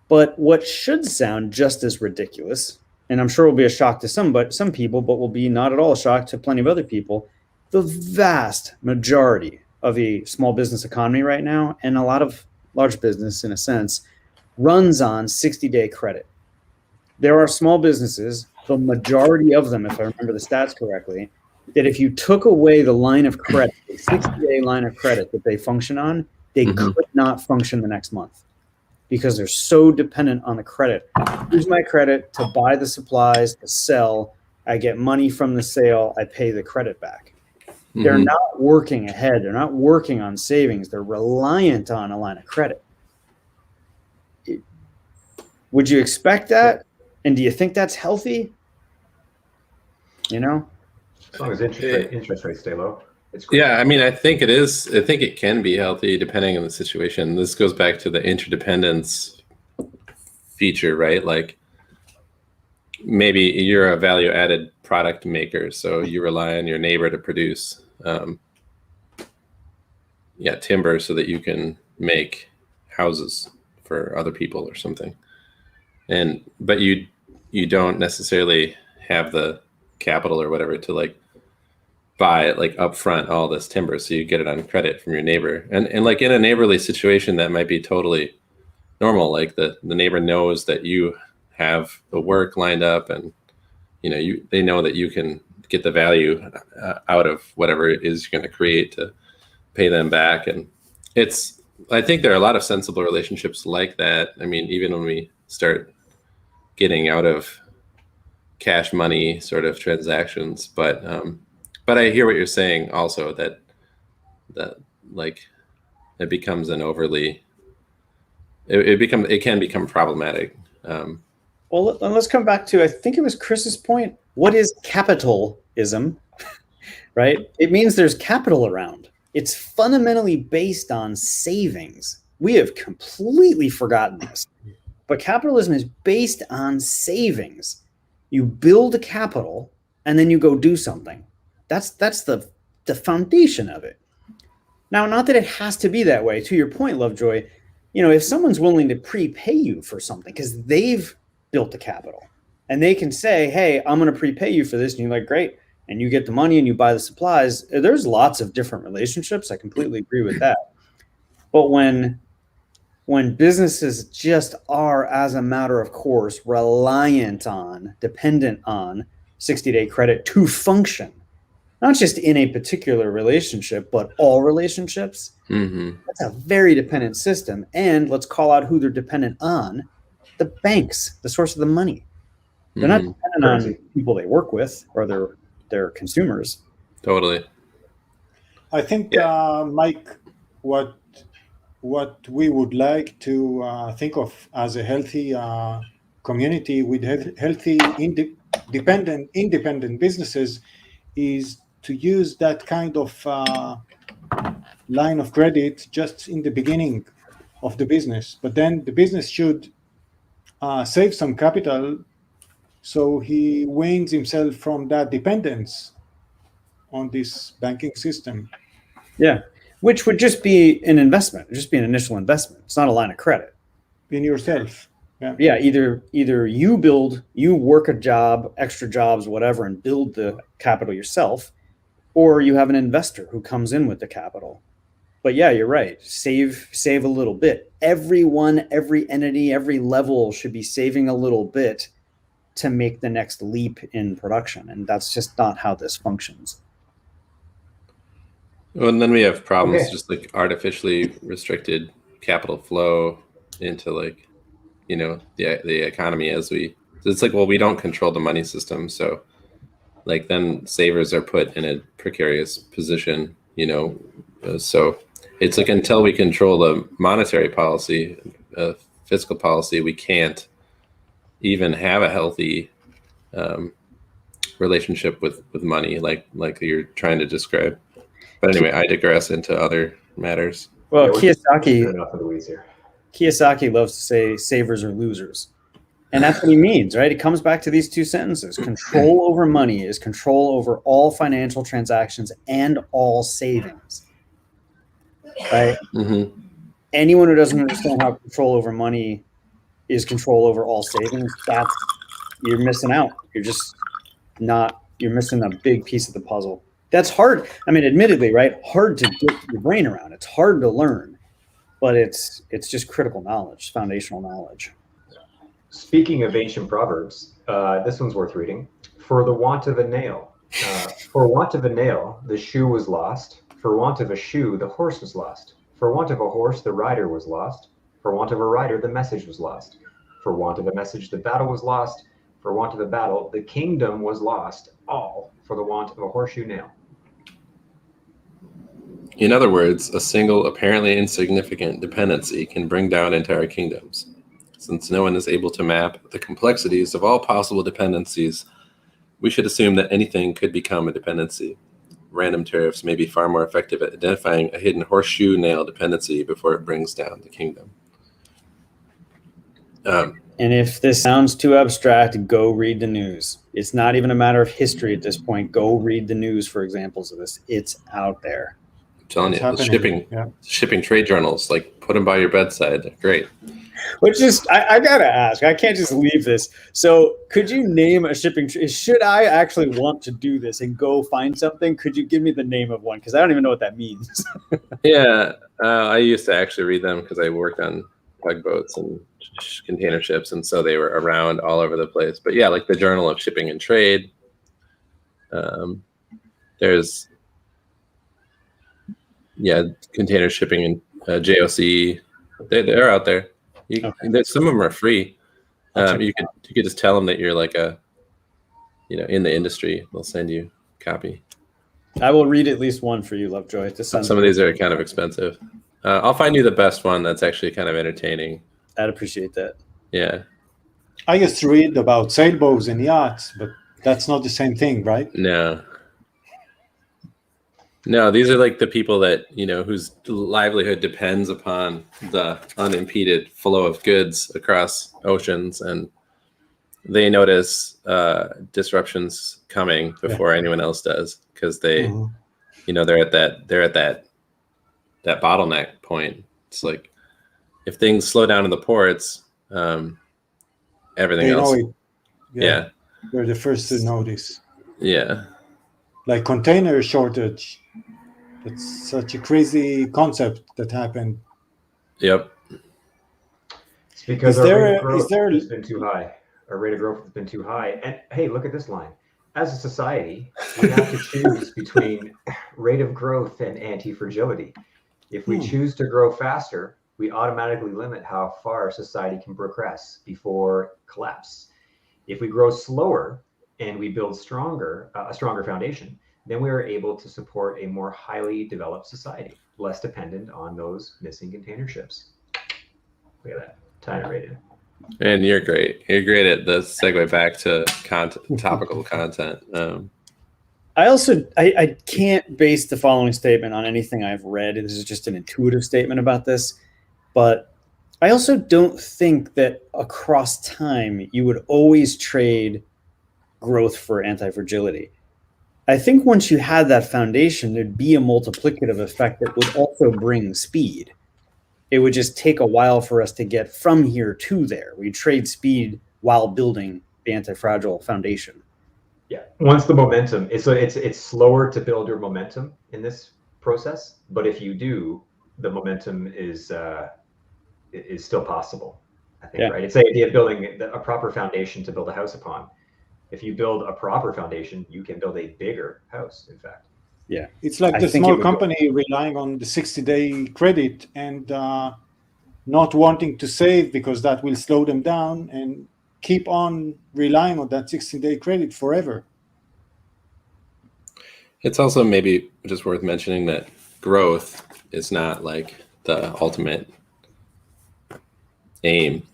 [SPEAKER 3] But what should sound just as ridiculous, and I'm sure will be a shock to some people, but will be not at all a shock to plenty of other people, the vast majority of a small business economy right now, and a lot of large business in a sense, runs on 60-day credit. There are small businesses, the majority of them, if I remember the stats correctly, that if you took away the line of credit, the 60-day line of credit that they function on, they could not function the next month because they're so dependent on the credit. Use my credit to buy the supplies, to sell. I get money from the sale. I pay the credit back. They're not working ahead. They're not working on savings. They're reliant on a line of credit. Would you expect that? And do you think that's healthy? You know?
[SPEAKER 4] As long as interest rates stay low, it's great.
[SPEAKER 1] Yeah, I mean, I think it is. I think it can be healthy depending on the situation. This goes back to the interdependence feature, right? Like maybe you're a value-added product maker, so you rely on your neighbor to produce timber so that you can make houses for other people or something. But you don't necessarily have the capital or whatever to like buy it like upfront all this timber, so you get it on credit from your neighbor. And like in a neighborly situation, that might be totally normal. Like the neighbor knows that you have the work lined up, and they know that you can get the value out of whatever it is you're going to create to pay them back. And I think there are a lot of sensible relationships like that. I mean, even when we start getting out of cash money sort of transactions, but I hear what you're saying also, that like it becomes an overly it can become problematic.
[SPEAKER 3] Well, let's come back to, I think it was Chris's point. What is capitalism? Right? It means there's capital around. It's fundamentally based on savings. We have completely forgotten this. But capitalism is based on savings. You build capital and then you go do something. That's the foundation of it. Now, not that it has to be that way. To your point, Lovejoy, if someone's willing to prepay you for something because they've built the capital and they can say, hey, I'm going to prepay you for this. And you're like, great. And you get the money and you buy the supplies. There's lots of different relationships. I completely agree with that. But when businesses just are, as a matter of course, dependent on 60-day credit to function, not just in a particular relationship, but all relationships, that's a very dependent system. And let's call out who they're dependent on: the banks, the source of the money. They're not dependent on people they work with or their consumers.
[SPEAKER 1] Totally.
[SPEAKER 2] I think, Mike, what we would like to think of as a healthy community with healthy independent businesses is to use that kind of line of credit just in the beginning of the business. But then the business should save some capital so he weans himself from that dependence on this banking system.
[SPEAKER 3] Yeah. Which would just be an investment, just be an initial investment. It's not a line of credit.
[SPEAKER 2] In yourself.
[SPEAKER 3] Yeah. Either you work a job, extra jobs, whatever, and build the capital yourself, or you have an investor who comes in with the capital. But yeah, you're right. Save a little bit. Everyone, every entity, every level should be saving a little bit to make the next leap in production. And that's just not how this functions.
[SPEAKER 1] Well, and then we have problems just like artificially restricted capital flow into like, the economy it's like, well, we don't control the money system. So like then savers are put in a precarious position, so it's like until we control the monetary policy, fiscal policy, we can't even have a healthy relationship with money like you're trying to describe. But anyway, I digress into other matters.
[SPEAKER 3] Well,
[SPEAKER 4] we're just
[SPEAKER 3] Kiyosaki
[SPEAKER 4] enough in the weeds here.
[SPEAKER 3] Kiyosaki loves to say savers or losers. And that's what he means, right? It comes back to these two sentences. Control over money is control over all financial transactions and all savings, right?
[SPEAKER 1] Mm-hmm.
[SPEAKER 3] Anyone who doesn't understand how control over money is control over all savings, you're missing out. You're missing a big piece of the puzzle. That's hard. I mean, admittedly, right? Hard to get your brain around. It's hard to learn, but it's just critical knowledge, foundational knowledge.
[SPEAKER 4] Speaking of ancient proverbs, this one's worth reading. For the want of a nail, the shoe was lost. For want of a shoe, the horse was lost. For want of a horse, the rider was lost. For want of a rider, the message was lost. For want of a message, the battle was lost. For want of a battle, the kingdom was lost. All for the want of a horseshoe nail.
[SPEAKER 1] In other words, a single, apparently insignificant dependency can bring down entire kingdoms. Since no one is able to map the complexities of all possible dependencies, we should assume that anything could become a dependency. Random tariffs may be far more effective at identifying a hidden horseshoe nail dependency before it brings down the kingdom.
[SPEAKER 3] And if this sounds too abstract, go read the news. It's not even a matter of history at this point. Go read the news for examples of this. It's out there.
[SPEAKER 1] I'm telling
[SPEAKER 2] It's
[SPEAKER 1] you, the
[SPEAKER 2] happening.
[SPEAKER 1] shipping trade journals, like put them by your bedside. They're great.
[SPEAKER 3] Which is, I gotta ask, I can't just leave this. So could you name a shipping, should I actually want to do this and go find something? Could you give me the name of one? Because I don't even know what that means.
[SPEAKER 1] Yeah, I used to actually read them because I worked on tugboats and container ships, and so they were around all over the place. But yeah, like the Journal of Shipping and Trade. There's container shipping and JOC. They're out there. Some of them are free. You could just tell them that you're like in the industry. They'll send you a copy.
[SPEAKER 3] I will read at least one for you, Lovejoy.
[SPEAKER 1] Some of these are kind of expensive. I'll find you the best one that's actually kind of entertaining.
[SPEAKER 3] I'd appreciate that.
[SPEAKER 1] Yeah.
[SPEAKER 2] I used to read about sailboats and yachts, but that's not the same thing, right?
[SPEAKER 1] No, these are like the people that, whose livelihood depends upon the unimpeded flow of goods across oceans, and they notice disruptions coming before anyone else does, because they, they're at that bottleneck point. It's like if things slow down in the ports, everything else. Yeah,
[SPEAKER 2] they're the first to notice.
[SPEAKER 1] Yeah,
[SPEAKER 2] like container shortage. It's such a crazy concept that happened.
[SPEAKER 1] Yep.
[SPEAKER 4] It's because our rate of growth has been too high. Our rate of growth has been too high. And hey, look at this line. As a society, we have to choose between rate of growth and anti-fragility. If we choose to grow faster, we automatically limit how far society can progress before collapse. If we grow slower and we build a stronger foundation, then we are able to support a more highly developed society, less dependent on those missing container ships. Look at that, tying it right in.
[SPEAKER 1] And you're great. You're great at the segue back to topical content.
[SPEAKER 3] I can't base the following statement on anything I've read. This is just an intuitive statement about this. But I also don't think that across time you would always trade growth for anti-fragility. I think once you had that foundation, there'd be a multiplicative effect that would also bring speed. It would just take a while for us to get from here to there. We trade speed while building the anti-fragile foundation.
[SPEAKER 4] Yeah, once the momentum, it's slower to build your momentum in this process, but if you do, the momentum is still possible, I think, right? It's the idea of building a proper foundation to build a house upon. If you build a proper foundation, you can build a bigger house, in fact.
[SPEAKER 3] Yeah.
[SPEAKER 2] It's like the small company relying on the 60-day credit and not wanting to save because that will slow them down, and keep on relying on that 60-day credit forever.
[SPEAKER 1] It's also maybe just worth mentioning that growth is not like the ultimate aim.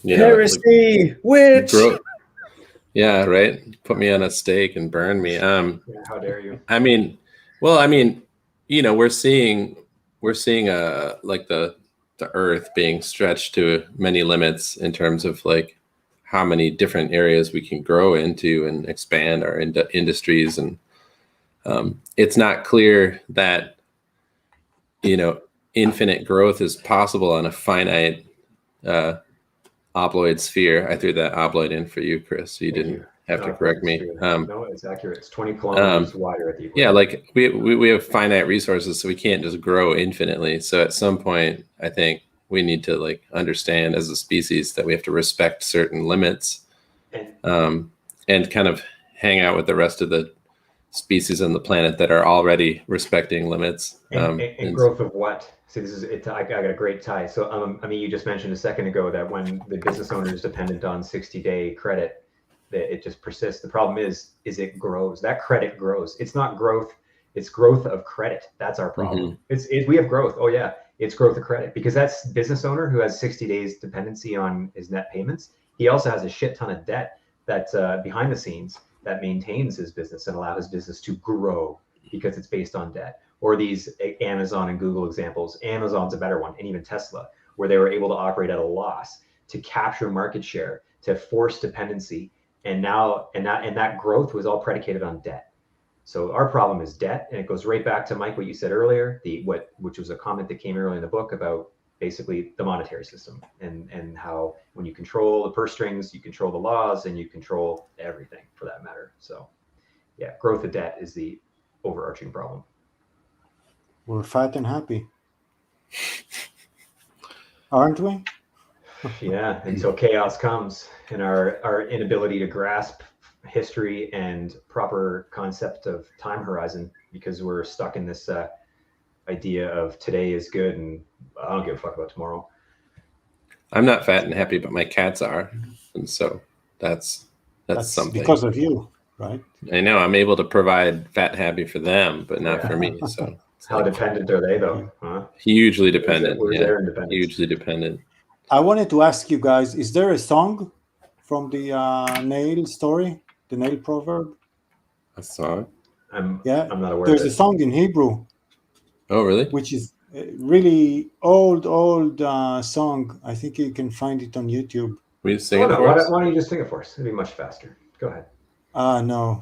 [SPEAKER 3] Heresy, witch.
[SPEAKER 1] Growth. Yeah, right. Put me on a stake and burn me.
[SPEAKER 4] How dare you?
[SPEAKER 1] We're we're seeing like the earth being stretched to many limits in terms of like how many different areas we can grow into and expand our industries. And it's not clear that, infinite growth is possible on a finite obloid sphere. I threw that obloid in for you, Chris. So you didn't have to correct me.
[SPEAKER 4] No, it's accurate. It's 20 kilometers wider at the equator.
[SPEAKER 1] Yeah, like we have finite resources, so we can't just grow infinitely. So at some point, I think we need to like understand as a species that we have to respect certain limits, and kind of hang out with the rest of the species on the planet that are already respecting limits.
[SPEAKER 4] And growth of what? See, this is it. I got a great tie. So, I mean, you just mentioned a second ago that when the business owner is dependent on 60-day credit, that it just persists. The problem is it grows. That credit grows. It's not growth. It's growth of credit. That's our problem. We have growth. Oh yeah, it's growth of credit, because that's business owner who has 60 days dependency on his net payments. He also has a shit ton of debt that's behind the scenes that maintains his business and allow his business to grow because it's based on debt. Or these Amazon and Google examples. Amazon's a better one, and even Tesla, where they were able to operate at a loss to capture market share, to force dependency, and that growth was all predicated on debt. So our problem is debt, and it goes right back to Mike, what you said earlier, which was a comment that came early in the book about basically the monetary system and how when you control the purse strings, you control the laws, and you control everything for that matter. So yeah, growth of debt is the overarching problem.
[SPEAKER 2] We're fat and happy, aren't we?
[SPEAKER 4] Yeah, until chaos comes and our inability to grasp history and proper concept of time horizon, because we're stuck in this idea of today is good and I don't give a fuck about tomorrow.
[SPEAKER 1] I'm not fat and happy, but my cats are, and so that's something.
[SPEAKER 2] Because of you, right?
[SPEAKER 1] I know I'm able to provide fat and happy for them, but not for me. So
[SPEAKER 4] how dependent are they though? Huh?
[SPEAKER 1] Hugely dependent.
[SPEAKER 4] Where's their independence?
[SPEAKER 1] Hugely dependent.
[SPEAKER 2] I wanted to ask you guys: is there a song from the nail story, the nail proverb?
[SPEAKER 1] A song?
[SPEAKER 4] I'm not aware.
[SPEAKER 2] There's a song in Hebrew.
[SPEAKER 1] Oh, really?
[SPEAKER 2] Which is a really old song. I think you can find it on YouTube.
[SPEAKER 1] Will you sing it for us?
[SPEAKER 4] Why don't you just sing it for us? It'd be much faster. Go ahead.
[SPEAKER 2] No,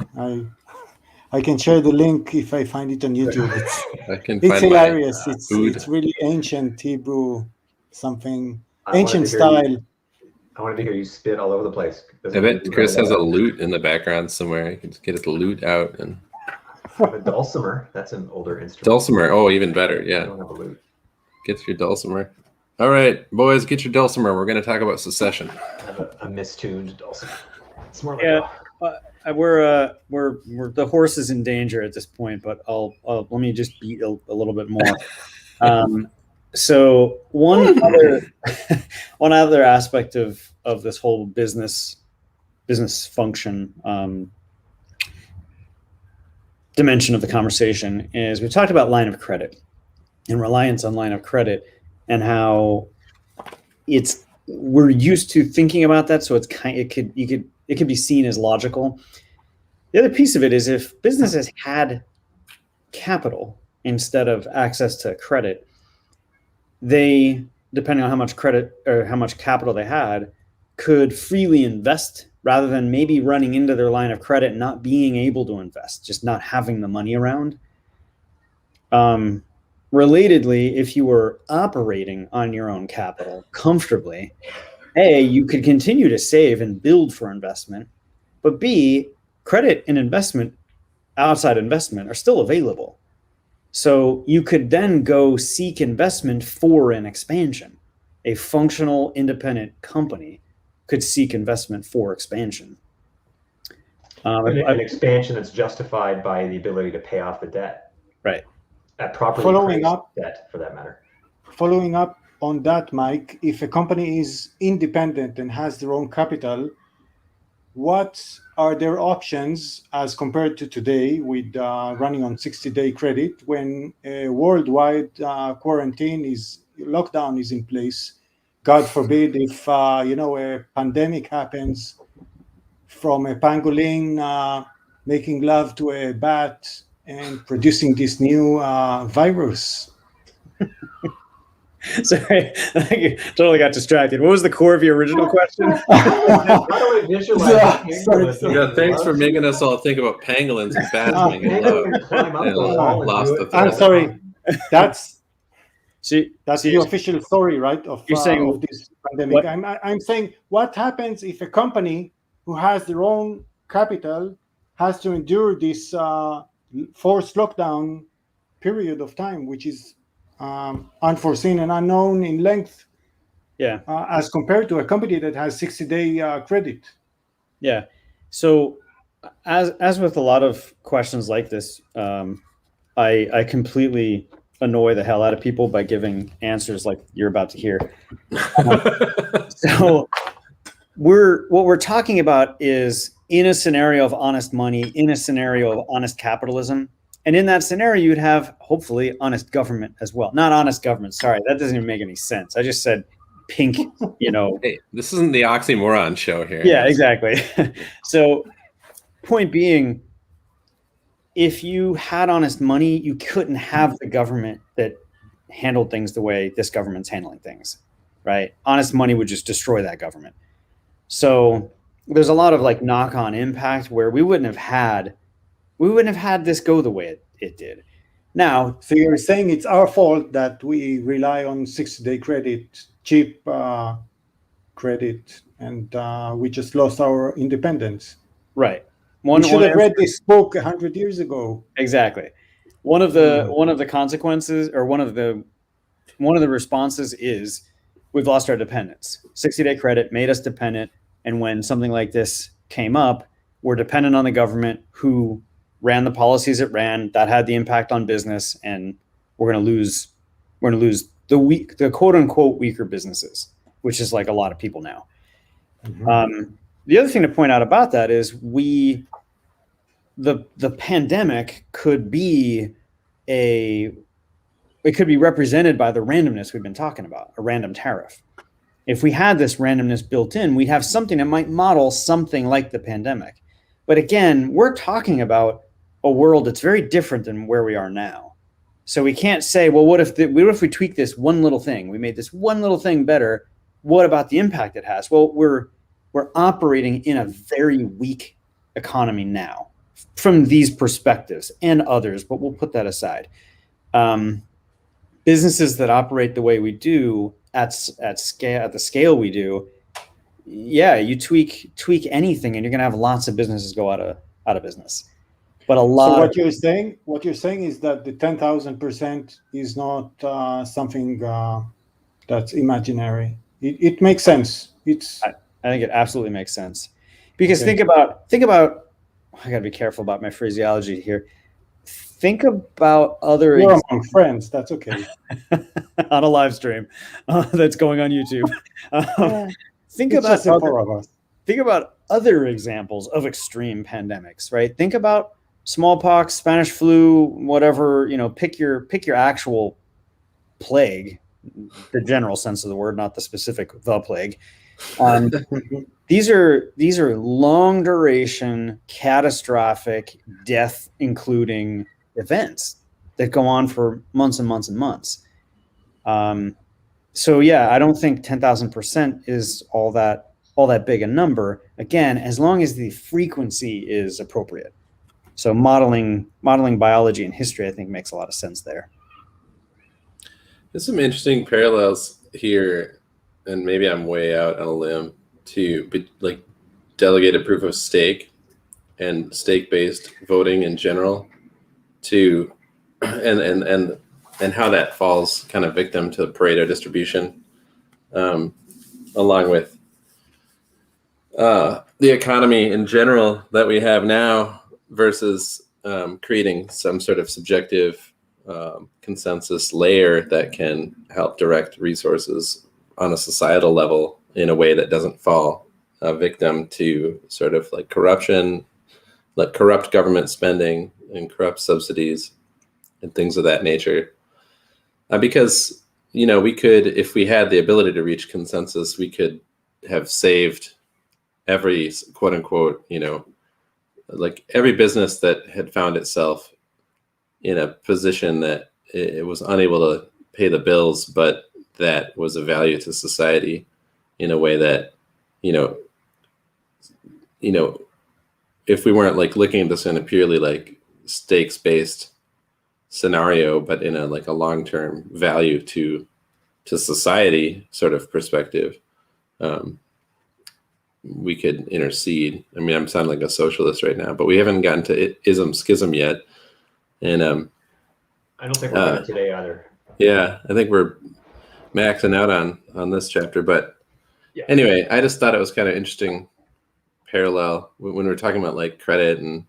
[SPEAKER 2] I can share the link if I find it on YouTube. It's hilarious. It's really ancient Hebrew, something ancient style.
[SPEAKER 4] I wanted to hear you spit all over the place.
[SPEAKER 1] I bet Chris has a lute in the background somewhere. He can just get his lute out and.
[SPEAKER 4] A dulcimer. That's an older instrument.
[SPEAKER 1] Dulcimer. Oh, even better. Yeah.
[SPEAKER 4] I don't have a lute.
[SPEAKER 1] Get your dulcimer. All right, boys, get your dulcimer. We're going to talk about secession.
[SPEAKER 4] I have a mistuned dulcimer. It's more like
[SPEAKER 3] we're the horse is in danger at this point, but I'll let me just beat a little bit more. So one other aspect of this whole business function dimension of the conversation is we've talked about line of credit and reliance on line of credit and how we're used to thinking about that, so it could be seen as logical. The other piece of it is if businesses had capital instead of access to credit, they, depending on how much credit or how much capital they had, could freely invest rather than maybe running into their line of credit and not being able to invest, just not having the money around. Relatedly, if you were operating on your own capital comfortably, A, you could continue to save and build for investment, but B, credit and investment, outside investment, are still available. So you could then go seek investment for an expansion. A functional, independent company could seek investment for expansion.
[SPEAKER 4] An expansion that's justified by the ability to pay off the debt.
[SPEAKER 3] Right.
[SPEAKER 4] At properly priced debt, for that matter.
[SPEAKER 2] Following up on that, Mike, if a company is independent and has their own capital, what are their options as compared to today with running on 60-day credit when a worldwide lockdown is in place? God forbid if a pandemic happens from a pangolin making love to a bat and producing this new virus.
[SPEAKER 3] Sorry, I totally got distracted. What was the core of your original question?
[SPEAKER 4] How do I visualize pangolins?
[SPEAKER 1] Yeah, thanks for making us all think about pangolins and basking in love.
[SPEAKER 4] Pangolins climb up
[SPEAKER 1] And
[SPEAKER 4] the wall and
[SPEAKER 1] lost
[SPEAKER 4] do
[SPEAKER 1] the
[SPEAKER 4] it.
[SPEAKER 1] thread.
[SPEAKER 2] I'm sorry. That's
[SPEAKER 3] So
[SPEAKER 2] the official story, right? Of
[SPEAKER 3] You're saying
[SPEAKER 2] of this pandemic.
[SPEAKER 3] what?
[SPEAKER 2] I'm saying, what happens if a company who has their own capital has to endure this forced lockdown period of time, which is unforeseen and unknown in length,
[SPEAKER 3] Yeah.
[SPEAKER 2] as compared to a company that has 60-day credit.
[SPEAKER 3] Yeah. So as with a lot of questions like this, I completely annoy the hell out of people by giving answers like you're about to hear. So what we're talking about is in a scenario of honest money, in a scenario of honest capitalism. And in that scenario, you'd have hopefully honest government as well. Not honest government. Sorry, that doesn't even make any sense. I just said pink,
[SPEAKER 1] Hey, this isn't the oxymoron show here.
[SPEAKER 3] Yeah, exactly. So point being, if you had honest money, you couldn't have the government that handled things the way this government's handling things, right? Honest money would just destroy that government. So there's a lot of like knock-on impact where we wouldn't have had this go the way it did. Now,
[SPEAKER 2] so you're saying it's our fault that we rely on 60-day credit, cheap credit, and we just lost our independence.
[SPEAKER 3] Right.
[SPEAKER 2] We should have read this book 100 years ago.
[SPEAKER 3] Exactly. One of the consequences, or one of the responses is we've lost our dependence. 60-day credit made us dependent, and when something like this came up, we're dependent on the government who ran the policies it ran that had the impact on business, and we're going to lose the quote unquote weaker businesses, which is like a lot of people now. Mm-hmm. The other thing to point out about that is the pandemic could be represented by the randomness we've been talking about, a random tariff. If we had this randomness built in, we'd have something that might model something like the pandemic. But again, we're talking about a world that's very different than where we are now. So we can't say, well, what if we tweak this one little thing? We made this one little thing better. What about the impact it has? Well, we're operating in a very weak economy now from these perspectives and others, but we'll put that aside. Businesses that operate the way we do at the scale we do, yeah, you tweak anything and you're going to have lots of businesses go out of business. But a lot.
[SPEAKER 2] So what you're saying is that the 10,000% is not something that's imaginary. It makes sense. I
[SPEAKER 3] think it absolutely makes sense, because think about. I got to be careful about my phraseology here. Think about other.
[SPEAKER 2] You're among friends. That's okay.
[SPEAKER 3] On a live stream that's going on YouTube. Think about other examples of extreme pandemics, right? Think about smallpox, Spanish flu, whatever, pick your actual plague, the general sense of the word, not the specific the plague. These are long duration, catastrophic, death including events that go on for months and months and months. So yeah, I don't think 10,000% is all that big a number. Again, as long as the frequency is appropriate. So modeling biology and history, I think, makes a lot of sense there.
[SPEAKER 1] There's some interesting parallels here, and maybe I'm way out on a limb, to like delegated proof of stake and stake-based voting in general, to and how that falls kind of victim to the Pareto distribution, along with the economy in general that we have now, versus creating some sort of subjective consensus layer that can help direct resources on a societal level in a way that doesn't fall victim to sort of like corruption, like corrupt government spending and corrupt subsidies and things of that nature. Because, we could, if we had the ability to reach consensus, we could have saved every quote unquote, like every business that had found itself in a position that it was unable to pay the bills, but that was of value to society in a way that, if we weren't like looking at this in a purely like stakes-based scenario, but in a like a long-term value to society sort of perspective, we could intercede. I mean, I'm sounding like a socialist right now, but we haven't gotten to Ism Schism yet. And
[SPEAKER 4] I don't think we're going to today either.
[SPEAKER 1] yeah, I think we're maxing out on this chapter. But
[SPEAKER 4] Yeah.
[SPEAKER 1] Anyway, I just thought it was kind of interesting parallel when we're talking about like credit and,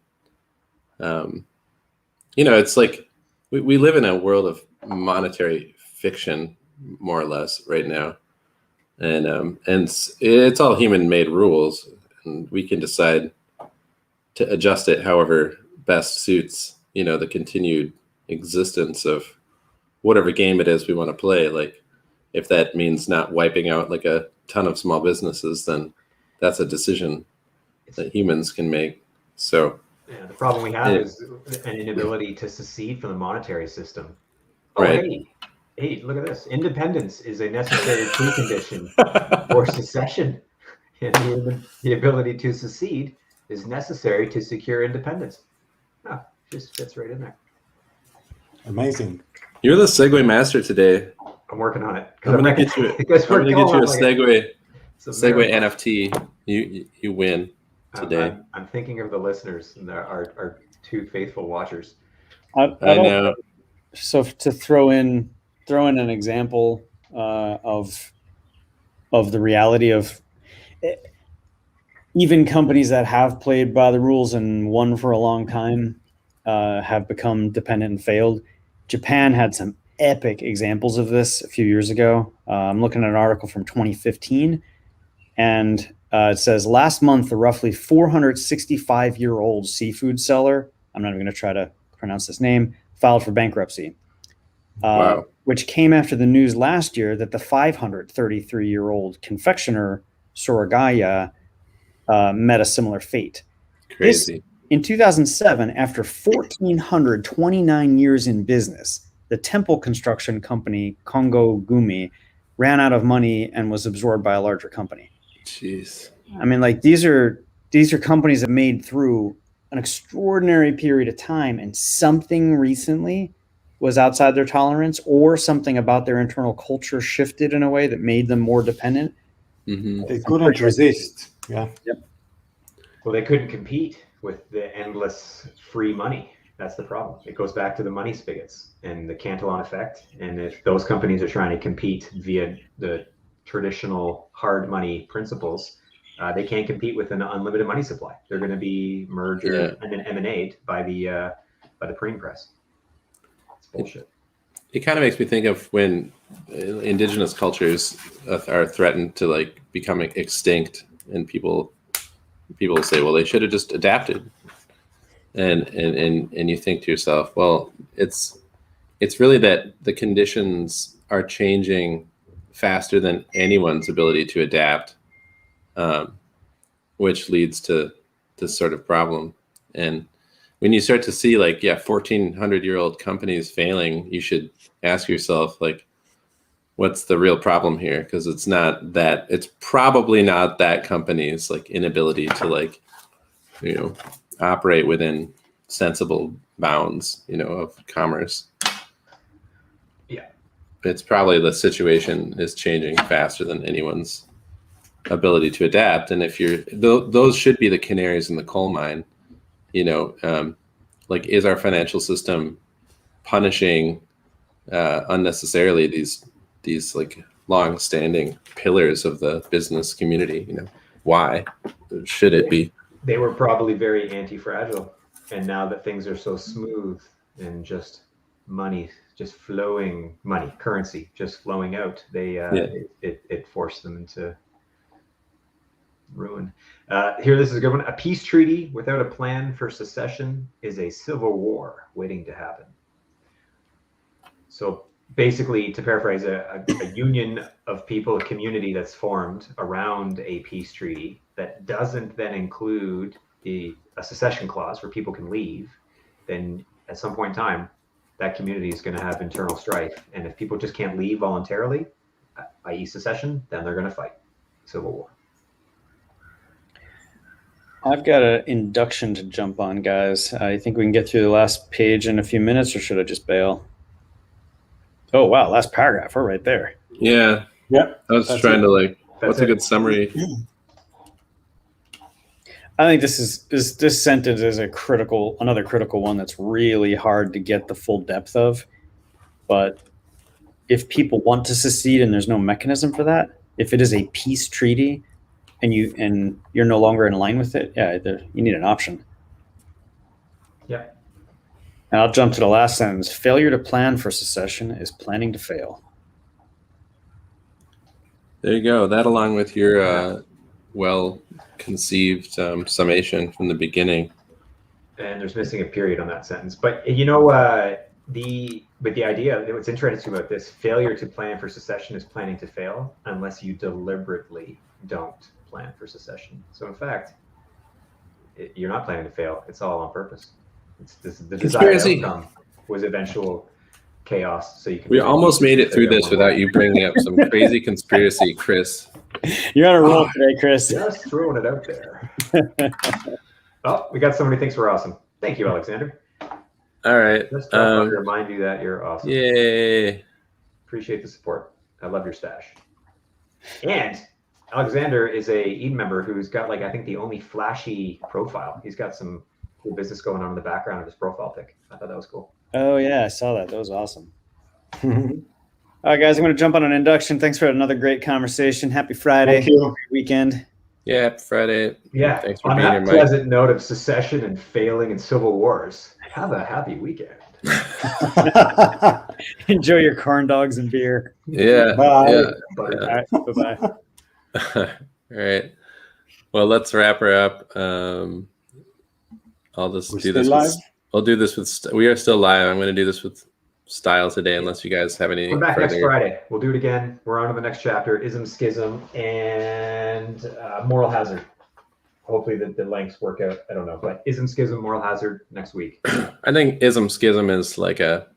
[SPEAKER 1] it's like we live in a world of monetary fiction, more or less, right now. And it's all human-made rules, and we can decide to adjust it however best suits, the continued existence of whatever game it is we want to play. Like, if that means not wiping out like a ton of small businesses, then that's a decision that humans can make. So
[SPEAKER 4] yeah, the problem we have is an inability to secede from the monetary system. Oh,
[SPEAKER 1] right.
[SPEAKER 4] Hey, look at this. Independence is a necessary precondition for secession. And the ability to secede is necessary to secure independence. Just fits right in there.
[SPEAKER 2] Amazing.
[SPEAKER 1] You're the segue master today.
[SPEAKER 4] I'm working on it.
[SPEAKER 1] I'm gonna get you a segue NFT. You win today.
[SPEAKER 4] I'm thinking of the listeners and our two faithful watchers.
[SPEAKER 1] I know.
[SPEAKER 3] So to throw in an example of the reality of even companies that have played by the rules and won for a long time have become dependent and failed. Japan had some epic examples of this a few years ago. I'm looking at an article from 2015, and it says last month the roughly 465-year-old seafood seller, I'm not even going to try to pronounce this name, filed for bankruptcy.
[SPEAKER 1] Wow.
[SPEAKER 3] Which came after the news last year that the 533-year-old confectioner Soragaya met a similar fate.
[SPEAKER 1] Crazy.
[SPEAKER 3] In 2007, after 1,429 years in business, the temple construction company Kongo Gumi ran out of money and was absorbed by a larger company.
[SPEAKER 1] Jeez.
[SPEAKER 3] I mean, like these are companies that made through an extraordinary period of time, and something recently was outside their tolerance, or something about their internal culture shifted in a way that made them more dependent.
[SPEAKER 1] Mm-hmm.
[SPEAKER 2] They couldn't resist. Yeah.
[SPEAKER 3] Yep.
[SPEAKER 4] Well, they couldn't compete with the endless free money. That's the problem. It goes back to the money spigots and the Cantillon effect. And if those companies are trying to compete via the traditional hard money principles, they can't compete with an unlimited money supply. They're going to be merged and then M&A'd by the printing press. It's bullshit.
[SPEAKER 1] It kind of makes me think of when indigenous cultures are threatened to like become extinct, and people say, well, they should have just adapted. And you think to yourself, well, it's really that the conditions are changing faster than anyone's ability to adapt, which leads to this sort of problem. And when you start to see 1,400-year-old companies failing, you should ask yourself, like, what's the real problem here? Because it's probably not that company's inability to operate within sensible bounds, of commerce.
[SPEAKER 4] Yeah.
[SPEAKER 1] It's probably the situation is changing faster than anyone's ability to adapt. And if those should be the canaries in the coal mine, is our financial system punishing unnecessarily these long-standing pillars of the business community? Why should it be?
[SPEAKER 4] They were probably very anti-fragile, and now that things are so smooth and just money, just flowing money, currency, just flowing out, it forced them into ruin. Here, this is a good one. A peace treaty without a plan for secession is a civil war waiting to happen. So basically, to paraphrase, a union of people, a community that's formed around a peace treaty that doesn't then include a secession clause where people can leave, then at some point in time, that community is going to have internal strife. And if people just can't leave voluntarily, i.e. secession, then they're going to fight civil war.
[SPEAKER 3] I've got an induction to jump on, guys. I think we can get through the last page in a few minutes, or should I just bail? Oh, wow, last paragraph. We're right there.
[SPEAKER 1] Yeah.
[SPEAKER 2] Yeah.
[SPEAKER 1] I was trying to like, what's a good summary?
[SPEAKER 3] I think this sentence is another critical one that's really hard to get the full depth of. But if people want to secede and there's no mechanism for that, if it is a peace treaty and you're no longer in line with it, you need an option.
[SPEAKER 4] Yeah.
[SPEAKER 3] And I'll jump to the last sentence. Failure to plan for secession is planning to fail.
[SPEAKER 1] There you go. That along with your well-conceived summation from the beginning.
[SPEAKER 4] And there's missing a period on that sentence. But the idea, what's interesting about this, failure to plan for secession is planning to fail unless you deliberately don't plan for secession. So in fact, you're not planning to fail. It's all on purpose. It's the desired outcome was eventual chaos. So you can.
[SPEAKER 1] We almost made it through this without you bringing up some crazy conspiracy, Chris.
[SPEAKER 3] You're on a roll today, Chris.
[SPEAKER 4] Just throwing it out there. Oh, we got somebody who thinks we're awesome. Thank you, Alexander.
[SPEAKER 1] All right.
[SPEAKER 4] Just to remind you that you're awesome.
[SPEAKER 1] Yay.
[SPEAKER 4] Appreciate the support. I love your stash. And Alexander is a Eden member who's got, like, I think the only flashy profile. He's got some cool business going on in the background of his profile pic. I thought that was cool.
[SPEAKER 3] Oh, yeah, I saw that. That was awesome. All right, guys, I'm going to jump on an induction. Thanks for another great conversation. Happy Friday.
[SPEAKER 2] Thank you.
[SPEAKER 3] Great weekend.
[SPEAKER 1] Yeah, happy Friday.
[SPEAKER 4] Yeah,
[SPEAKER 1] Thanks for
[SPEAKER 4] on
[SPEAKER 1] being
[SPEAKER 4] that
[SPEAKER 1] here, Mike.
[SPEAKER 4] pleasant note of secession and failing in civil wars, have a happy weekend.
[SPEAKER 3] Enjoy your corn dogs and beer.
[SPEAKER 1] Yeah.
[SPEAKER 2] Bye.
[SPEAKER 1] Yeah.
[SPEAKER 3] All right, bye-bye.
[SPEAKER 1] All right. Well, let's wrap her up. I'll just
[SPEAKER 2] We're
[SPEAKER 1] do
[SPEAKER 2] still
[SPEAKER 1] this.
[SPEAKER 2] live?
[SPEAKER 1] I'll do this with. We are still live. I'm going to do this with style today, unless you guys have any.
[SPEAKER 4] Come back
[SPEAKER 1] further.
[SPEAKER 4] next Friday. We'll do it again. We're on to the next chapter: Ism Schism and Moral Hazard. Hopefully the lengths work out. I don't know, but Ism Schism, Moral Hazard next week.
[SPEAKER 1] I think Ism Schism is like a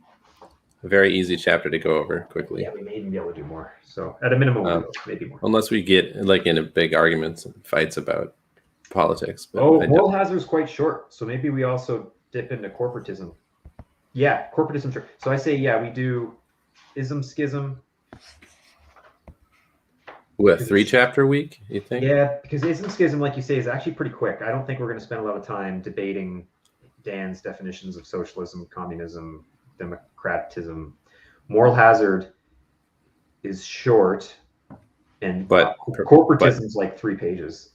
[SPEAKER 1] very easy chapter to go over quickly.
[SPEAKER 4] Yeah, we may even be able to do more. So at a minimum, we'll do maybe more.
[SPEAKER 1] Unless we get like into big arguments and fights about politics. But
[SPEAKER 4] Oh,
[SPEAKER 1] I
[SPEAKER 4] Moral
[SPEAKER 1] don't-
[SPEAKER 4] Hazard is quite short, so maybe we also dip into corporatism. Yeah, corporatism. Sure. So I say, yeah, we do Ism Schism.
[SPEAKER 1] What, 3-chapter week, you think?
[SPEAKER 4] Yeah, because Ism Schism, like you say, is actually pretty quick. I don't think we're going to spend a lot of time debating Dan's definitions of socialism, communism, democratism. Moral Hazard is short, and corporatism is like 3 pages.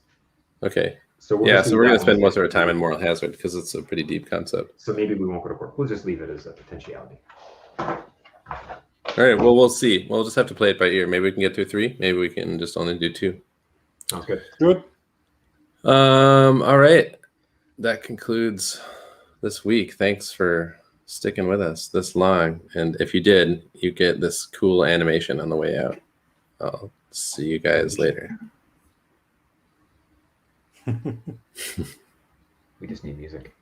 [SPEAKER 1] Okay.
[SPEAKER 4] So we'll
[SPEAKER 1] Yeah,
[SPEAKER 4] just
[SPEAKER 1] so
[SPEAKER 4] leave
[SPEAKER 1] we're going
[SPEAKER 4] that
[SPEAKER 1] to spend
[SPEAKER 4] one.
[SPEAKER 1] most of our time in moral hazard because it's a pretty deep concept.
[SPEAKER 4] So maybe we won't go to court. We'll just leave it as a potentiality.
[SPEAKER 1] All right, well, we'll see. We'll just have to play it by ear. Maybe we can get through 3. Maybe we can just only do 2.
[SPEAKER 4] Sounds good.
[SPEAKER 2] Good.
[SPEAKER 1] All right. That concludes this week. Thanks for sticking with us this long. And if you did, you get this cool animation on the way out. I'll see you guys later.
[SPEAKER 4] We just need music.